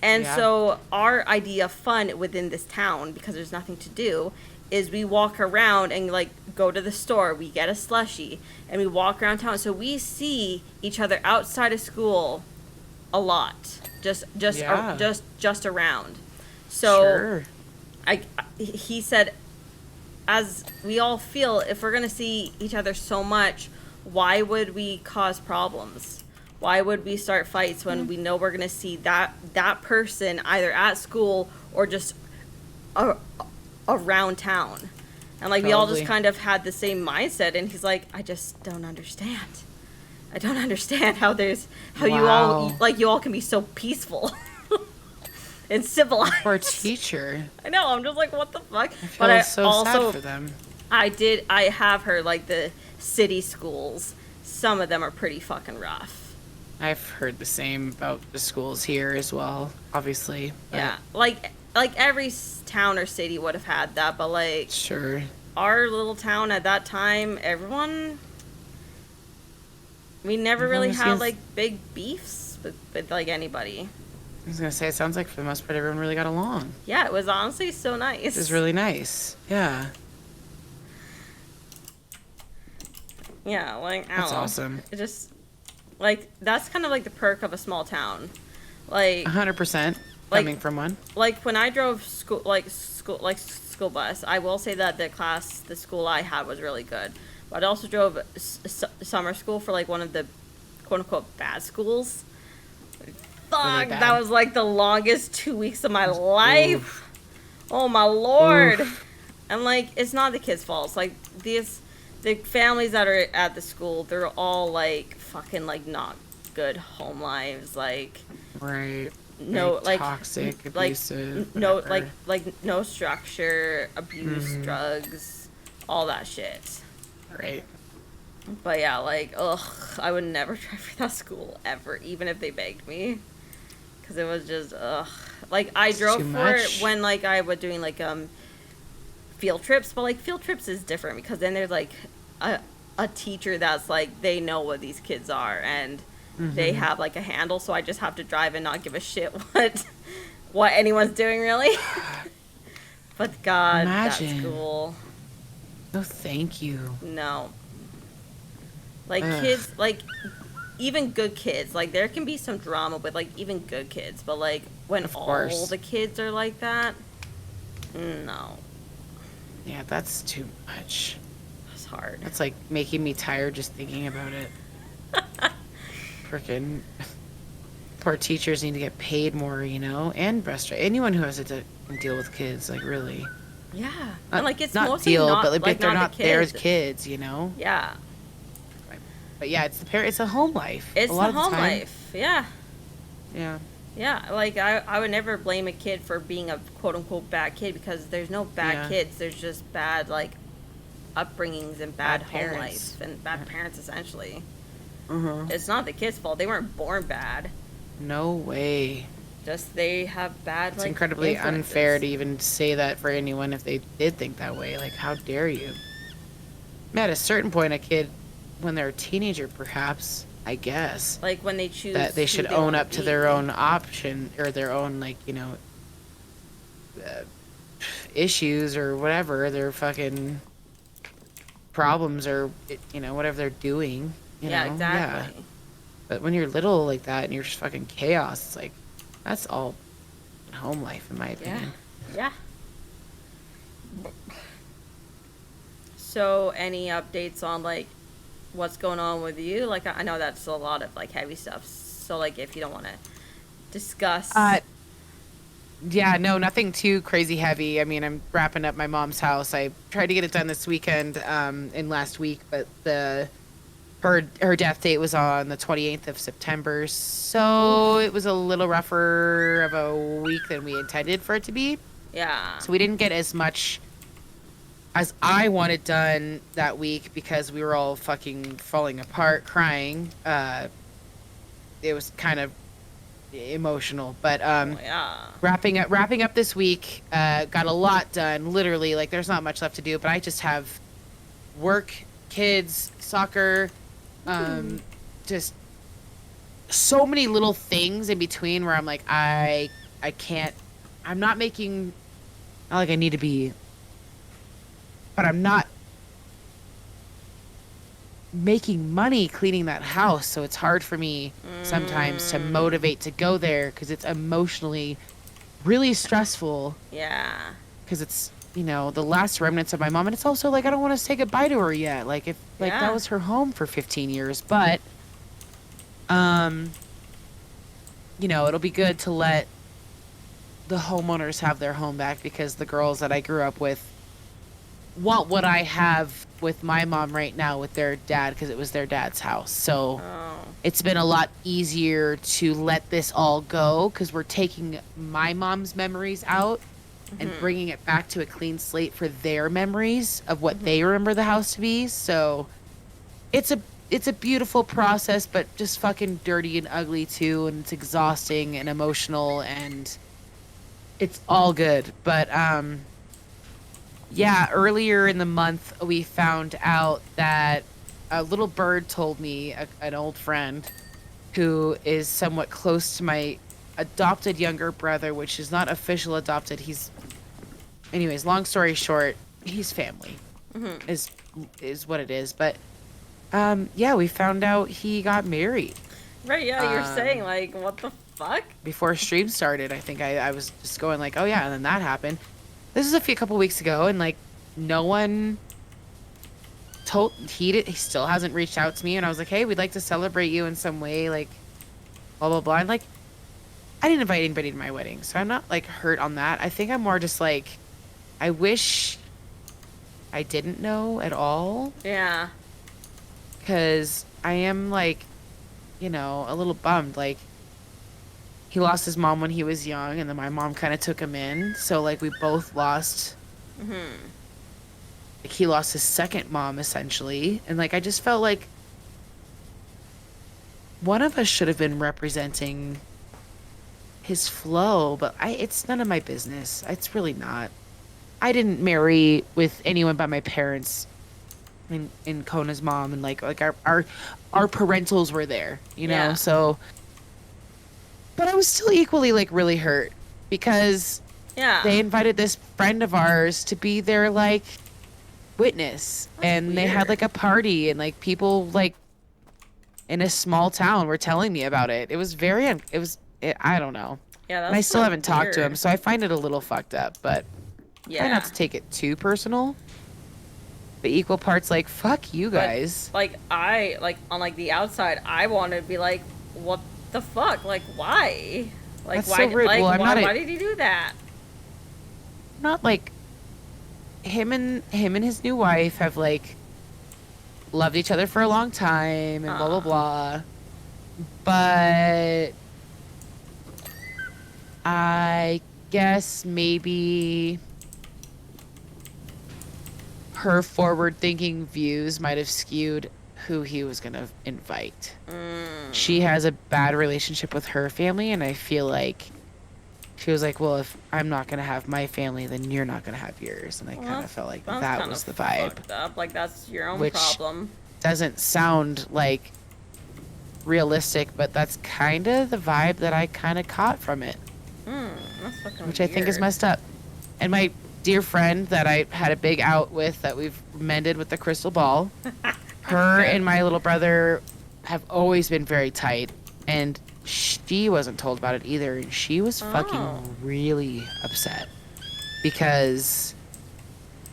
and Yeah. so our idea of fun within this town, because there's nothing to do, is we walk around and like go to the store, we get a slushie, and we walk around town. So we see each other outside of school a lot, just Yeah. just around. So Sure. he said, as we all feel, if we're gonna see each other so much, why would we cause problems? Why would we start fights when we know we're gonna see that person either at school or just around town? And like we all just Totally. kind of had the same mindset. And he's like, I just don't understand. I don't understand how you all can be so peaceful and civilized. Poor teacher. I know. I'm just like, what the fuck? I feel so sad for them. I have heard like the city schools, some of them are pretty fucking rough. I've heard the same about the schools here as well, obviously. But Yeah, like every town or city would have had that, but like Sure. our little town at that time, we never really Everyone had seems- like big beefs with like anybody. I was gonna say, it sounds like for the most part everyone really got along. Yeah, it was honestly so nice. It was really nice. Yeah. Yeah, like I That's don't know. awesome. It just like that's kind of like the perk of a small town. Like 100% Like- coming from one. like when I drove school bus, I will say that the school I had was really good. But I also drove summer school for like one of the quote unquote bad schools. Fuck, bad. that was like the longest 2 weeks of my life. Oh my lord. Oof. And like, it's not the kids' fault. It's like the families that are at the school, they're all like fucking like not good home lives. Like, Right. no, Very like toxic, like abusive. no, whatever. like no structure, abuse, Mhm. drugs, all that shit. Right. But yeah, like, ugh, I would never try for that school ever, even if they begged me, because it was just, ugh. Like, I It's drove too for it much. when, like, I was doing, like, field trips, but, like, field trips is different, because then there's, like, a teacher that's, like, they know what these kids are, and they Mhm. have, like, a handle, so I just have to drive and not give a shit what anyone's doing, really. But, God, that Imagine. school, No, thank you. no. Like, Ugh. kids, like, even good kids, like, there can be some drama with, like, even good kids, but, like, when Of all course. the kids are like that, no, Yeah, that's too much. it's hard. That's like making me tired just thinking about it. Freaking poor teachers need to get paid more, and breastfeed. Anyone who has to deal with kids, like really. Yeah, Not, and, like, it's not mostly deal, not, but like like, they're not not the there as kids. kids. Yeah, But yeah, it's the parent. It's a home life. it's a lot the of home the time. life, yeah. Yeah. Yeah, like, I would never blame a kid for being a quote-unquote bad kid, because there's no bad Yeah. kids, there's just bad, like, upbringings and bad home parents. life, and bad Yeah. parents, essentially. Uh-huh. It's not the kids' fault, they weren't born bad. No way. Just they have bad, It's like, incredibly influences. unfair to even say that for anyone if they did think that way. Like, how dare you? At a certain point, a kid, when they're a teenager, perhaps, I guess, Like, when they choose that they who should they own wanna up to be. their own option or their own, like, issues or whatever, their fucking problems or, whatever they're doing. Yeah, Yeah. exactly. But when you're little like that and you're just fucking chaos, it's like, that's all home life, in my opinion. Yeah. So, any updates on, like, what's going on with you? Like, I know that's a lot of, like, heavy stuff. So, like, if you don't want to discuss. Yeah, no, nothing too crazy heavy. I mean, I'm wrapping up my mom's house. I tried to get it done this weekend, and last week, but her death date was on the 28th of September, so it was a little rougher of a week than we intended for it to be. Yeah. So we didn't get as much as I wanted done that week because we were all fucking falling apart, crying. It was kind of emotional, but Yeah. wrapping up this week, got a lot done. Literally, like, there's not much left to do, but I just have work, kids, soccer, just so many little things in between where I'm like, I can't, I'm not making, not like I need to be, but I'm not making money cleaning that house, so it's hard for me sometimes to motivate to go there because it's emotionally really stressful Yeah. because it's the last remnants of my mom, and it's also like I don't want to say goodbye to her yet, like if like Yeah. that was her home for 15 years, but it'll be good to let the homeowners have their home back because the girls that I grew up with want what I have with my mom right now with their dad because it was their dad's house. So Oh. it's been a lot easier to let this all go because we're taking my mom's memories out and bringing it back to a clean slate for their memories of what they remember the house to be. So it's a beautiful process, but just fucking dirty and ugly too, and it's exhausting and emotional, and it's all good. But yeah, earlier in the month we found out that a little bird told me, an old friend who is somewhat close to my adopted younger brother, which is not official adopted. Anyways, long story short, he's family, is what it is. But yeah, we found out he got married Right, yeah, you're saying, like, what the fuck? before stream started. I think I was just going like, oh yeah, and then that happened. This is a couple weeks ago, and like no one told he still hasn't reached out to me, and I was like, hey, we'd like to celebrate you in some way, like blah blah blah. And like I didn't invite anybody to my wedding, so I'm not like hurt on that. I think I'm more just like, I wish I didn't know at all, Yeah. because I am like, a little bummed. Like, he lost his mom when he was young, and then my mom kind of took him in. So like we both lost. Mm-hmm. Like, he lost his second mom essentially, and like I just felt like one of us should have been representing his flow, but it's none of my business. It's really not. I didn't marry with anyone but my parents and Kona's mom, and like our parentals were there, Yeah. So, but I was still equally like really hurt because Yeah. they invited this friend of ours to be their like witness, That's and they had weird. like a party, and like people like in a small town were telling me about it. It was very I don't know. Yeah, And I that's still kinda haven't talked to him, weird. so I find it a little fucked up, but try Yeah. not to take it too personal. But equal parts like, fuck you But, guys. like, I, like, on, like, the outside, I wanted to be like, what the fuck? Like, why? Like, That's why, so rude. like, Well, why did he do that? Not like him and his new wife have like loved each other for a long time and blah blah Aw. blah. But I guess maybe her forward thinking views might have skewed who he was going to invite. She has a bad relationship with her family, and I feel like she was like, well, if I'm not going to have my family, then you're not going to have yours. And I Well, kind of felt like that's that kinda was the vibe. fucked up. Like, that's your own Which- problem. Doesn't sound like realistic, but that's kind of the vibe that I kind of caught from it, That's fucking which I think is weird. messed up. And my dear friend that I had a big out with, that we've mended with the crystal ball, her and my little brother have always been very tight, and she wasn't told about it either, and she was Oh. fucking really upset because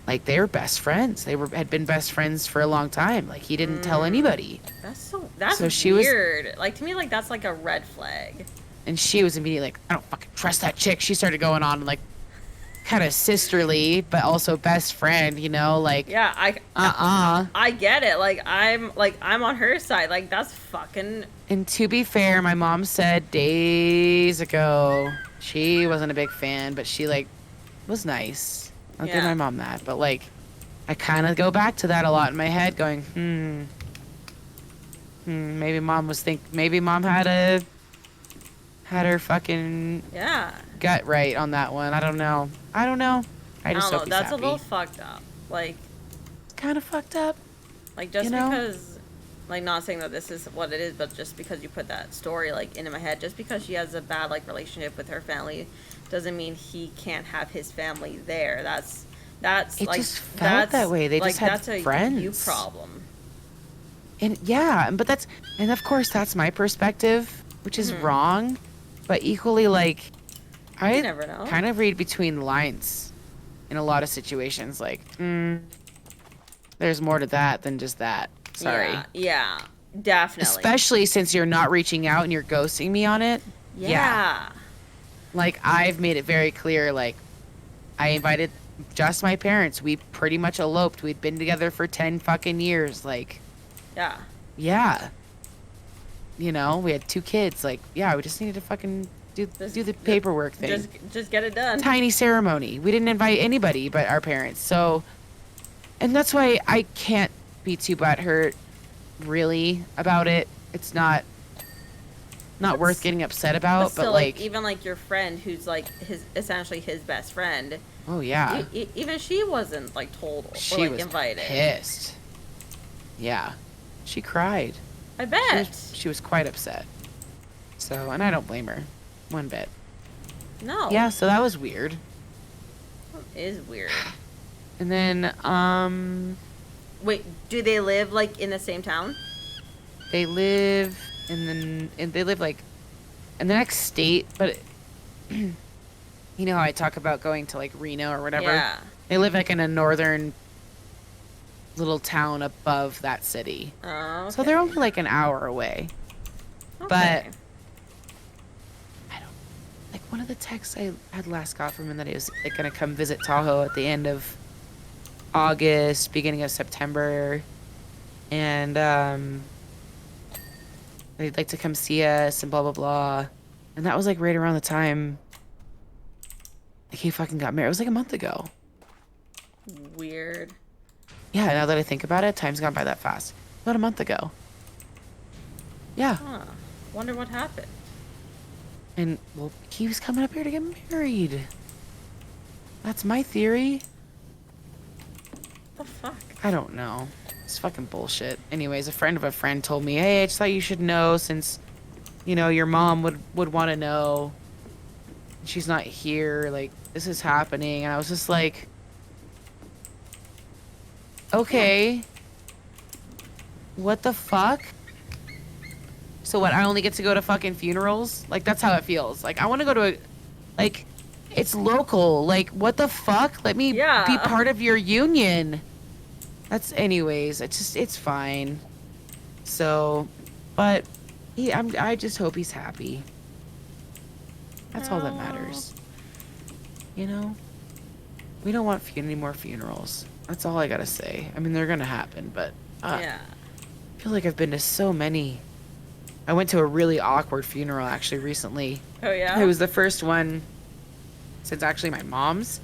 like they were best friends. Had been best friends for a long time. Like, he didn't tell anybody. That's So she was- weird. Like, to me, like, that's like a red flag. And she was immediately like, I don't fucking trust that chick. She started going on like kind of sisterly, but also best friend, like, Yeah, uh-uh. I get it. I'm on her side. Like, that's fucking. And to be fair, my mom said days ago she wasn't a big fan, but she like was nice. I'll give Yeah. my mom that. But like, I kind of go back to that a lot in my head, going, maybe mom had her fucking Yeah. gut right on that one. I don't know. I just I don't hope know. he's That's happy. a little fucked up. Like, Kind of fucked up. just You know? because, like, not saying that this is what it is, but just because you put that story, like, into my head, just because she has a bad, like, relationship with her family doesn't mean he can't have his family there. That's It like, just felt that's, that way. They like, just had that's a you friends. problem. And yeah, and of course that's my perspective, which is wrong, but equally like I You never know. kind of read between the lines in a lot of situations. Like, there's more to that than just that. Sorry. Yeah, definitely. Especially since you're not reaching out and you're ghosting me on it. Yeah. Like, I've made it very clear, like, I invited just my parents. We pretty much eloped. We'd been together for 10 fucking years. Like, Yeah. yeah. We had 2 kids. Like, yeah, we just needed to fucking do the paperwork thing. Just get it done. Tiny ceremony. We didn't invite anybody but our parents. So, and that's why I can't be too butthurt, really, about it. It's not worth getting upset about, But still, but like, even like your friend, who's like essentially his best friend. oh yeah, Even she wasn't like told or she like was invited. pissed. Yeah, she cried. I bet. She was quite upset. So, and I don't blame her, one bit. No. Yeah, so that was weird. It is weird. And then, Wait, do they live like in the same town? they live they live like in the next state, but you know how I talk about going to like Reno or whatever? Yeah. They live like in a northern little town above that city. Oh. So they're only like an hour away. okay. but- one of the texts I had last got from him that he was like gonna come visit Tahoe at the end of August, beginning of September, and they'd like to come see us and blah blah blah. And that was like right around the time like he fucking got married. It was like a month ago. Weird. Yeah, now that I think about it, time's gone by that fast. About a month ago. Yeah. Huh. Wonder what happened. And well, he was coming up here to get married. That's my theory. What the fuck? I don't know. It's fucking bullshit. Anyways, a friend of a friend told me, hey, I just thought you should know since, you know, your mom would want to know. She's not here. Like, this is happening. And I was just like, okay. What the fuck? So what, I only get to go to fucking funerals? Like, that's how it feels. Like, I want to go to a, like, it's local. Like, what the fuck? Let me Yeah. be part of your union. That's, anyways, it's fine. So, but I just hope he's happy. That's all that matters. You know? We don't want any more funerals. That's all I gotta say. I mean, they're gonna happen, but Yeah. I feel like I've been to so many. I went to a really awkward funeral actually recently. Oh yeah. It was the first one since actually my mom's.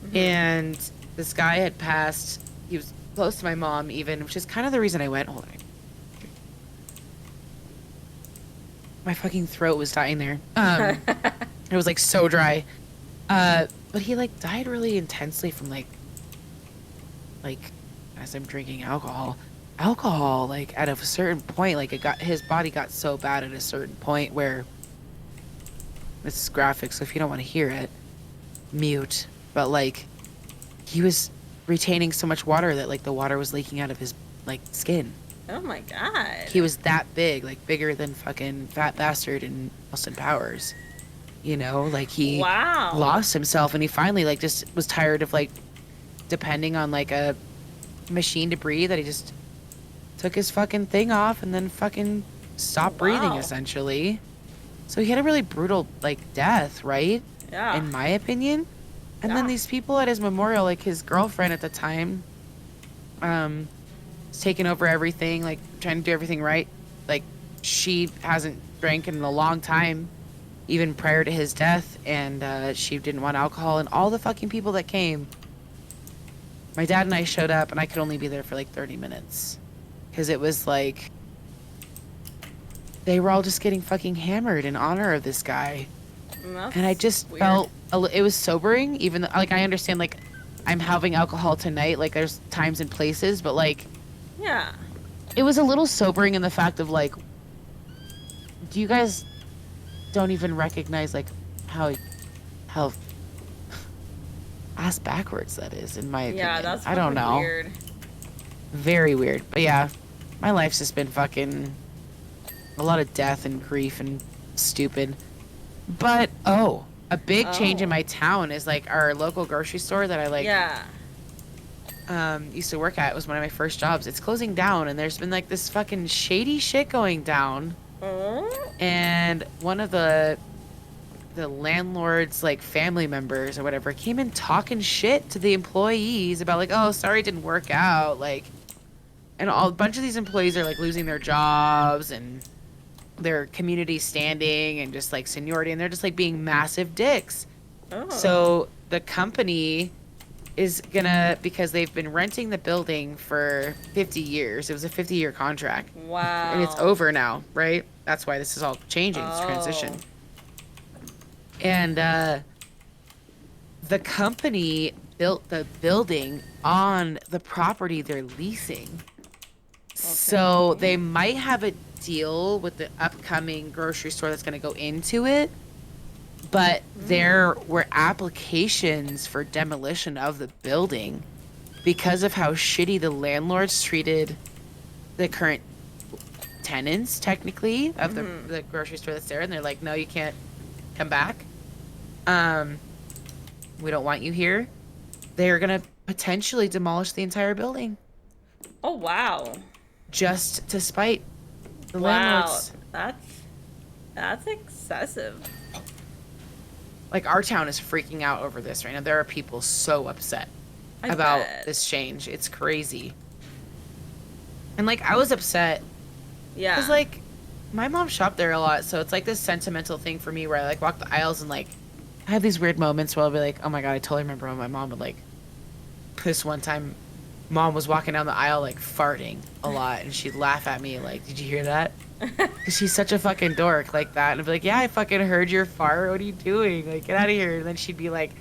Mm-hmm. And this guy had passed. He was close to my mom even, which is kind of the reason I went. Hold on. My fucking throat was dying there. It was like so dry. But he like died really intensely from like as I'm drinking alcohol. Alcohol, like at a certain point, like his body got so bad at a certain point where this is graphic, so if you don't want to hear it, mute. But like he was retaining so much water that like the water was leaking out of his like skin. Oh my god. He was that big, like bigger than fucking Fat Bastard in Austin Powers. You know, like he Wow. lost himself and he finally like just was tired of like depending on like a machine to breathe, that he just took his fucking thing off and then fucking stopped breathing Wow. essentially. So he had a really brutal like death, right? Yeah. In my opinion. And then Yeah. these people at his memorial, like his girlfriend at the time, was taking over everything, like trying to do everything right. Like she hasn't drank in a long time, even prior to his death, and she didn't want alcohol. And all the fucking people that came, my dad and I showed up, and I could only be there for like 30 minutes. Because it was like, they were all just getting fucking hammered in honor of this guy. That's And I just weird. felt, it was sobering, even though, like, I understand, like, I'm having alcohol tonight, like, there's times and places, but, like, Yeah. it was a little sobering in the fact of, like, do you guys don't even recognize, like, how ass backwards that is, in my opinion. Yeah, that's I don't fucking know. weird. Very weird. But yeah, my life's just been fucking a lot of death and grief and stupid. But a big change in Oh. my town is like our local grocery store that I like Yeah. used to work at. It was one of my first jobs. It's closing down and there's been like this fucking shady shit going down. Oh. And one of the landlord's like family members or whatever came in talking shit to the employees about like, oh, sorry it didn't work out, like, and a bunch of these employees are like losing their jobs and their community standing and just like seniority, and they're just like being massive dicks. Oh. So the company is gonna, because they've been renting the building for 50 years. It was a 50-year contract. Wow. And it's over now, right? That's why this is all changing, this transition. Oh. And the company built the building on the property they're leasing. So they might have a deal with the upcoming grocery store that's going to go into it. But there were applications for demolition of the building because of how shitty the landlords treated the current tenants, technically, of the grocery store that's there. And they're like, no, you can't come back. We don't want you here. They're going to potentially demolish the entire building Oh wow. just to spite the Wow. landlords. That's excessive. like our town is freaking out over this right now. There are people so upset I about bet. this change. It's crazy. And like I was upset Yeah. because like my mom shopped there a lot, so it's like this sentimental thing for me where I like walk the aisles and like I have these weird moments where I'll be like, oh my god, I totally remember when my mom would like this one time mom was walking down the aisle like farting a lot and she'd laugh at me like, did you hear that? 'Cause she's such a fucking dork like that. And I'd be like, yeah, I fucking heard your fart. What are you doing? Like, get out of here. And then she'd be like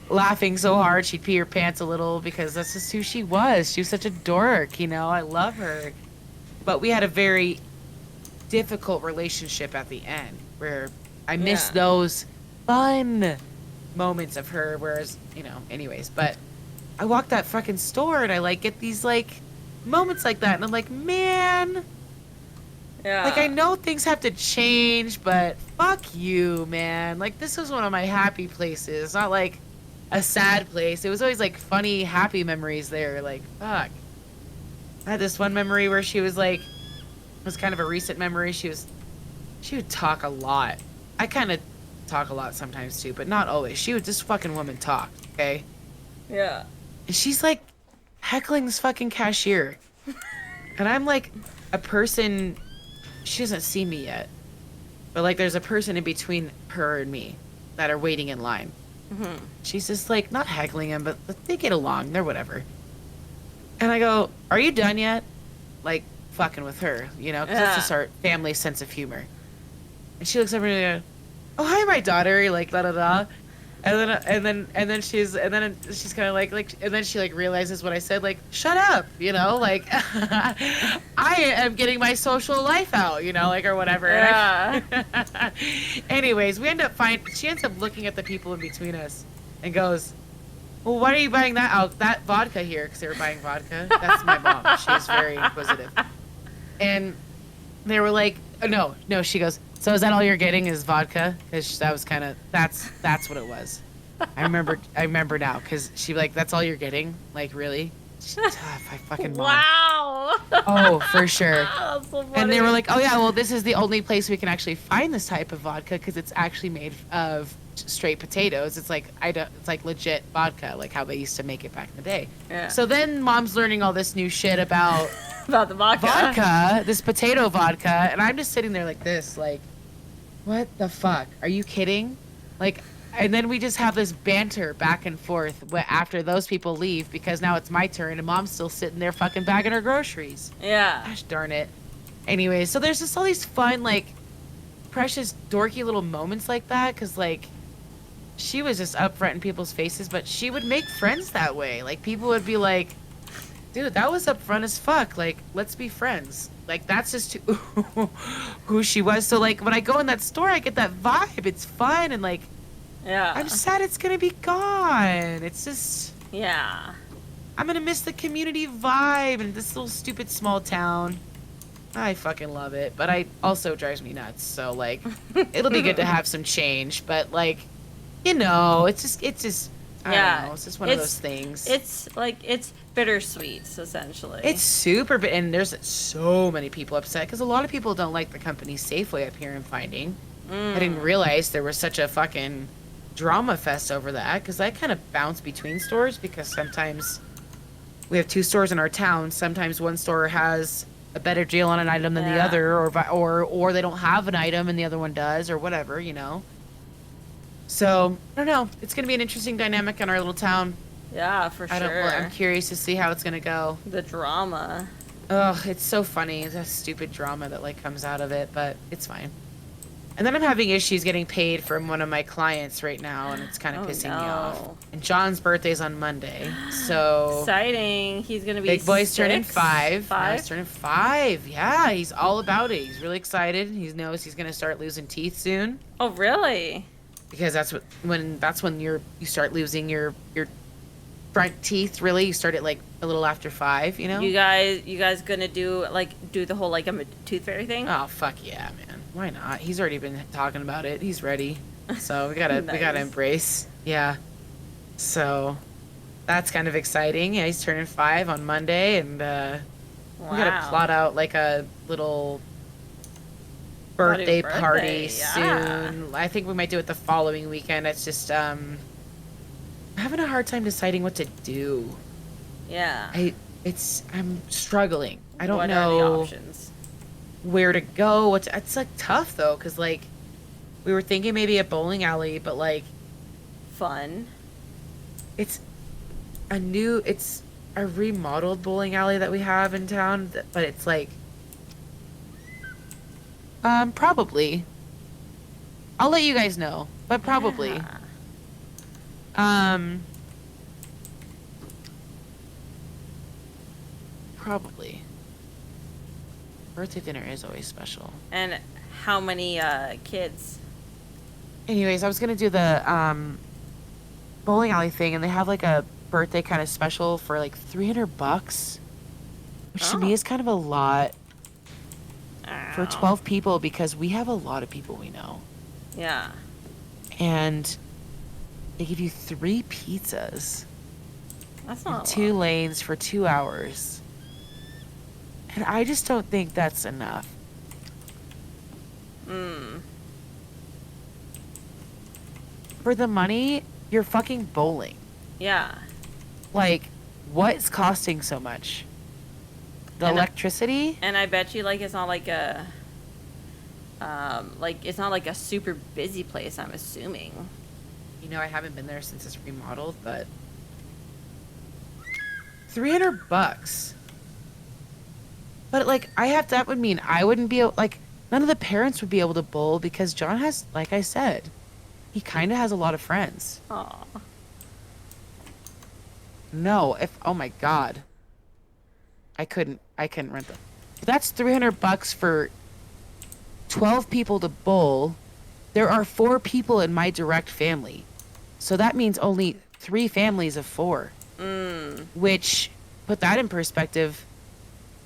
laughing so hard she'd pee her pants a little because that's just who she was. She was such a dork, you know? I love her. But we had a very difficult relationship at the end where I miss Yeah. those fun moments of her. Whereas, you know, anyways, but I walk that fucking store and I like get these like moments like that. And I'm like, man, Yeah. like I know things have to change, but fuck you, man. Like this was one of my happy places, not like a sad place. It was always like funny, happy memories there. Like fuck. I had this one memory where she was like, it was kind of a recent memory. She would talk a lot. I kind of talk a lot sometimes too, but not always. She would this fucking woman talk, okay? Yeah. And she's like heckling this fucking cashier. And I'm like a person, she doesn't see me yet. But like there's a person in between her and me that are waiting in line. Mm-hmm. She's just like not heckling him, but they get along. They're whatever. And I go, are you done yet? Like fucking with her, you know? 'Cause Yeah. it's just our family sense of humor. And she looks over and goes, oh hi my daughter, like da da da. And then she's kind of like and then she like realizes what I said, like shut up, you know, like I am getting my social life out, you know, like or whatever. Yeah. Anyways, she ends up looking at the people in between us and goes, well, why are you buying that vodka here? Because they were buying vodka. That's my mom. She's very inquisitive. And they were like, oh, no. She goes, so is that all you're getting is vodka? Because that was kind of that's what it was. I remember now because she like that's all you're getting. Like really? I fucking mom. Wow. Oh, for sure. That's so funny. And they were like, oh yeah, well this is the only place we can actually find this type of vodka because it's actually made of straight potatoes. It's like it's like legit vodka, like how they used to make it back in the day. Yeah. So then mom's learning all this new shit about About the vodka, this potato vodka, and I'm just sitting there like this, like, what the fuck? Are you kidding? Like, and then we just have this banter back and forth after those people leave because now it's my turn and mom's still sitting there fucking bagging her groceries. Yeah. Gosh darn it. Anyway, so there's just all these fun, like, precious, dorky little moments like that because, like, she was just upfront in people's faces, but she would make friends that way. Like, people would be like, dude, that was upfront as fuck. Like, let's be friends. Like, that's just who she was. So, like, when I go in that store, I get that vibe. It's fun, and, like, Yeah. I'm sad it's gonna be gone. It's just, Yeah. I'm gonna miss the community vibe and this little stupid small town. I fucking love it, but it also drives me nuts. So, like, it'll be good to have some change, but, like, you know, it's just, I don't know. It's just one of those things. It's like it's bittersweet, essentially. It's super, and there's so many people upset because a lot of people don't like the company Safeway up here. I'm finding. I didn't realize there was such a fucking drama fest over that because I kind of bounce between stores because sometimes we have two stores in our town. Sometimes one store has a better deal on an item than the Yeah. other, or they don't have an item and the other one does, or whatever, you know. So I don't know. It's gonna be an interesting dynamic in our little town. Yeah, for sure. I'm curious to see how it's gonna go. The drama. Oh, it's so funny, the stupid drama that like comes out of it, but it's fine. And then I'm having issues getting paid from one of my clients right now, and it's kind of Oh, pissing me off. no. And John's birthday's on Monday, so Exciting. He's gonna be big boy's turning 6? 5. Now 5? he's turning 5. Yeah, he's all about it. He's really excited. He knows he's gonna start losing teeth soon Oh, really? because that's when you start losing your front teeth. Really, you start at like a little after 5. You know. You guys gonna do the whole like I'm a tooth fairy thing? Oh fuck yeah, man! Why not? He's already been talking about it. He's ready. So we gotta Nice. embrace. Yeah. So that's kind of exciting. Yeah, he's turning 5 on Monday, and we gotta Wow. plot out like a little birthday party yeah. soon. I think we might do it the following weekend. It's just I'm having a hard time deciding what to do. Yeah. I'm struggling. I don't What know are the options? where to go. It's like tough though, because like we were thinking maybe a bowling alley, but like Fun. it's it's a remodeled bowling alley that we have in town, but it's like probably. I'll let you guys know, but probably. Yeah. Probably. Birthday dinner is always special. And how many kids? Anyways, I was gonna do the bowling alley thing, and they have like a birthday kind of special for like $300, which to me Oh. is kind of a lot for Ow. 12 people because we have a lot of people we know, Yeah. and they give you 3 pizzas That's and not a 2 lot. lanes for 2 hours, and I just don't think that's enough. Mm. For the money, you're fucking bowling. Yeah. Like, what's costing so much? The And electricity? And I bet you like it's not like a it's not like a super busy place, I'm assuming. You know, I haven't been there since it's remodeled, but $300. But like, that would mean I wouldn't be able, like, none of the parents would be able to bowl because John has, like I said, he kind of has a lot of friends. Aw. No, oh my God. I couldn't rent them. That's $300 for 12 people to bowl. There are 4 people in my direct family. So that means only 3 families of 4. Mm. Which, put that in perspective,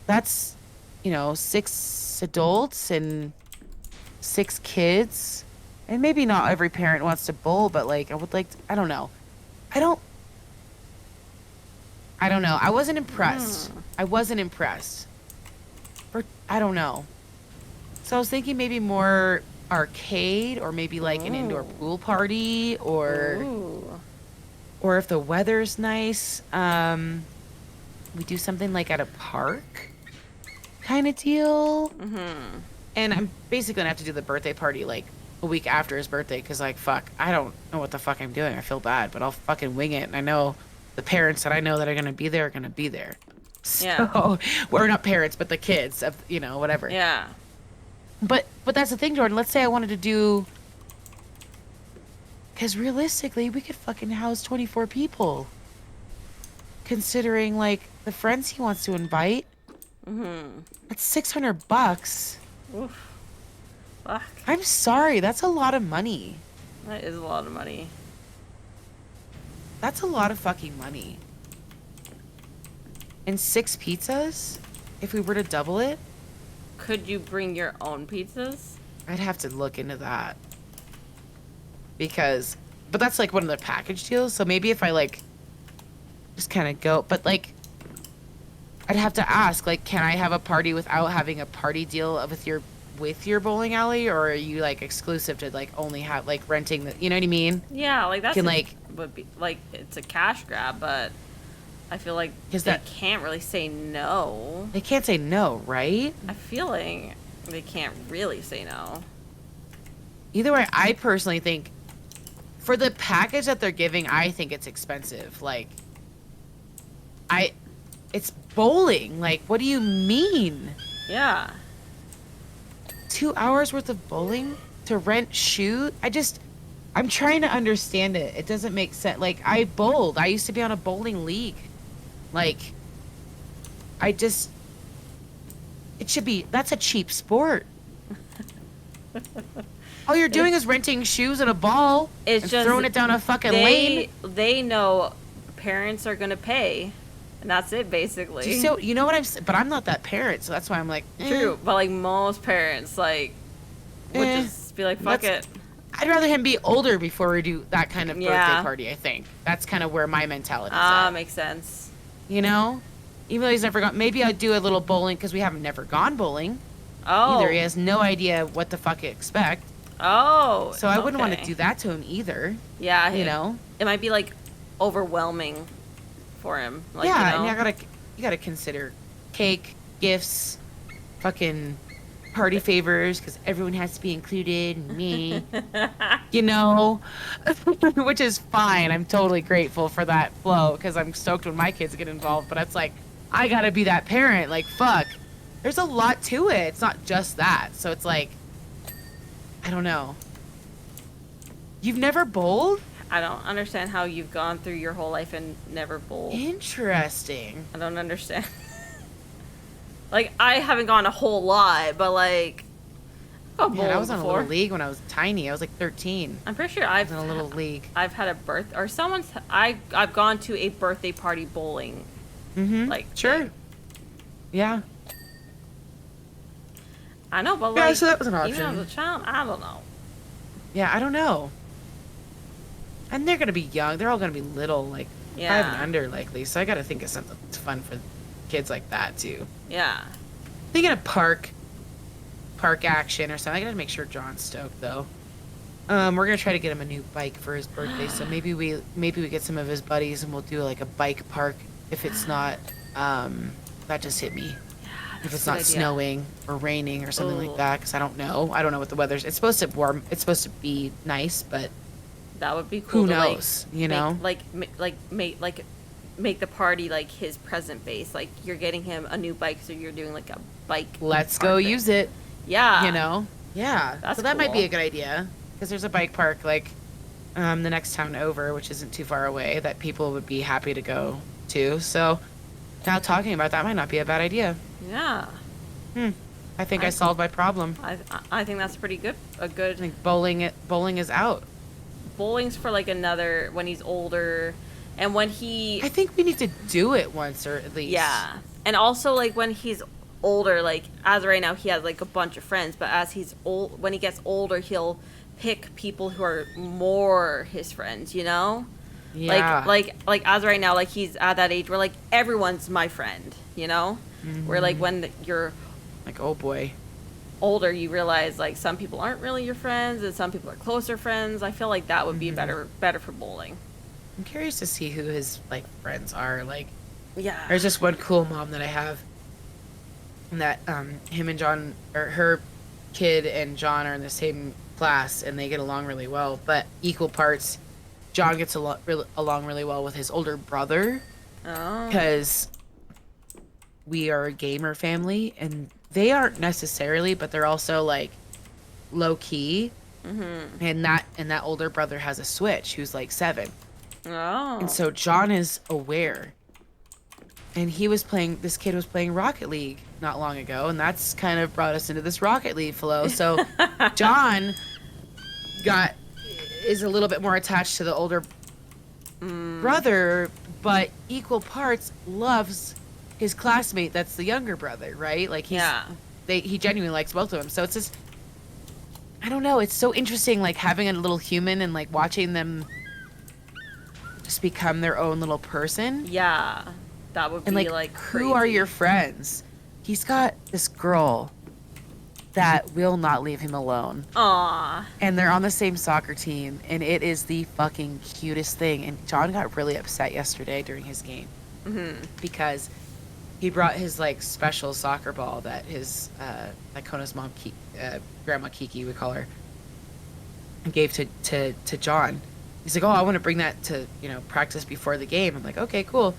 that's, 6 adults and 6 kids. And maybe not every parent wants to bowl, but like, I don't know. I don't know. I wasn't impressed. I wasn't impressed. Or, I don't know. So I was thinking maybe more arcade or maybe like an indoor Ooh. pool party Ooh. or if the weather's nice, we do something like at a park kind of deal. Mm-hmm. And I'm basically gonna have to do the birthday party like a week after his birthday because like fuck, I don't know what the fuck I'm doing. I feel bad, but I'll fucking wing it. And I know the parents that I know that are gonna be there are gonna be there. So Yeah. we're not parents, but the kids of whatever. Yeah. But that's the thing, Jordan. Let's say I wanted to do, because realistically, we could fucking house 24 people. Considering like the friends he wants to invite, Mm-hmm. that's $600. Oof. Fuck. I'm sorry, that's a lot of money. That is a lot of money. That's a lot of fucking money. And 6 pizzas, if we were to double it, Could you bring your own pizzas? I'd have to look into that. But that's like one of the package deals. So maybe if I like just kind of go, but like I'd have to ask, like, can I have a party without having a party deal with your bowling alley, or are you like exclusive to like only have like renting the, you know what I mean? Yeah, like that's Can, like- would be like it's a cash grab, but I feel like 'Cause they that- can't really say no. They can't say no, right? I feel like they can't really say no. Either way, I personally think for the package that they're giving, I think it's expensive. Like, it's bowling. Like, what do you mean? Yeah. 2 hours worth of bowling to rent shoot? I'm trying to understand it. It doesn't make sense. Like, I bowled. I used to be on a bowling league. Like, it should be, that's a cheap sport. All you're doing is renting shoes and a ball It's and just throwing it down a fucking lane. They know parents are gonna pay, and that's it basically. You know what but I'm not that parent, so that's why I'm like, True, but like most parents like would Eh, just be like, fuck it. I'd rather him be older before we do that kind of birthday Yeah. party, I think. That's kind of where my mentality is Ah, at. makes sense. You know? Even though he's never gone, maybe I'd do a little bowling because we haven't never gone bowling. either. Oh. He has no idea what the fuck to expect. Oh. So I wouldn't want to okay. do that to him either. Yeah. You know? It might be like overwhelming for him. Like, Yeah, you know? and you gotta consider cake, gifts, fucking party favors, because everyone has to be included, and me, you know, which is fine. I'm totally grateful for that flow, because I'm stoked when my kids get involved. But it's like, I gotta be that parent. Like, fuck, there's a lot to it. It's not just that. So it's like, I don't know. You've never bowled? I don't understand how you've gone through your whole life and never bowled. Interesting. I don't understand. Like, I haven't gone a whole lot, but like, I've Man, bowled I was on a before. little league when I was tiny. I was like 13. I'm pretty sure I was in a little league. I've had a I've gone to a birthday party bowling. Mm-hmm. Like, Sure. thing. Yeah. I know, but Yeah, like, so that was an even option. as a child, I don't know. Yeah, I don't know. And they're gonna be young. They're all gonna be little, like 5 Yeah. and under, likely. So I gotta think of something that's fun for kids like that too. Yeah. Thinking of park action or something. I gotta make sure John's stoked though. We're gonna try to get him a new bike for his birthday. So maybe we get some of his buddies and we'll do like a bike park. If it's not, that just hit me. If it's a good not idea. snowing or raining or something Ooh. like that, because I don't know. I don't know what the weather's. It's supposed to warm. It's supposed to be nice, but That would be cool. who to, knows? Like, You know. make the party like his present base. Like, you're getting him a new bike, so you're doing like a bike. Let's park go thing. use it. Yeah. You know. Yeah. That's so that might be cool. a good idea because there's a bike park like the next town over, which isn't too far away, that people would be happy to go to. So now talking about that might not be a bad idea. Yeah. I think I solved my problem. I think that's pretty good. A I good think bowling is out. bowling's for like another when he's older, and when he I think we need to do it once or at least. yeah, and also like when he's older, like as of right now he has like a bunch of friends, but as he's old, when he gets older, he'll pick people who are more his friends. You know. Yeah. Like as of right now, like he's at that age where like everyone's my friend. You know. Where like when you're like, oh boy. older, you realize like some people aren't really your friends and some people are closer friends. I feel like that would be better for bowling. I'm curious to see who his like friends are. Like, Yeah. there's just one cool mom that I have, and that him and John, or her kid and John, are in the same class and they get along really well. But equal parts, John gets along really well with his older brother Oh. because we are a gamer family, and they aren't necessarily, but they're also like low key. Mm-hmm. And that older brother has a Switch who's like 7. Oh. And so John is aware. And this kid was playing Rocket League not long ago, and that's kind of brought us into this Rocket League flow. So John is a little bit more attached to the older brother, but equal parts loves his classmate that's the younger brother, right? Like he genuinely likes both of them. So it's just, I don't know, it's so interesting, like having a little human and like watching them just become their own little person. Yeah. That would And be like crazy. who are your friends? He's got this girl that will not leave him alone. Aw. And they're on the same soccer team, and it is the fucking cutest thing. And John got really upset yesterday during his game because he brought his like special soccer ball that his like Kona's mom, Grandma Kiki, we call her, and gave to John. He's like, oh, I want to bring that to practice before the game. I'm like, okay, cool.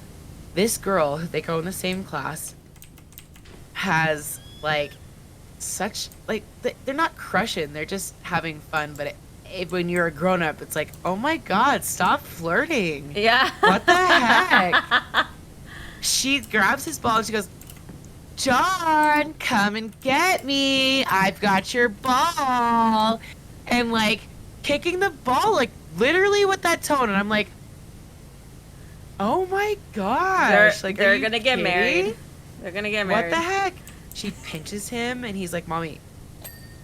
This girl, they go in the same class, has like such like they're not crushing, they're just having fun. But when you're a grown up, it's like, oh my god, stop flirting. Yeah. What the heck? She grabs his ball and she goes, John, come and get me. I've got your ball. And like kicking the ball, like literally with that tone. And I'm like, oh my gosh. They're gonna get married. They're gonna get married. What the heck? She pinches him and he's like, Mommy,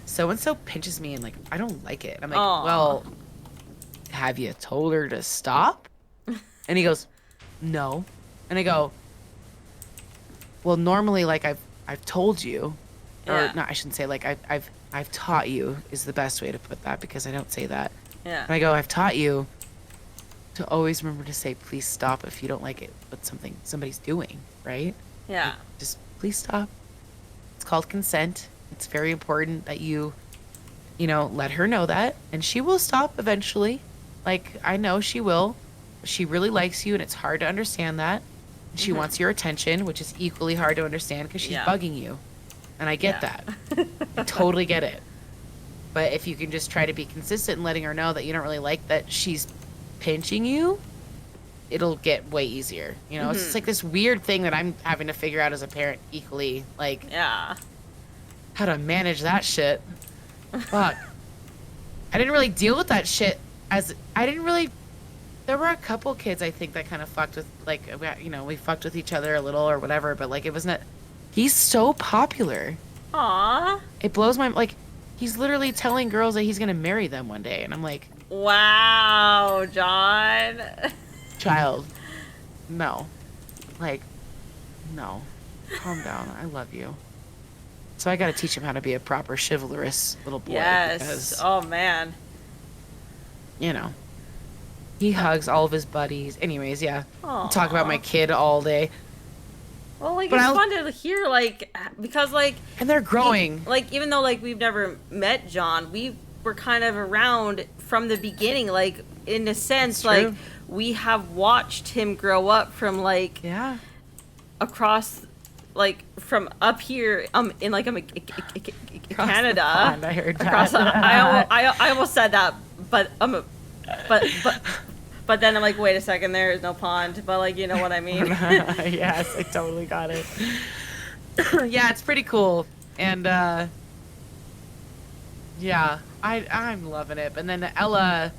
so-and-so pinches me and like, I don't like it. I'm like, Aw. well, have you told her to stop? And he goes, no. And I go, well, normally, like I've told you, or no, I shouldn't say like I've taught you is the best way to put that because I don't say that. Yeah. When I go, I've taught you to always remember to say please stop if you don't like it what somebody's doing, right? Yeah. Like, just please stop. It's called consent. It's very important that you let her know that, and she will stop eventually. Like, I know she will. She really likes you, and it's hard to understand that. She wants your attention, which is equally hard to understand because she's bugging you. And I get that. I totally get it. But if you can just try to be consistent in letting her know that you don't really like that she's pinching you, it'll get way easier. It's just like this weird thing that I'm having to figure out as a parent equally, like, how to manage that shit. Fuck. I didn't really deal with that shit there were a couple kids I think that kind of fucked with, like, we fucked with each other a little or whatever, but like it wasn't. He's so popular. Aw. It blows my, like, he's literally telling girls that he's gonna marry them one day, and I'm like, wow, John. child, no, like, no, calm down. I love you. So I gotta teach him how to be a proper chivalrous little boy. Yes. Because, Oh man. He hugs all of his buddies. Anyways, yeah. Aww. Talk about my kid all day. Well, like, it's fun to hear, like, because, like... And they're growing. Even though, like, we've never met John, we were kind of around from the beginning, like, in a sense, like, we have watched him grow up from, like... Yeah. Across, like, from up here, in, like, Canada. Pond, I heard across that. I almost said that, but, But then I'm like, wait a second, there is no pond. But, like, you know what I mean? Yes, I totally got it. Yeah, it's pretty cool. And, yeah, I'm loving it. And then Ella,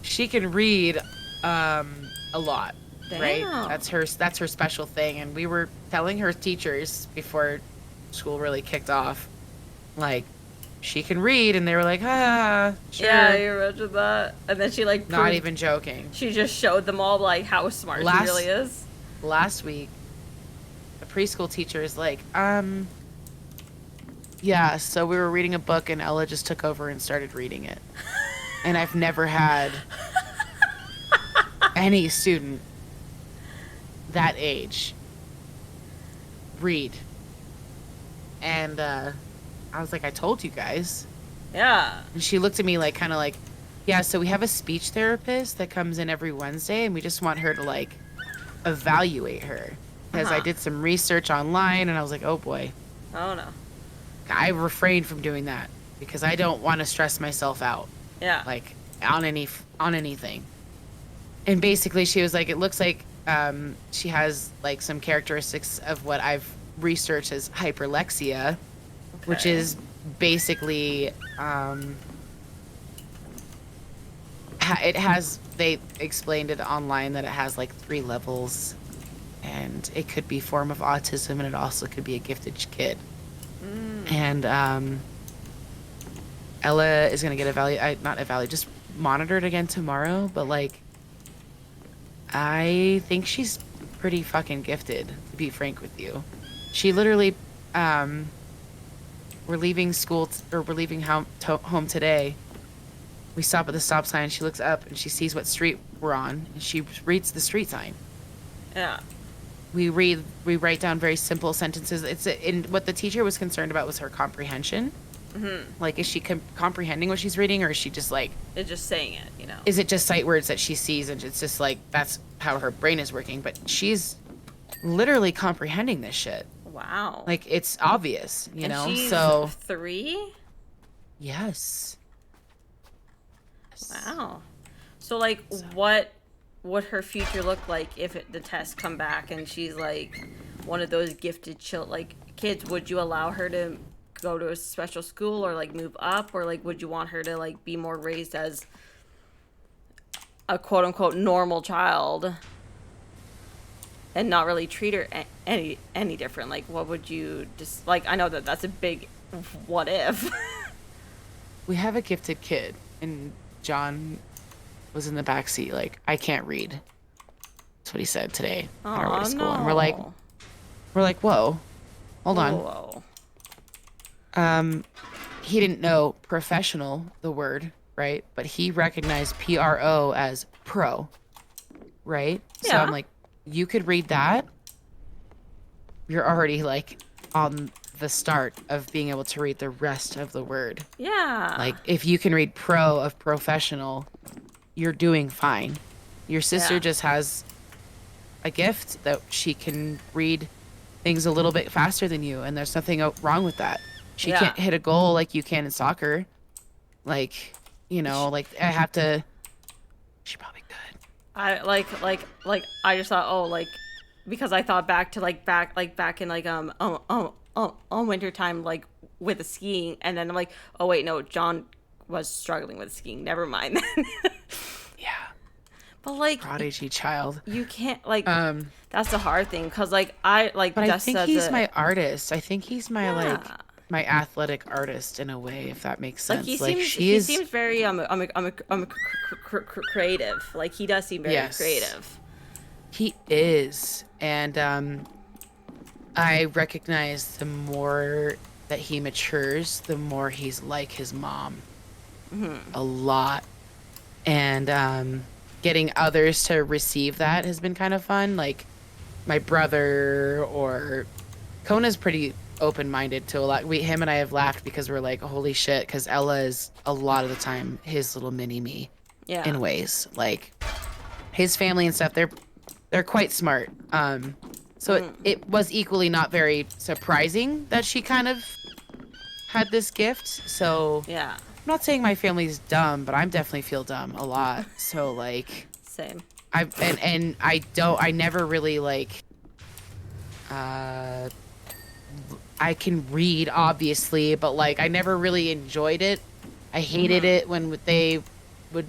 she can read a lot, right? Damn. That's her special thing. And we were telling her teachers before school really kicked off, like, she can read, and they were like, sure. Yeah, you mentioned that. And then she, like, not even joking. She just showed them all, like, how smart she really is. Last week, the preschool teacher is like, yeah, so we were reading a book, and Ella just took over and started reading it. And I've never had any student that age read. And, I was like, I told you guys. Yeah. And she looked at me like, kind of like, yeah, so we have a speech therapist that comes in every Wednesday, and we just want her to, like, evaluate her. Because I did some research online, and I was like, oh, boy. Oh, no. I refrained from doing that because I don't want to stress myself out. Yeah. Like, on anything. And basically, she was like, it looks like she has, like, some characteristics of what I've researched as hyperlexia. Which is basically, they explained it online that it has like 3 levels, and it could be form of autism, and it also could be a gifted kid. And Ella is going to get just monitored again tomorrow, but like, I think she's pretty fucking gifted, to be frank with you. She literally, we're leaving school, or we're leaving home today. We stop at the stop sign. She looks up and she sees what street we're on, and she reads the street sign. Yeah. We write down very simple sentences. What the teacher was concerned about was her comprehension. Like, is she comprehending what she's reading, or is she just like... It's just saying it, Is it just sight words that she sees, and it's just like, that's how her brain is working? But she's literally comprehending this shit. Wow. Like, it's obvious, she's so 3? Yes. Wow. So, like, what would her future look like if the tests come back and she's like one of those gifted kids? Would you allow her to go to a special school, or like move up, or like would you want her to like be more raised as a quote unquote normal child and not really treat her any different? Like, what would you just like? I know that's a big what if. We have a gifted kid, and John was in the back seat like, I can't read. That's what he said today on our way to school. No. And we're like, whoa, hold on. Whoa. he didn't know professional, the word, right? But he recognized PRO as pro, right? So Yeah. I'm like, you could read that. You're already like on the start of being able to read the rest of the word. Yeah. Like if you can read pro of professional, you're doing fine. Your sister Yeah. just has a gift that she can read things a little bit faster than you, and there's nothing wrong with that. She Yeah. can't hit a goal like you can in soccer. Like, like I have to. She probably could. I I just thought, oh, like, because I thought back to back in winter time, like with the skiing, and then I'm like, oh wait, no, John was struggling with skiing. Never mind. Yeah, But like, prodigy child. you can't like. Um, That's the hard thing, cause like but I Dust think says he's it. my artist. I think he's my Yeah. my athletic artist in a way, if that makes Like sense. he Like seems she he is. seems very creative. Like he does seem very Yes. creative. He is, and I recognize the more that he matures, the more he's like his mom. A lot. And getting others to receive that has been kind of fun. Like my brother or Kona's pretty open-minded to a lot. Him and I have laughed because we're like, holy shit, because Ella is a lot of the time his little mini me Yeah. in ways. Like his family and stuff, they're quite smart. So it was equally not very surprising that she kind of had this gift. So Yeah. I'm not saying my family's dumb, but I definitely feel dumb a lot. So like Same. I never really like I can read obviously, but like I never really enjoyed it. I hated it when they would,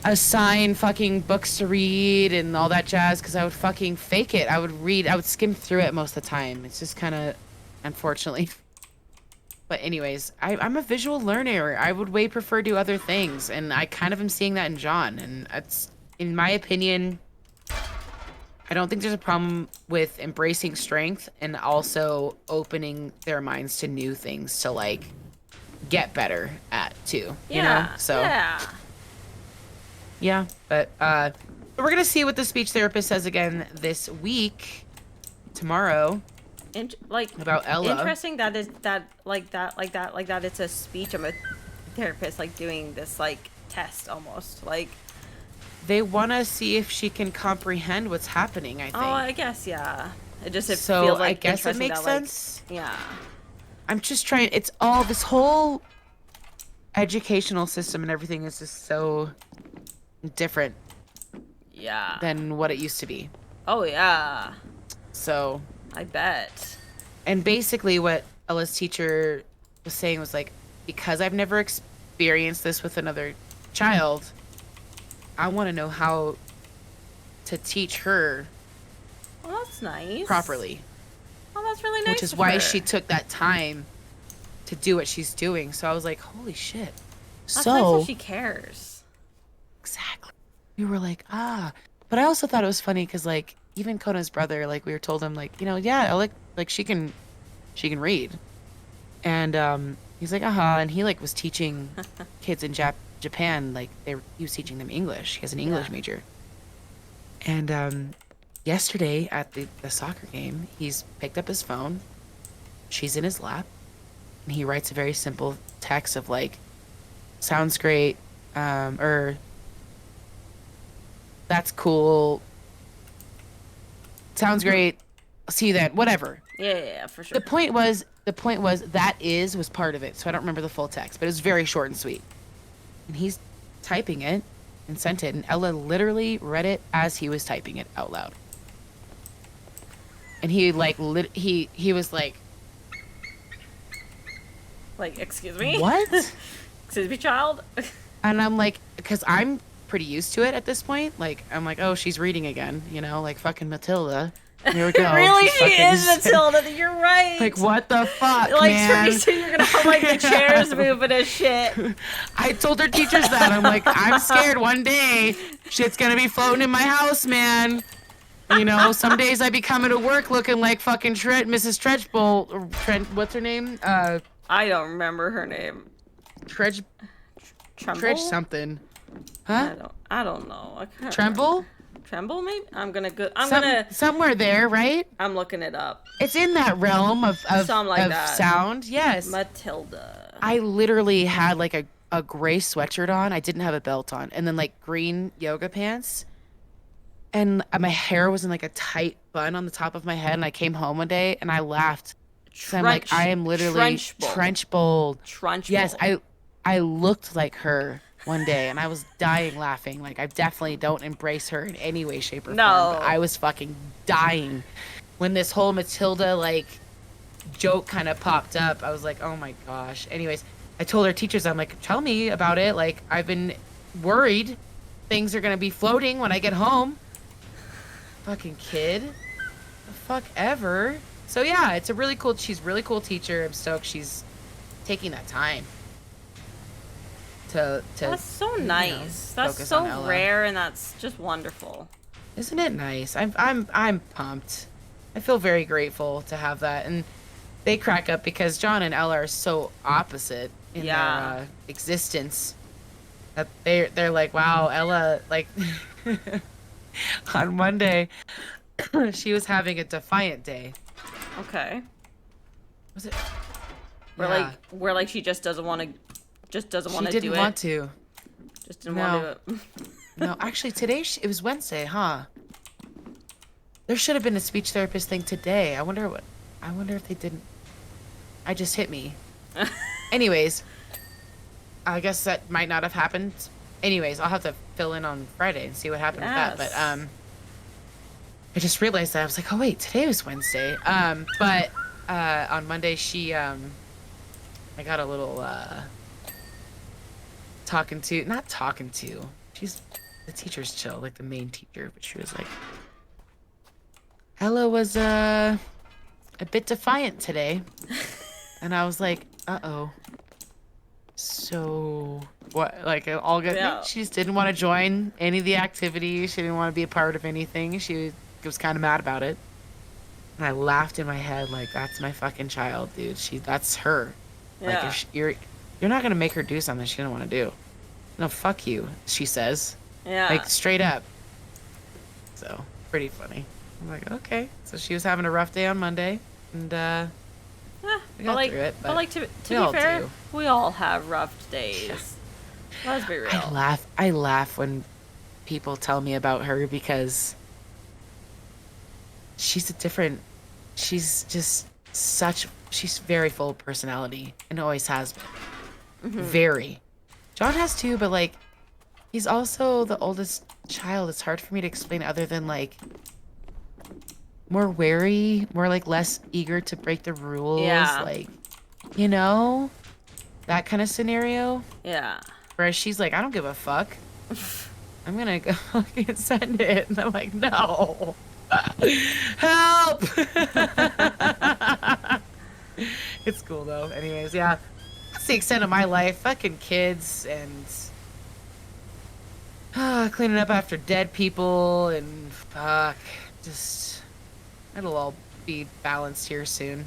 assign fucking books to read and all that jazz because I would fucking fake it. I would skim through it most of the time. It's just kind of, unfortunately. But anyways, I'm a visual learner. I would way prefer to do other things, and I kind of am seeing that in John. And it's, in my opinion, I don't think there's a problem with embracing strength and also opening their minds to new things to like get better at too. Yeah. So Yeah. yeah, but we're gonna see what the speech therapist says again this week, tomorrow. About Ella. Interesting that is that it's a speech of a therapist like doing this like test almost like. They want to see if she can comprehend what's happening. I think. Oh, I guess yeah. It feels like I guess it interesting makes that, like, sense. yeah. I'm just trying. It's all this whole educational system and everything is just so different Yeah. than what it used to be. Oh yeah. So. I bet. And basically what Ella's teacher was saying was like, because I've never experienced this with another child, I want to know how to teach her Well, that's nice. properly. Oh, that's really nice. Which is of why her. she took that time to do what she's doing. So I was like, holy shit. That's So nice that she cares. exactly. We were like, but I also thought it was funny because like even Kona's brother, like we were told him like, yeah, like she can read. And he's like, and he like was teaching kids in Japan, like he was teaching them English. He has an English major. And yesterday at the soccer game, he's picked up his phone. She's in his lap, and he writes a very simple text of like, sounds great, or that's cool. Sounds great. I'll see you then. Whatever. Yeah, for sure. The point was that was part of it. So I don't remember the full text, but it was very short and sweet. And he's typing it and sent it, and Ella literally read it as he was typing it out loud. And he like he was like, excuse me? what? Excuse me, child? And I'm like, because I'm pretty used to it at this point. Like, I'm like, oh, she's reading again, like fucking Matilda. Here we go. Really, She's she fucking is Matilda. You're right. Like, what the fuck, like, man? pretty soon you're gonna have like the chairs moving and shit. I told her teachers that. I'm like, I'm scared one day shit's gonna be floating in my house, man. You know, some days I be coming to work looking like fucking Mrs. Trenchbull. Or what's her name? I don't remember her name. Tredge Tremble? something. Huh? I don't know. I can't Tremble? remember. Tremble, maybe? Somewhere there, right? I'm looking it up. It's in that realm of Something like that. sound. Yes. Matilda. I literally had like a gray sweatshirt on. I didn't have a belt on, and then like green yoga pants. And my hair was in like a tight bun on the top of my head. And I came home one day and I laughed. So I'm like, I am literally trench bold. Yes, I looked like her one day and I was dying laughing. Like, I definitely don't embrace her in any way, shape, or form. But I was fucking dying when this whole Matilda like joke kind of popped up. I was like, oh my gosh. Anyways, I told our teachers, I'm like, tell me about it. Like, I've been worried things are gonna be floating when I get home. Fucking kid. The fuck ever. So yeah, it's a really cool, she's a really cool teacher. I'm stoked she's taking that time to That's so nice. That's so rare and that's just wonderful. Isn't it nice? I'm pumped. I feel very grateful to have that. And they crack up because John and Ella are so opposite in their existence that they're like, wow, Ella, like on Monday she was having a defiant day. Okay. Was it where like she just doesn't want to do it. She didn't want to. Just didn't want to do it. No, actually today it was Wednesday, huh? There should have been a speech therapist thing today. I wonder if they didn't. I just hit me. Anyways, I guess that might not have happened. Anyways, I'll have to fill in on Friday and see what happened with that. But I just realized that I was like, oh wait, today was Wednesday. But on Monday I got a little not talking to. She's the teacher's chill, like the main teacher, but she was like, Ella was a bit defiant today. And I was like, uh-oh. So what, like, all good? Yeah. She just didn't want to join any of the activities. She didn't want to be a part of anything. She was kind of mad about it. And I laughed in my head like, that's my fucking child, dude. That's her. Yeah. Like, if you're not gonna make her do something she didn't want to do. No, fuck you, she says. Yeah. Like, straight up. So, pretty funny. I'm like, okay. So she was having a rough day on Monday, and we got through it. But to be fair, we all have rough days. Yeah. Let's be real. I laugh when people tell me about her because she's very full of personality and always has been. Mm-hmm. Very. John has too, but like, he's also the oldest child. It's hard for me to explain other than like more wary, more like less eager to break the rules. Yeah. Like, you know, that kind of scenario. Yeah. Whereas she's like, I don't give a fuck. I'm gonna go and send it. And I'm like, no. Help! It's cool though. Anyways, yeah. That's the extent of my life. Fucking kids and cleaning up after dead people and fuck. Just, it'll all be balanced here soon.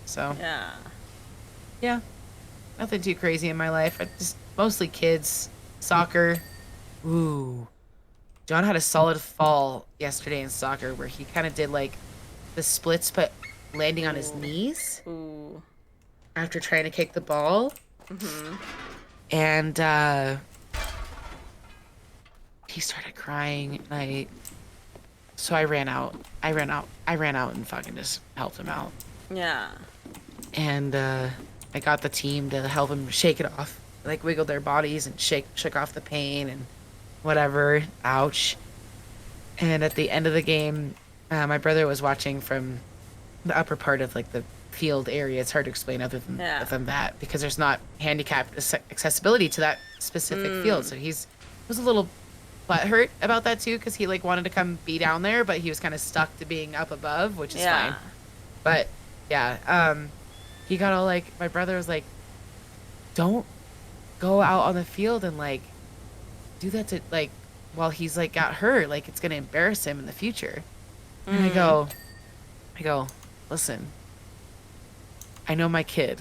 So yeah. Nothing too crazy in my life. Just mostly kids, soccer. Ooh. John had a solid fall yesterday in soccer where he kind of did like the splits but landing on his knees. Ooh. After trying to kick the ball. Mm-hmm. And he started crying and so I ran out and fucking just helped him out. Yeah. And I got the team to help him shake it off. Like wiggled their bodies and shook off the pain and whatever. Ouch. And at the end of the game, my brother was watching from the upper part of like the field area. It's hard to explain other than that because there's not handicapped accessibility to that specific field. So was a little butthurt about that too because he like wanted to come be down there, but he was kind of stuck to being up above, which is fine. But yeah, he got all like, my brother was like, don't go out on the field and like do that to like while he's like got hurt, like it's gonna embarrass him in the future. And I go, listen, I know my kid,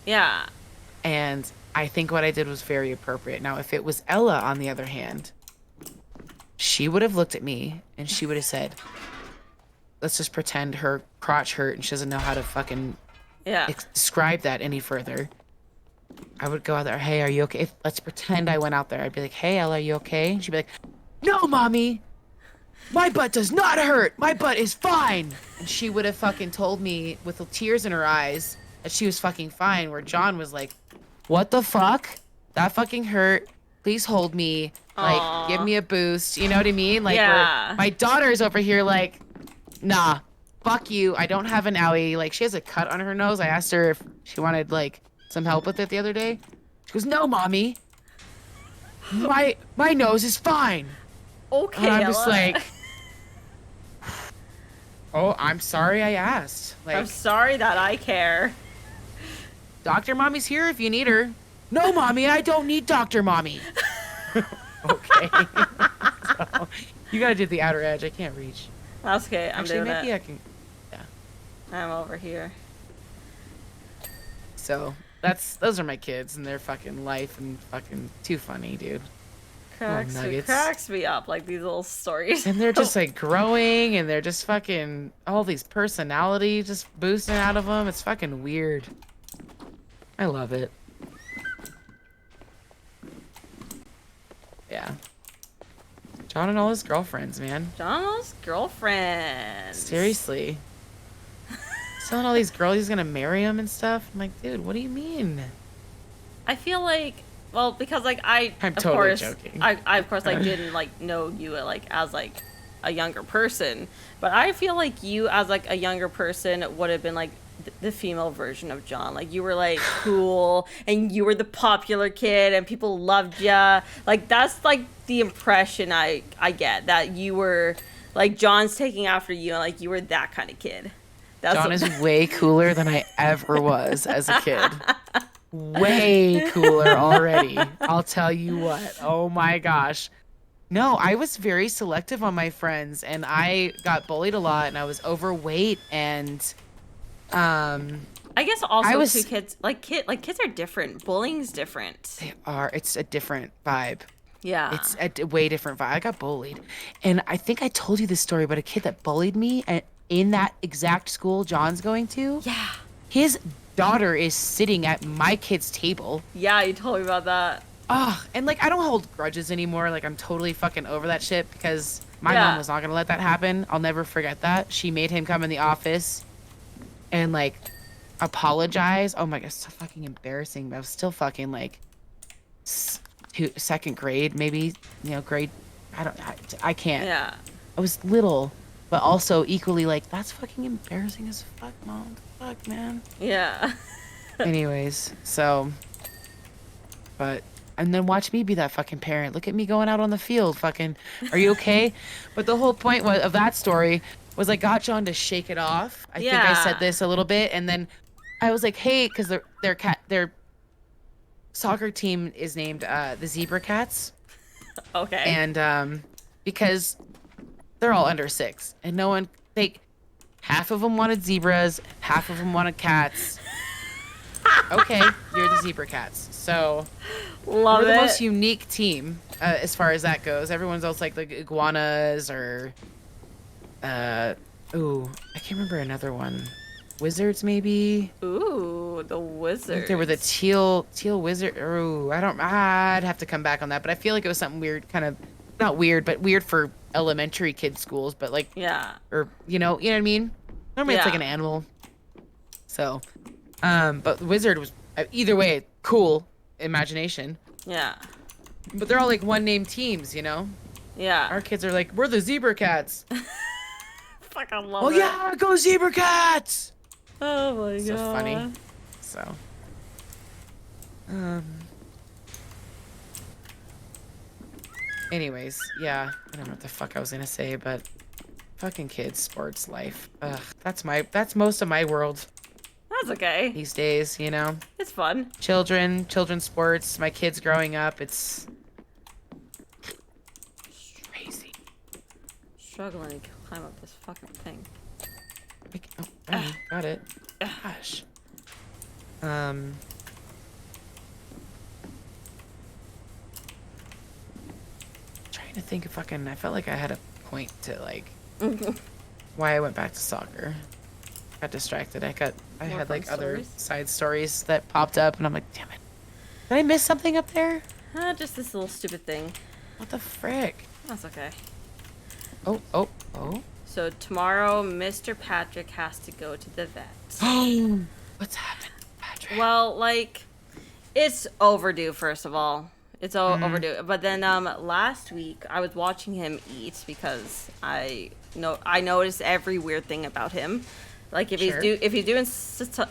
Yeah. and I think what I did was very appropriate. Now, if it was Ella, on the other hand, she would have looked at me and she would have said, let's just pretend her crotch hurt and she doesn't know how to fucking Yeah. describe that any further. I would go out there, hey, are you okay? Let's pretend I went out there. I'd be like, hey, Ella, are you okay? And she'd be like, no, mommy, my butt does not hurt. My butt is fine. And she would have fucking told me with the tears in her eyes that she was fucking fine, where John was like, what the fuck? That fucking hurt. Please hold me. Like, Aw. give me a boost. You know what I mean? Like, Yeah. where my daughter's over here like, nah, fuck you. I don't have an owie. Like, she has a cut on her nose. I asked her if she wanted, like, some help with it the other day. She goes, no, mommy. My nose is fine. Okay, And I'm just Ella. like, oh, I'm sorry I asked. I'm Like, sorry that I care. Dr. Mommy's here if you need her. No, Mommy, I don't need Dr. Mommy. Okay. So, you gotta do the outer edge. I can't reach. That's okay. I'm Actually, doing maybe it. I can. Yeah. I'm over here. So, those are my kids and their fucking life and fucking too funny, dude. Nuggets. Cracks me up, like these little stories. And they're just like growing and they're just fucking all these personality just boosting out of them. It's fucking weird. I love it. Yeah. John and all his girlfriends, man. Donald's girlfriend. Seriously. Telling all these girls he's gonna marry them and stuff. I'm like, dude, what do you mean? I feel like, well, because like I'm of totally course, joking. I of course like didn't like know you like as like a younger person, but I feel like you as like a younger person would have been like the female version of John. Like you were like cool and you were the popular kid and people loved ya. Like that's like the impression I get, that you were like John's taking after you and like you were that kind of kid. That's John is way cooler than I ever was as a kid. Way cooler already. I'll tell you what. Oh my gosh. No, I was very selective on my friends and I got bullied a lot and I was overweight and I guess also I was- too, kids are different. Bullying's different. it's a different vibe. Yeah. It's a way different vibe. I got bullied. And I think I told you this story about a kid that bullied me in that exact school John's going to. Yeah. His daughter is sitting at my kid's table. Yeah, you told me about that. Ugh, and like I don't hold grudges anymore. Like I'm totally fucking over that shit because my Yeah. mom was not gonna let that happen. I'll never forget that. She made him come in the office and like apologize. Oh my god, so fucking embarrassing. But I was still fucking like second grade, maybe, grade. I can't. Yeah. I was little, but also equally like that's fucking embarrassing as fuck, mom. Fuck, man. Yeah. Anyways, so, but, and then watch me be that fucking parent. Look at me going out on the field, fucking, are you okay? But the whole point of that story was I got John to shake it off. I think I said Yeah. this a little bit, and then I was like, hey, because their soccer team is named the Zebra Cats, Okay. and because they're all under 6, and no one, half of them wanted zebras, half of them wanted cats. Okay, you're the Zebra Cats. So Love we're the it. most unique team as far as that goes. Everyone's else like the iguanas or I can't remember another one. Wizards maybe. Ooh, the I wizard. think they were the teal wizard. Ooh, I'd have to come back on that, but I feel like it was something weird, kind of not weird, but weird for elementary kid schools, but like Yeah. or you know what I mean? Normally it's like Yeah. an animal. So, but the wizard was either way cool imagination. Yeah. But they're all like one name teams, you know. Yeah. Our kids are like, we're the Zebra Cats. Fuck, I love Oh it. yeah, go Zebra Cats! Oh my god. So funny. So, anyways, yeah, I don't know what the fuck I was gonna say, but fucking kids, sports, life. Ugh, that's most of my world That's okay. these days, you know. It's fun. Children's sports, my kids growing up, it's crazy. Struggling. climb up this fucking thing. Oh, got it. Gosh. Trying to think if I felt like I had a point to like why I went back to soccer. Got distracted. I More had fun like other stories? side stories that popped up, and I'm like, damn it. Did I miss something up there? Just this little stupid thing. What the frick? That's okay. Oh. So tomorrow, Mr. Patrick has to go to the vet. What's happened, Patrick? Well, like, it's overdue, first of all. It's overdue. But then last week, I was watching him eat because I noticed every weird thing about him. Like, if Sure. he's doing something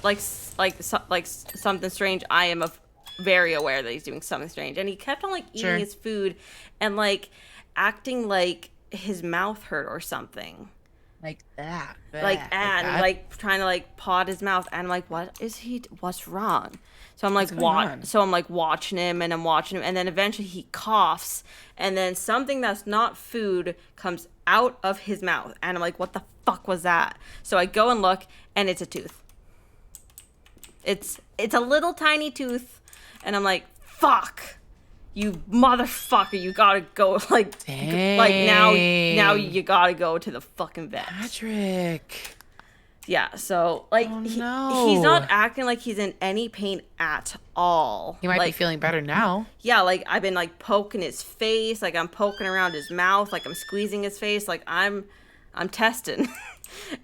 strange, I am very aware that he's doing something strange. And he kept on, like, eating Sure. his food and, like, acting like his mouth hurt or something. Like that. Like, and that? like trying to like pod his mouth, and I'm like, what's wrong? So I'm like, What's going on? so I'm like watching him, and then eventually he coughs, and then something that's not food comes out of his mouth, and I'm like, what the fuck was that? So I go and look, and it's a tooth. It's a little tiny tooth, and I'm like, fuck. You motherfucker, you gotta go, like now you gotta go to the fucking vet. Patrick. Yeah, so, like, Oh, he's no. not acting like he's in any pain at all. He might be like, feeling better now. yeah, like, I've been, like, poking his face, like, I'm poking around his mouth, like, I'm squeezing his face, like, I'm testing.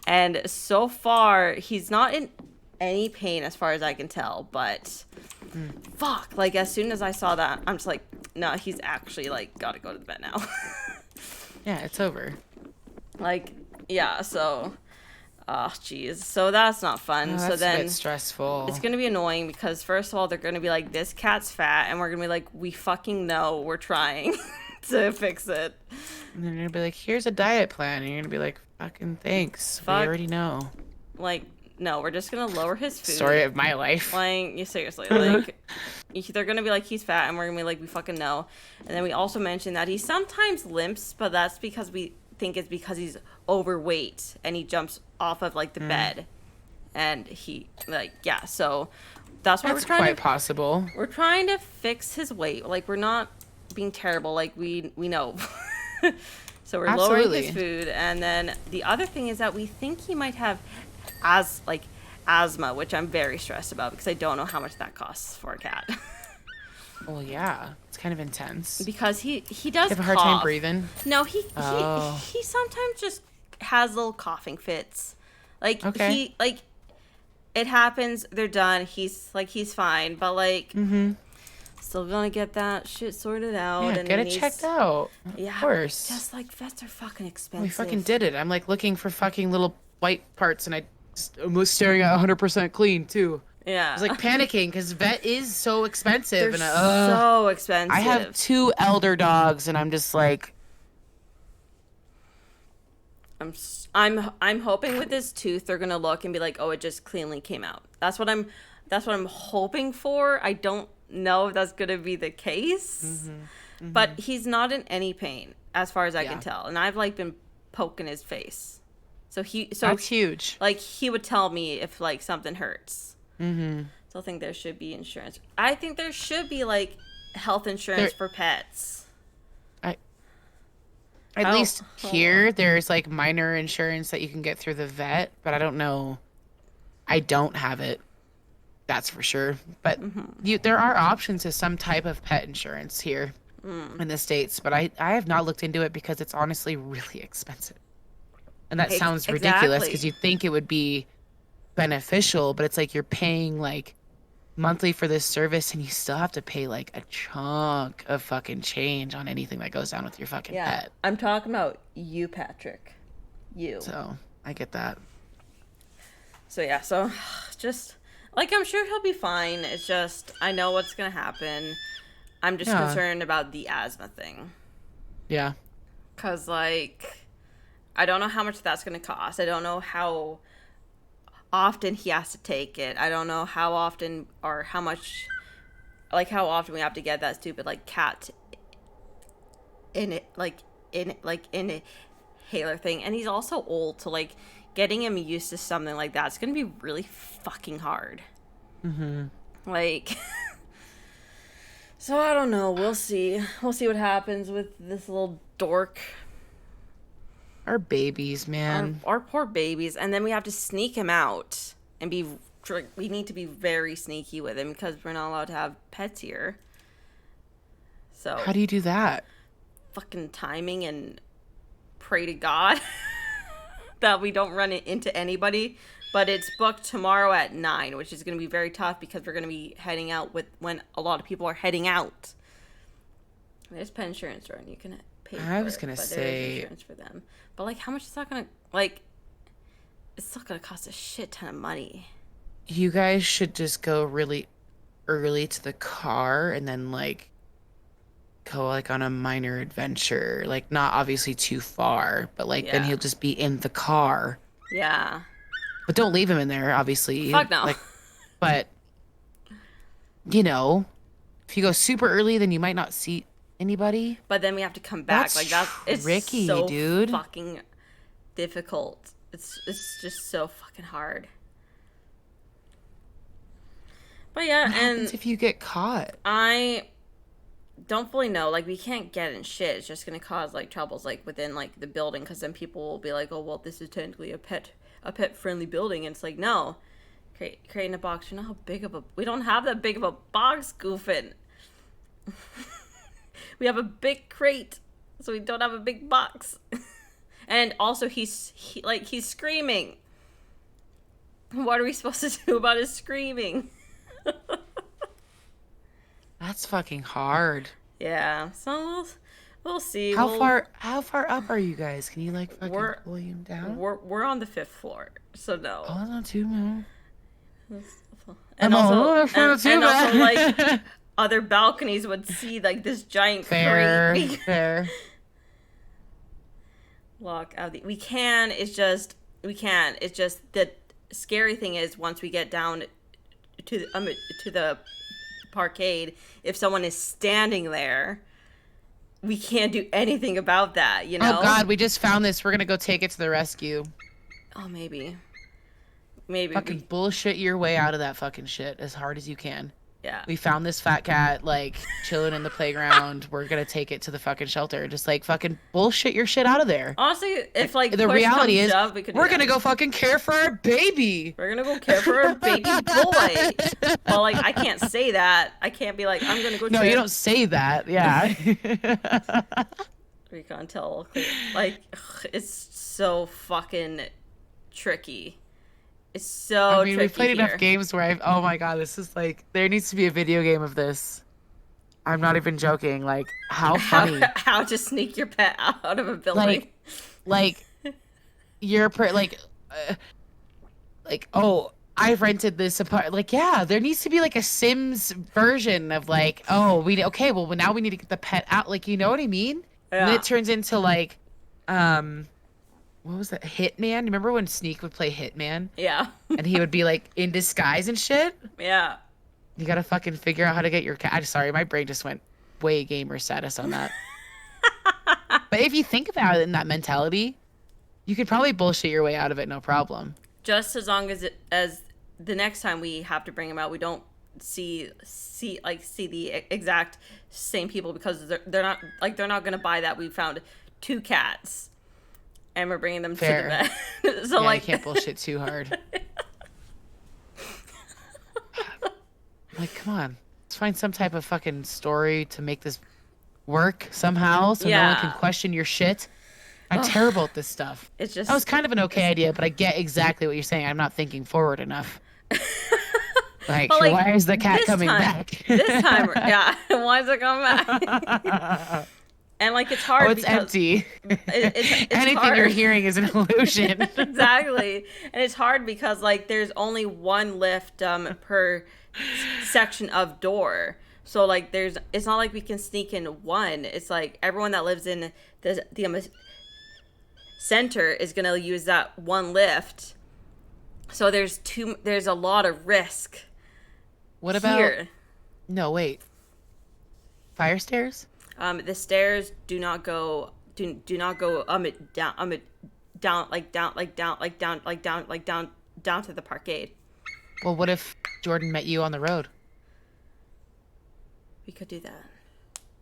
And so far, he's not in any pain as far as I can tell, but fuck, like, as soon as I saw that, I'm just like, no, he's actually, like, gotta go to the vet now. Yeah, it's over. Like, yeah, so, oh, jeez, so that's not fun. Oh, So that's a then bit stressful. it's gonna be annoying because first of all, they're gonna be like, this cat's fat, and we're gonna be like, we fucking know, we're trying to fix it. And they're gonna be like, here's a diet plan. And you're gonna be like, fucking thanks. Fuck. We already know. Like, no, we're just gonna lower his food. Story of my life. Like, you seriously, like, they're gonna be like, he's fat, and we're gonna be like, we fucking know. And then we also mentioned that he sometimes limps, but that's because we think it's because he's overweight and he jumps off of like the bed, and he like, yeah. So that's why That's we're trying quite to possible. we're trying to fix his weight. Like, we're not being terrible. Like, we know. So we're lowering Absolutely. his food, and then the other thing is that we think he might have asthma, which I'm very stressed about because I don't know how much that costs for a cat. Well, yeah. It's kind of intense. Because he does You have a hard time cough. breathing? No, Oh. he sometimes just has little coughing fits. Like, Okay. it happens, they're done. He's fine, but like still gonna get that shit sorted out. Yeah, and get he it needs- checked out. Yeah, Of course. just like vets are fucking expensive. We fucking did it. I'm like looking for fucking little white parts, and I almost staring at 100% clean too. Yeah, I was like panicking because vet is so expensive, they're and so expensive. I have 2 elder dogs, and I'm just like, I'm hoping with this tooth they're gonna look and be like, oh, it just cleanly came out. That's what I'm hoping for. I don't know if that's gonna be the case, but he's not in any pain as far as I can Yeah. tell, and I've like been poking his face, so that's huge. like he would tell me if like something hurts. So I think there should be insurance. I think there should be like health insurance for pets. At Oh, least hold here, there's like minor insurance that you can get through the vet, but I don't know. I don't have it. That's for sure. But there are options to some type of pet insurance here in the States, but I have not looked into it because it's honestly really expensive. And that sounds ridiculous Exactly. because you think it would be beneficial, but it's like you're paying like monthly for this service and you still have to pay like a chunk of fucking change on anything that goes down with your fucking Yeah, pet. I'm talking about you, Patrick. You. So I get that. So yeah, so just like I'm sure he'll be fine. It's just I know what's gonna happen. I'm just Yeah. concerned about the asthma thing. Yeah. Cause like I don't know how much that's gonna cost. I don't know how often he has to take it. I don't know how often or how much how often we have to get that stupid like cat in it handler thing, and he's also old, so like getting him used to something like that's gonna be really fucking hard. Like, so I don't know. We'll see. We'll see what happens with this little dork. Our babies, man. Our poor babies, and then we have to sneak him out and we need to be very sneaky with him because we're not allowed to have pets here. So How do you do that? fucking timing and pray to God that we don't run it into anybody. But it's booked tomorrow at 9, which is going to be very tough because we're going to be heading out when a lot of people are heading out. There's pet insurance, right? You can pay for I was it, gonna but there say- is insurance for them. But like, how much is that going to, like, it's still going to cost a shit ton of money. You guys should just go really early to the car and then like go like on a minor adventure. Like not obviously too far, but like then Yeah. he'll just be in the car. Yeah. But don't leave him in there, obviously. Fuck no. Like, but you know, if you go super early, then you might not see anybody. But then we have to come back. That's Like it's tricky, so dude. fucking difficult. It's just so fucking hard. But yeah, What happens and if you get caught? I don't fully know. Like we can't get in shit. It's just gonna cause like troubles like within like the building because then people will be like, oh well, this is technically a pet friendly building, and it's like no, creating a box. You know how big of a we don't have that big of a box, Goofin. We have a big crate, so we don't have a big box. And also he's screaming. What are we supposed to do about his screaming? That's fucking hard. Yeah, so we'll see. How far up are you guys? Can you like fucking We're- pull him down? We're on the 5th floor, so no. Oh, not too bad. And also, and also bad. like other balconies would see like this giant Fair, crate. fair. Lock out the. We can. It's just the scary thing is once we get down to the parkade, if someone is standing there, we can't do anything about that. You know. Oh God, we just found this. We're gonna go take it to the rescue. Oh, maybe. Fucking bullshit your way out of that fucking shit as hard as you can. Yeah. We found this fat cat like chilling in the playground. We're gonna take it to the fucking shelter. Just like fucking bullshit your shit out of there. Honestly, if like The push reality comes is, up, we could do we're that. gonna go fucking care for our baby. We're gonna go care for a baby boy. Well, like I can't say that. I can't be like I'm gonna go. No, you don't say that. Yeah. We can't tell. Like ugh, it's so fucking tricky. It's so. I mean, tricky we've played here. enough games where oh my God, this is like, there needs to be a video game of this. I'm not even joking. Like, how funny. How to sneak your pet out of a building. Like, you're oh, I've rented this apart. Like, yeah, there needs to be like a Sims version of like, oh, okay, well now we need to get the pet out. Like, you know what I mean? And then Yeah. it turns into like, what was that? Hitman? Remember when Sneak would play Hitman Yeah. and he would be like in disguise and shit? Yeah. You gotta fucking figure out how to get your cat. I'm sorry, my brain just went way gamer status on that. But if you think about it in that mentality, you could probably bullshit your way out of it, no problem. Just as long as the next time we have to bring him out, we don't see the exact same people because they're not gonna buy that. We found 2 cats, and we're bringing them Fair. to the vet. So Yeah, like, you can't bullshit too hard. Like, come on, let's find some type of fucking story to make this work somehow, so no one can Yeah. question your shit. I'm terrible at this stuff. it's just That was kind of an okay idea, but I get exactly what you're saying. I'm not thinking forward enough. Like, But, like, why is the cat this coming time- back? this time. Yeah, why is it coming back? And like it's hard. Oh, it's because empty. It's Anything hard. you're hearing is an illusion. Exactly, and it's hard because like there's only one lift per section of door. So like it's not like we can sneak in one. It's like everyone that lives in the center is gonna use that one lift. So there's a lot of risk. What about? Here. No, wait. Fire stairs? The stairs do not go do not go down down to the parkade. Well, what if Jordan met you on the road? We could do that.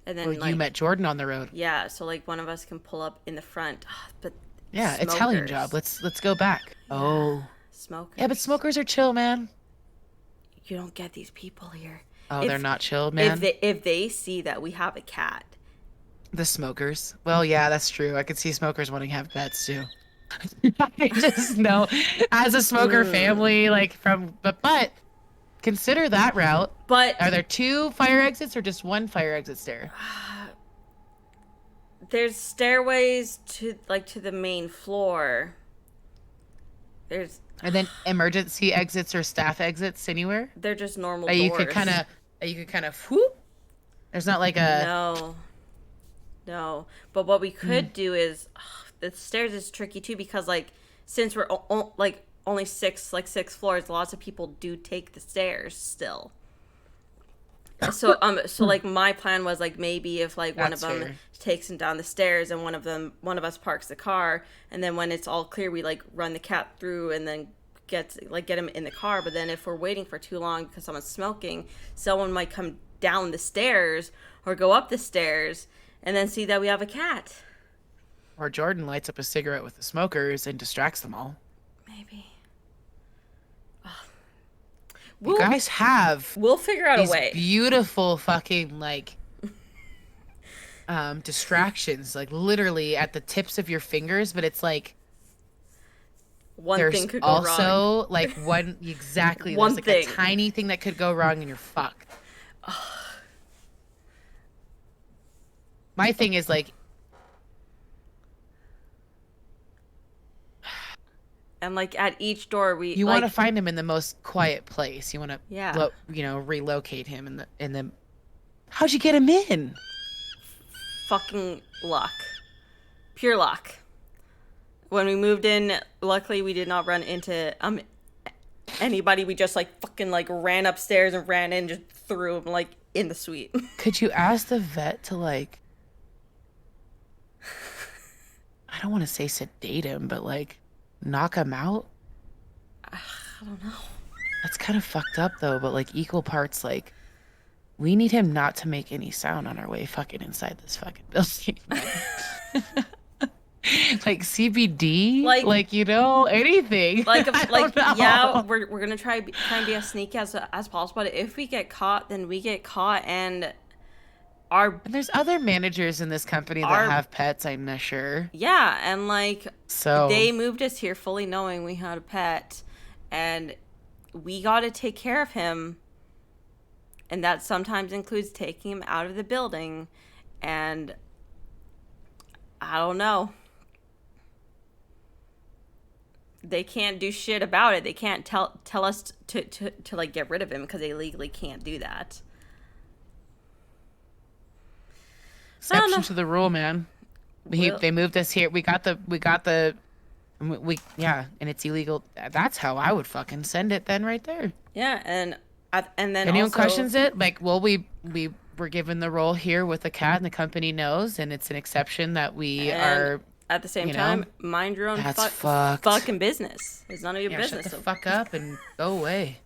And then Well, you met Jordan on the road. Yeah, so like one of us can pull up in the front. But Yeah, it's Hellion job. Let's go back. Yeah. Oh. Smokers. Yeah, but smokers are chill, man. You don't get these people here. Oh, they're not chill, man. If they see that we have a cat. The smokers. Well, yeah, that's true. I could see smokers wanting to have pets too. I just know, as a smoker family, like but consider that route. But are there 2 fire exits or just 1 fire exit stair? There's stairways to the main floor. And then emergency exits or staff exits anywhere? They're just normal doors. You could kind of whoop. There's not like a No. But what we could do is the stairs is tricky too, because like since we're only 6 floors, lots of people do take the stairs still. So like my plan was like maybe if like one of them takes him down the stairs and one of us parks the car, and then when it's all clear we like run the cat through and then get him in the car. But then if we're waiting for too long because someone's smoking, someone might come down the stairs or go up the stairs and then see that we have a cat. Or Jordan lights up a cigarette with the smokers and distracts them all. Maybe. You guys have. We'll figure out a way. Beautiful fucking like distractions, like literally at the tips of your fingers, but it's like one thing could go wrong. There's also like one exactly one there's like thing. A tiny thing that could go wrong and you're fucked. My thing is like. And like at each door, you want to find him in the most quiet place. You want to, yeah, relocate him in the. How'd you get him in? Fucking luck, pure luck. When we moved in, luckily we did not run into anybody. We just like fucking like ran upstairs and ran in, just threw him like in the suite. Could you ask the vet to like? I don't want to say sedate him, but like. Knock him out? I don't know. That's kind of fucked up though, but like equal parts like we need him not to make any sound on our way fucking inside this fucking building. Like CBD? Like you know, anything. Like yeah, we're gonna try and be as sneaky as possible, but if we get caught, then we get caught. And there's other managers in this company that have pets, I'm not sure. Yeah, and like so they moved us here fully knowing we had a pet, and we got to take care of him, and that sometimes includes taking him out of the building. And I don't know. They can't do shit about it. They can't tell us to like get rid of him because they legally can't do that. Exception to the rule, man. They moved us here. We got the and it's illegal. That's how I would fucking send it then, right there. Yeah, and then anyone also, questions it, like, well, we were given the role here with the cat, and the company knows, and it's an exception that we are. At the same time, mind your own fucking business. It's none of your business. Shut the fuck up and go away.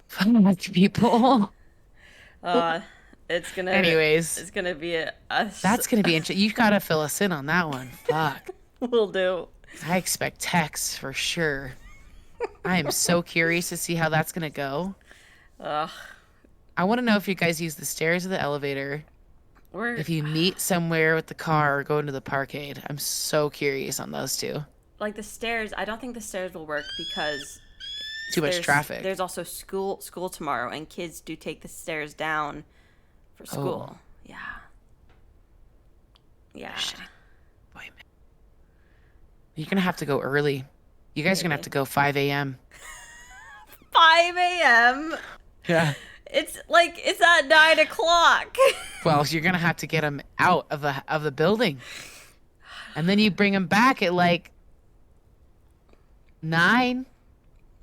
Fuck people. It's gonna. Anyways, it's gonna be that's gonna be interesting. You gotta fill us in on that one. Fuck. Will do. I expect texts for sure. I am so curious to see how that's gonna go. I want to know if you guys use the stairs or the elevator. If you meet somewhere with the car or go into the parkade. I'm so curious on those two. Like the stairs, I don't think the stairs will work because too much traffic. There's also school tomorrow, and kids do take the stairs down for school. Oh. Yeah. Shit. Boy, man. You're gonna have to go early. You guys are gonna have to go 5 a.m. 5 a.m. Yeah. It's at 9 o'clock. Well, you're gonna have to get them out of the building, and then you bring them back at like 9.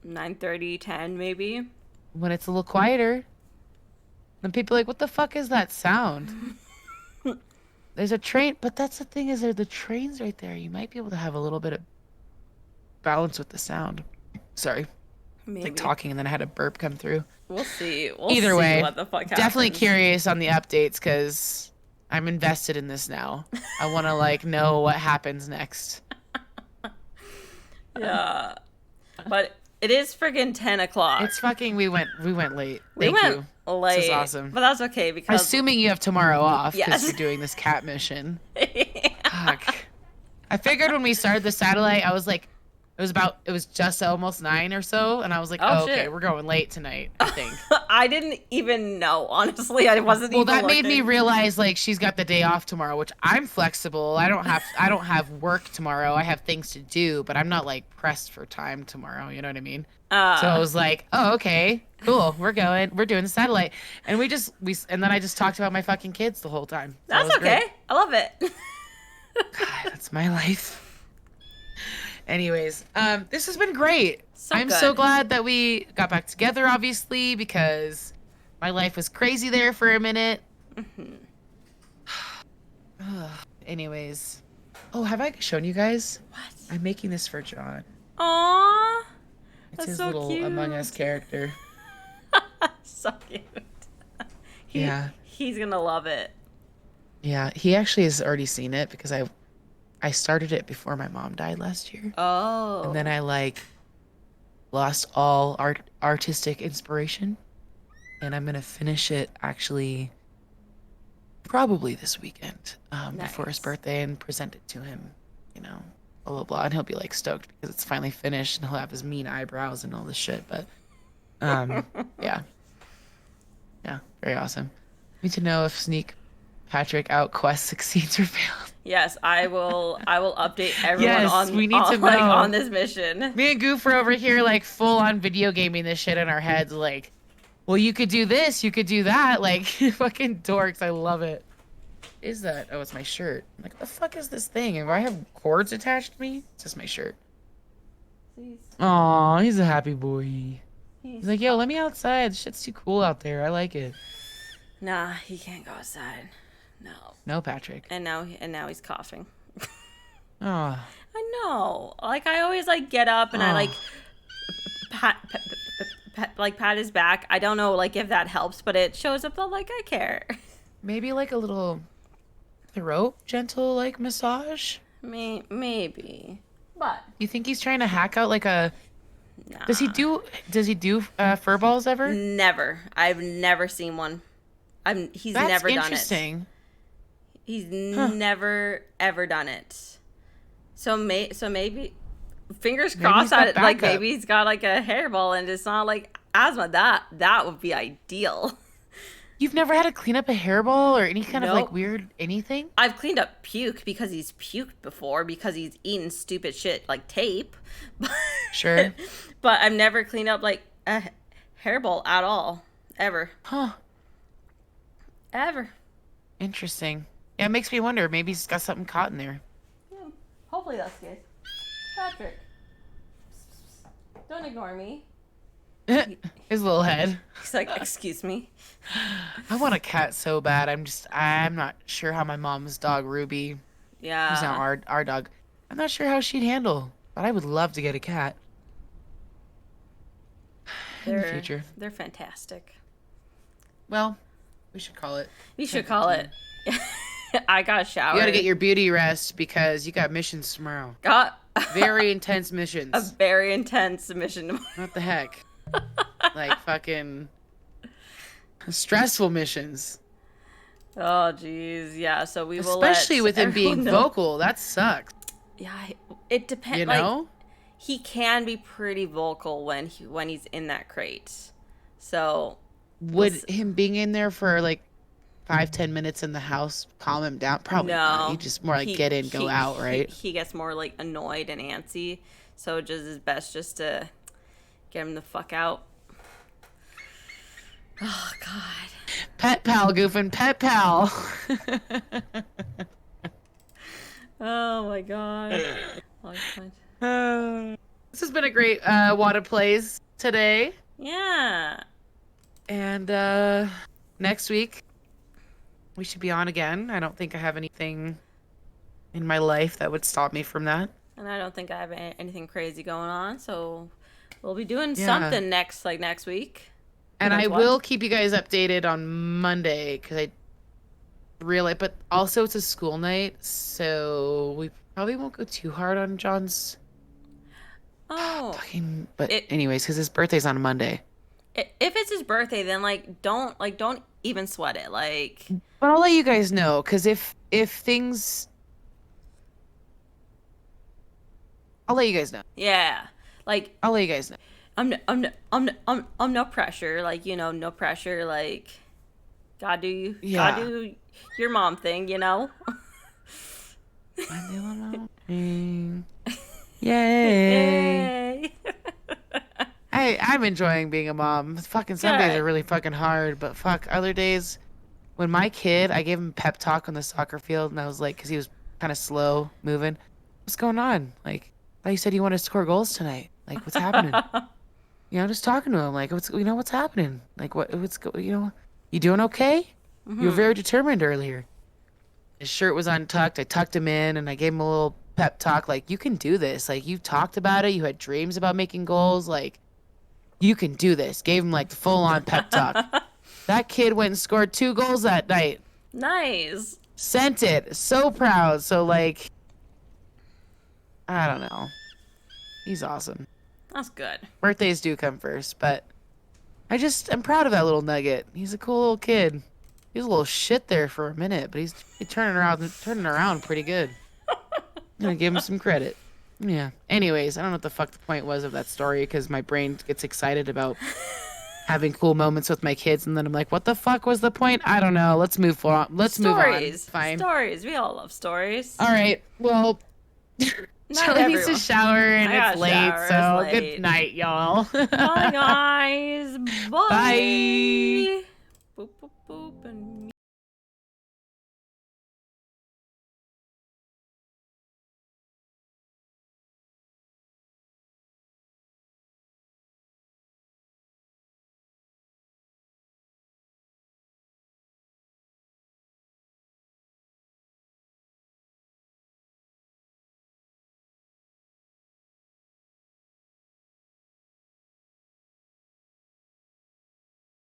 9:30, 10 maybe. When it's a little quieter. Then people are like, what the fuck is that sound? There's a train, but that's the thing is there the train's right there. You might be able to have a little bit of balance with the sound. Sorry, Maybe. like talking and then I had a burp come through. We'll see. We'll Either see way, what the fuck definitely happens. curious on the updates because I'm invested in this now. I want to like know what happens next. Yeah. But it is friggin' 10 o'clock. It's fucking. We went late. We Thank went you. late. This is awesome. But that's okay because Assuming you have tomorrow off because Yes. you're doing this cat mission. Fuck. I figured when we started the satellite, I was like, it was just almost 9 or so, and I was like, Oh, okay, shit. we're going late tonight, I think. I didn't even know, honestly. I wasn't Well, even that made me looking. realize like she's got the day off tomorrow, which I'm flexible. I don't have work tomorrow. I have things to do, but I'm not like pressed for time tomorrow. You know what I mean? So I was like, oh, okay, cool. We're doing the satellite, and and then I just talked about my fucking kids the whole time. So it That's was okay. great. I love it. God, that's my life. Anyways, this has been great. So I'm good. so glad that we got back together, obviously, because my life was crazy there for a minute. Anyways. Oh, have I shown you guys? What? I'm making this for John. Aww. It's That's his so little cute. Among Us character. So cute. Yeah. He's gonna love it. Yeah, he actually has already seen it because I started it before my mom died last year. Oh. And then I like lost all artistic inspiration. And I'm gonna finish it actually probably this weekend before his Nice. birthday and present it to him, you know, blah blah blah, and he'll be like stoked because it's finally finished and he'll have his mean eyebrows and all this shit. But yeah, very awesome. Need to know if Sneak Patrick out quest succeeds or fails. Yes, I will update everyone Yes, on we need to like know. on this mission. Me and Goof are over here like full on video gaming this shit in our heads, like, well, you could do this, you could do that, like fucking dorks. I love it. Is that? Oh, it's my shirt. I'm like, what the fuck is this thing? And do I have cords attached to me? It's just my shirt. Aw, he's a happy boy. He's like, yo, let me outside. This shit's too cool out there. I like it. Nah, he can't go outside. No. No, Patrick. And now he's coughing. Oh, I know. Like I always like get up and I like pat his back. I don't know like if that helps, but it shows up that like I care. maybe like a little throat gentle like massage. Maybe. But You think he's trying to hack out like a? nah. Does he do fur balls ever? Never. I've never seen one. He's That's never done it. interesting. He's never ever done it. So maybe fingers Maybe crossed he's got that like backup. maybe he's got like a hairball and it's not like asthma. That would be ideal. You've never had to clean up a hairball or any kind of like Nope. weird anything? I've cleaned up puke because he's puked before because he's eaten stupid shit like tape. Sure. But I've never cleaned up like a hairball at all. Ever. Huh. Ever. Interesting. Yeah, it makes me wonder. Maybe he's got something caught in there. Yeah, hopefully that's the case. Patrick. Don't ignore me. His little head. He's like, excuse me. I want a cat so bad. I'm not sure how my mom's dog Ruby, who's now Yeah. our dog. I'm not sure how she'd handle, but I would love to get a cat in the future. They're fantastic. Well, we should call it. We should call it. I got a shower. You got to get your beauty rest because you got missions tomorrow. got Very intense missions. a very intense mission. What the heck? Like fucking stressful missions. Oh jeez, yeah. So we will Especially let with him being everyone know. vocal. That sucks. Yeah, it depends. You Like, know? he can be pretty vocal when he's in that crate. So Would him being in there for like 5-10 minutes in the house calm him down? Probably not. no, He just more like get in, go out, right? He gets more like annoyed and antsy. So just his best just to get him the fuck out. Oh God. Pet pal, Goofin, pet pal. Oh my God. Oh, it's fine. This has been a great Wawta Plays today. Yeah. And next week, we should be on again. I don't think I have anything in my life that would stop me from that. And I don't think I have anything crazy going on, so we'll be doing Yeah. something next week. And Who I knows what? will keep you guys updated on Monday because I realize, but also it's a school night, so we probably won't go too hard on John's Oh, fucking. But It- anyways, because his birthday's on a Monday. if it's his birthday, then don't even sweat it. Like, But I'll let you guys know because if things, I'll let you guys know. yeah, like I'll let you guys know. I'm no pressure. Like, no pressure. Like, gotta do Yeah. your mom thing. Yay! Yay. I'm enjoying being a mom. Fucking some days Good. are really fucking hard, but fuck other days. When my kid, I gave him pep talk on the soccer field, and I was like, because he was kind of slow moving. What's going on? Like, I thought you said you want to score goals tonight. Like, what's happening? Just talking to him. Like, what's happening? Like, you doing okay? You were very determined earlier. His shirt was untucked. I tucked him in, and I gave him a little pep talk. Like, you can do this. Like, you've talked about it. You had dreams about making goals. Like, you can do this. Gave him like the full-on pep talk. That kid went and scored 2 goals that night. Nice. Sent it. So proud. So like, I don't know. He's awesome. That's good. Birthdays do come first, but I'm proud of that little nugget. He's a cool little kid. He was a little shit there for a minute, but he's turning around pretty good. I'm gonna give him some credit. Yeah. Anyways, I don't know what the fuck the point was of that story because my brain gets excited about having cool moments with my kids, and then I'm like, what the fuck was the point? I don't know. Let's move on. Let's move on. Stories. Fine. Stories. We all love stories. All right. Well, Not Charlie needs to everyone. shower and I it's gotta late, shower, so it's late. good night, y'all. Bye, guys. Bye. Bye. Boop, boop, boop, and